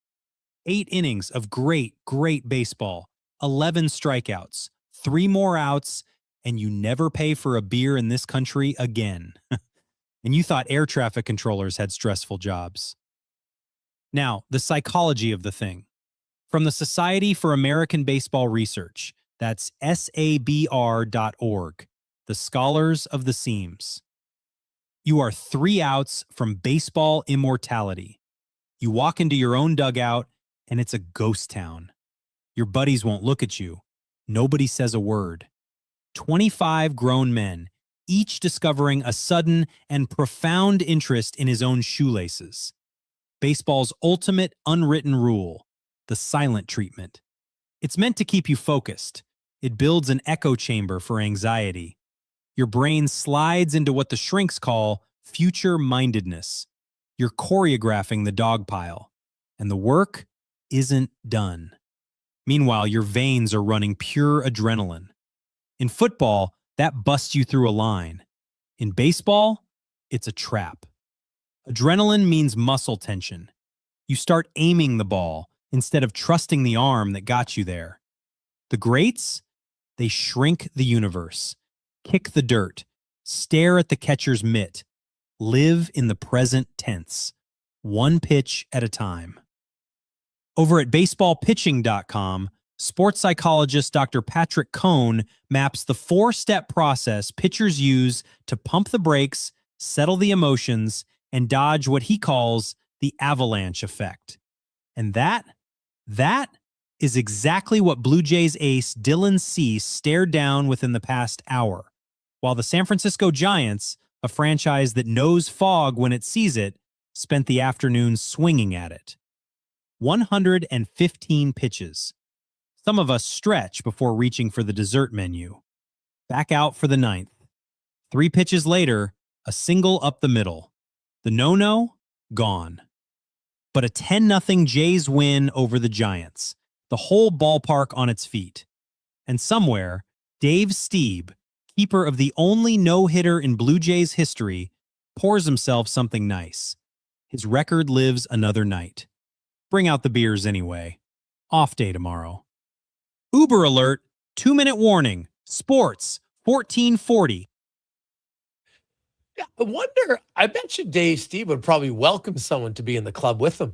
8 innings of great, great baseball, 11 strikeouts, 3 more outs, and you never pay for a beer in this country again. And you thought air traffic controllers had stressful jobs. Now, the psychology of the thing. From the Society for American Baseball Research, that's sabr.org, the scholars of the seams. You are 3 outs from baseball immortality. You walk into your own dugout, and it's a ghost town. Your buddies won't look at you. Nobody says a word. 25 grown men, each discovering a sudden and profound interest in his own shoelaces. Baseball's ultimate unwritten rule, the silent treatment. It's meant to keep you focused. It builds an echo chamber for anxiety. Your brain slides into what the shrinks call future-mindedness. You're choreographing the dog pile, and the work isn't done. Meanwhile, your veins are running pure adrenaline. In football, that busts you through a line. In baseball, it's a trap. Adrenaline means muscle tension. You start aiming the ball instead of trusting the arm that got you there. The greats, they shrink the universe, kick the dirt, stare at the catcher's mitt, live in the present tense, one pitch at a time. Over at baseballpitching.com, sports psychologist Dr. Patrick Cohn maps the 4-step process pitchers use to pump the brakes, settle the emotions, and dodge what he calls the avalanche effect. And that is exactly what Blue Jays ace Dylan Cease stared down within the past hour, while the San Francisco Giants, a franchise that knows fog when it sees it, spent the afternoon swinging at it. 115 pitches. Some of us stretch before reaching for the dessert menu. Back out for the 9th. 3 pitches later, a single up the middle. The no-no, gone. But a 10-0 Jays win over the Giants. The whole ballpark on its feet. And somewhere, Dave Stieb, keeper of the only no-hitter in Blue Jays history, pours himself something nice. His record lives another night. Bring out the beers anyway. Off day tomorrow. Uber alert, 2-minute warning. Sports, 1440. Yeah, I bet you Dave Stieb would probably welcome someone to be in the club with him.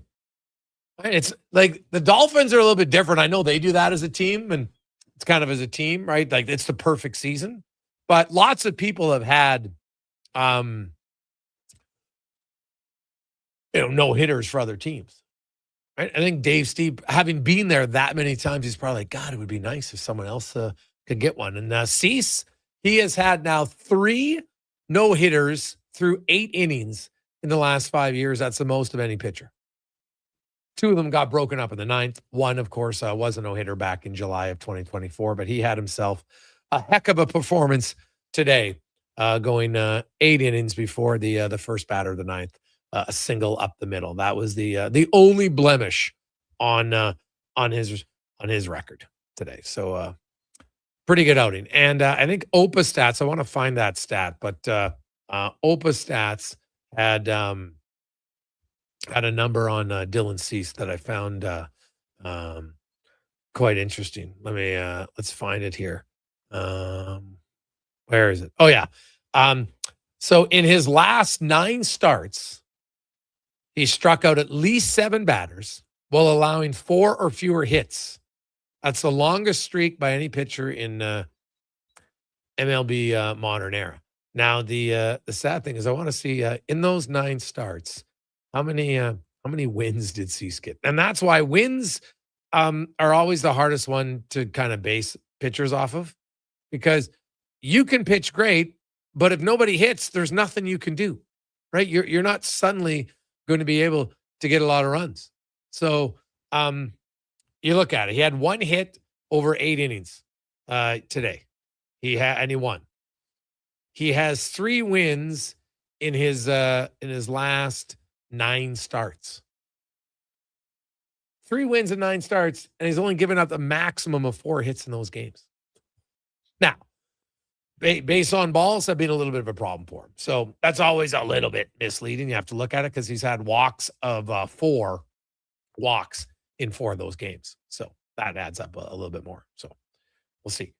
Right? It's like the Dolphins are a little bit different. I know they do that as a team, and it's kind of as a team, right? Like it's the perfect season. But lots of people have had, no hitters for other teams. Right? I think Dave Stieb, having been there that many times, he's probably like, God, it would be nice if someone else could get one. And Cease, he has had now 3 no-hitters through 8 innings in the last 5 years. That's the most of any pitcher. Two of them got broken up in the ninth. One, of course, was a no-hitter back in July of 2024, but he had himself a heck of a performance today, going 8 innings before the first batter of the ninth, a single up the middle. That was the only blemish on his record today. So pretty good outing. And I think OPA stats, I want to find that stat, but OPA stats had a number on Dylan Cease that I found quite interesting. Let's find it here. Where is it? Oh yeah. So in his last 9 starts, he struck out at least 7 batters while allowing 4 or fewer hits. That's the longest streak by any pitcher in MLB modern era. Now the sad thing is, I want to see in those 9 starts, how many wins did Cease get? And that's why wins are always the hardest one to kind of base pitchers off of, because you can pitch great, but if nobody hits, there's nothing you can do, right? You're not suddenly going to be able to get a lot of runs. So you look at it. He had 1 hit over 8 innings today. And he won. He has 3 wins in his last 9 starts. 3 wins and 9 starts, and he's only given up the maximum of 4 hits in those games. Now, base on balls have been a little bit of a problem for him. So that's always a little bit misleading. You have to look at it because he's had walks of 4 walks in 4 of those games. So that adds up a little bit more. So we'll see.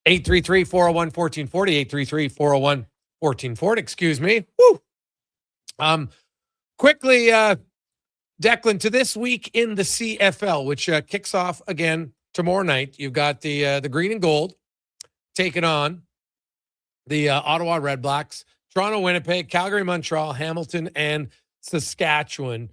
833-401-1440, 833-401-1440, excuse me. Woo! Quickly, Declan, to this week in the CFL, which kicks off again tomorrow night. You've got the green and gold taking on the Ottawa Red Blacks, Toronto, Winnipeg, Calgary, Montreal, Hamilton, and Saskatchewan.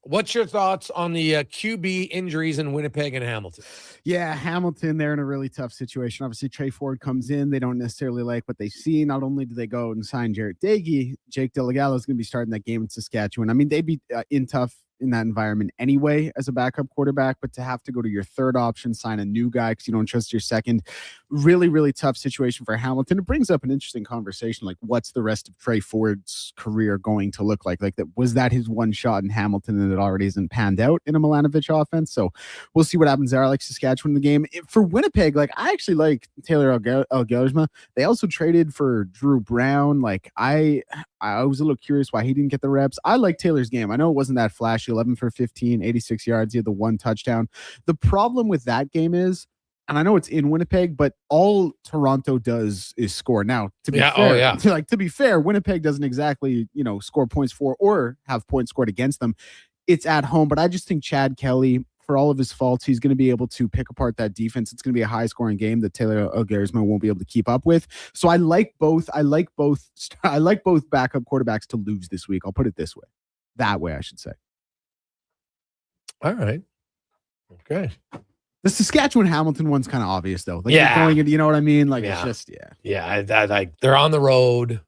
What's your thoughts on the QB injuries in Winnipeg and Hamilton? Yeah, Hamilton, they're in a really tough situation. Obviously, Trey Ford comes in. They don't necessarily like what they see. Not only do they go and sign Jarrett Dagey, Jake Delgado is going to be starting that game in Saskatchewan. I mean, they'd be tough in that environment anyway as a backup quarterback, but to have to go to your third option, sign a new guy because you don't trust your second, really, really tough situation for Hamilton. It brings up an interesting conversation, like what's the rest of Trey Ford's career going to look like? Like, that was that his one shot in Hamilton and it already isn't panned out in a Milanovic offense? So we'll see what happens there. I like Saskatchewan in the game. For Winnipeg, like, I actually like Taylor Elgojma. They also traded for Drew Brown. Like, I was a little curious why he didn't get the reps. I like Taylor's game. I know it wasn't that flashy, 11 for 15, 86 yards. He had the 1 touchdown. The problem with that game is, and I know it's in Winnipeg, but all Toronto does is score. Now, to be fair, to be fair, Winnipeg doesn't exactly, score points for or have points scored against them. It's at home, but I just think Chad Kelly, for all of his faults, he's going to be able to pick apart that defense. It's going to be a high-scoring game that Taylor Elgojma won't be able to keep up with. So I like both. I like both backup quarterbacks to lose this week. I'll put it this way. That way, I should say. All right. Okay. The Saskatchewan Hamilton one's kind of obvious though. Like, yeah. You know what I mean? Like, yeah. It's just, Yeah. Like, they're on the road.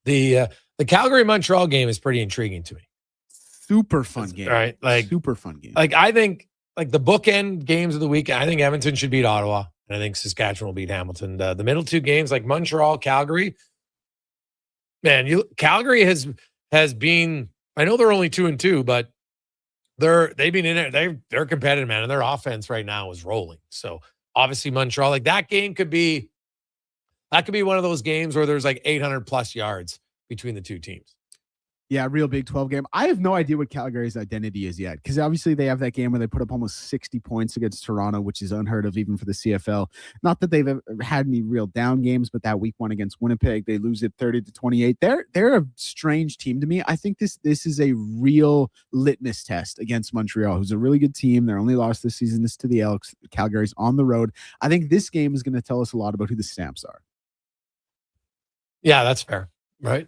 The Calgary Montreal game is pretty intriguing to me. Super fun game. Right. Like, super fun game. Like, I think, like, the bookend games of the week, I think Edmonton should beat Ottawa. And I think Saskatchewan will beat Hamilton. The middle 2 games, like Montreal, Calgary. Man, Calgary has been, I know they're only 2-2, but they've been in it. They're competitive, man, and their offense right now is rolling. So obviously Montreal, like, that game could be one of those games where there's like 800 plus yards between the 2 teams. Yeah, real Big 12 game. I have no idea what Calgary's identity is yet, because obviously they have that game where they put up almost 60 points against Toronto, which is unheard of even for the CFL. Not that they've ever had any real down games, but that week 1 against Winnipeg, they lose it 30-28. They're a strange team to me. I think this is a real litmus test against Montreal, who's a really good team. Their only loss this season is to the Elks. Calgary's on the road. I think this game is going to tell us a lot about who the Stamps are. Yeah, that's fair. Right.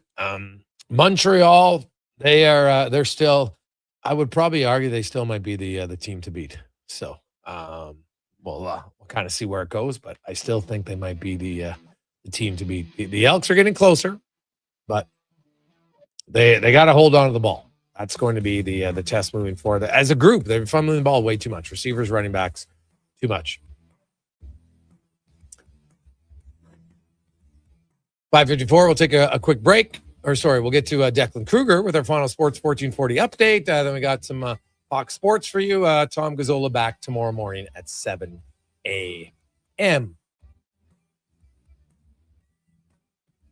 Montreal, they're still, I would probably argue they still might be the team to beat. So we'll kind of see where it goes, but I still think they might be the team to beat. The Elks are getting closer, but They got to hold on to the ball. That's going to be the test moving forward. As a group, they're fumbling the ball way too much. Receivers, running backs, too much. 5:54. We'll take a quick break. We'll get to Declan Kruger with our final Sports 1440 update. Then we got some Fox Sports for you. Tom Gazzola back tomorrow morning at 7 a.m.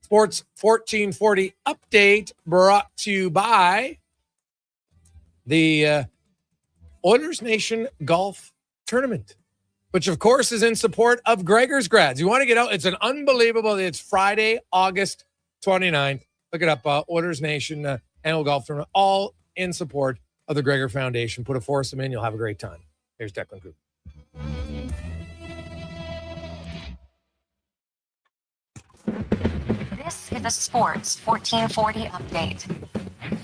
Sports 1440 update brought to you by the Oilersnation Golf Tournament, which of course is in support of Gregor's grads. You want to get out? It's an unbelievable. It's Friday, August 29th. Look it up. Oilersnation Annual Golf Tournament, all in support of the Gregor Foundation. Put a foursome in. You'll have a great time. Here's Declan Kruger. This is the Sports 1440 update.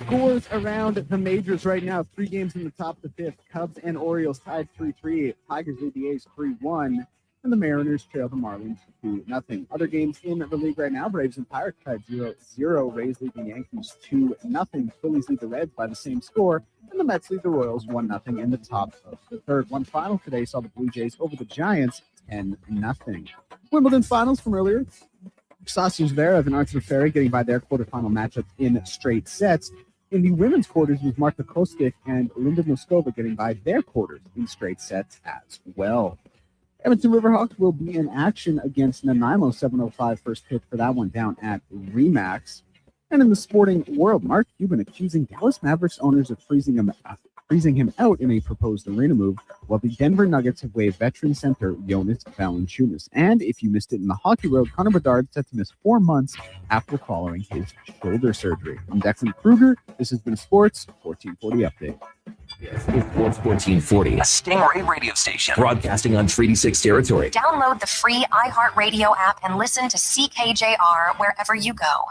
Scores around the majors right now. 3 games in the top of the 5th. Cubs and Orioles tied 3-3. Tigers lead the A's 3-1. And the Mariners trail the Marlins 2-0. Other games in the league right now. Braves and Pirates tied 0-0. Rays lead the Yankees 2-0. Phillies lead the Reds by the same score. And the Mets lead the Royals 1-0 in the top of the 3rd. One final today saw the Blue Jays over the Giants 10-0. Wimbledon finals from earlier. Sausage there of an Arthur Ferry getting by their quarterfinal matchups in straight sets. In the women's quarters, with Marta Kostic and Linda Moskova getting by their quarters in straight sets as well. Edmonton Riverhawks will be in action against Nanaimo, 7:05 first pitch for that one down at Remax. And in the sporting world, Mark Cuban accusing Dallas Mavericks owners of freezing him out in a proposed arena move, while the Denver Nuggets have waived veteran center Jonas Valanciunas. And if you missed it in the hockey world, Connor Bedard set to miss 4 months after following his shoulder surgery. I'm Declan Kruger. This has been a Sports 1440 update. It's Sports 1440, a Stingray radio station broadcasting on Treaty 6 territory. Download the free iHeartRadio app and listen to CKJR wherever you go.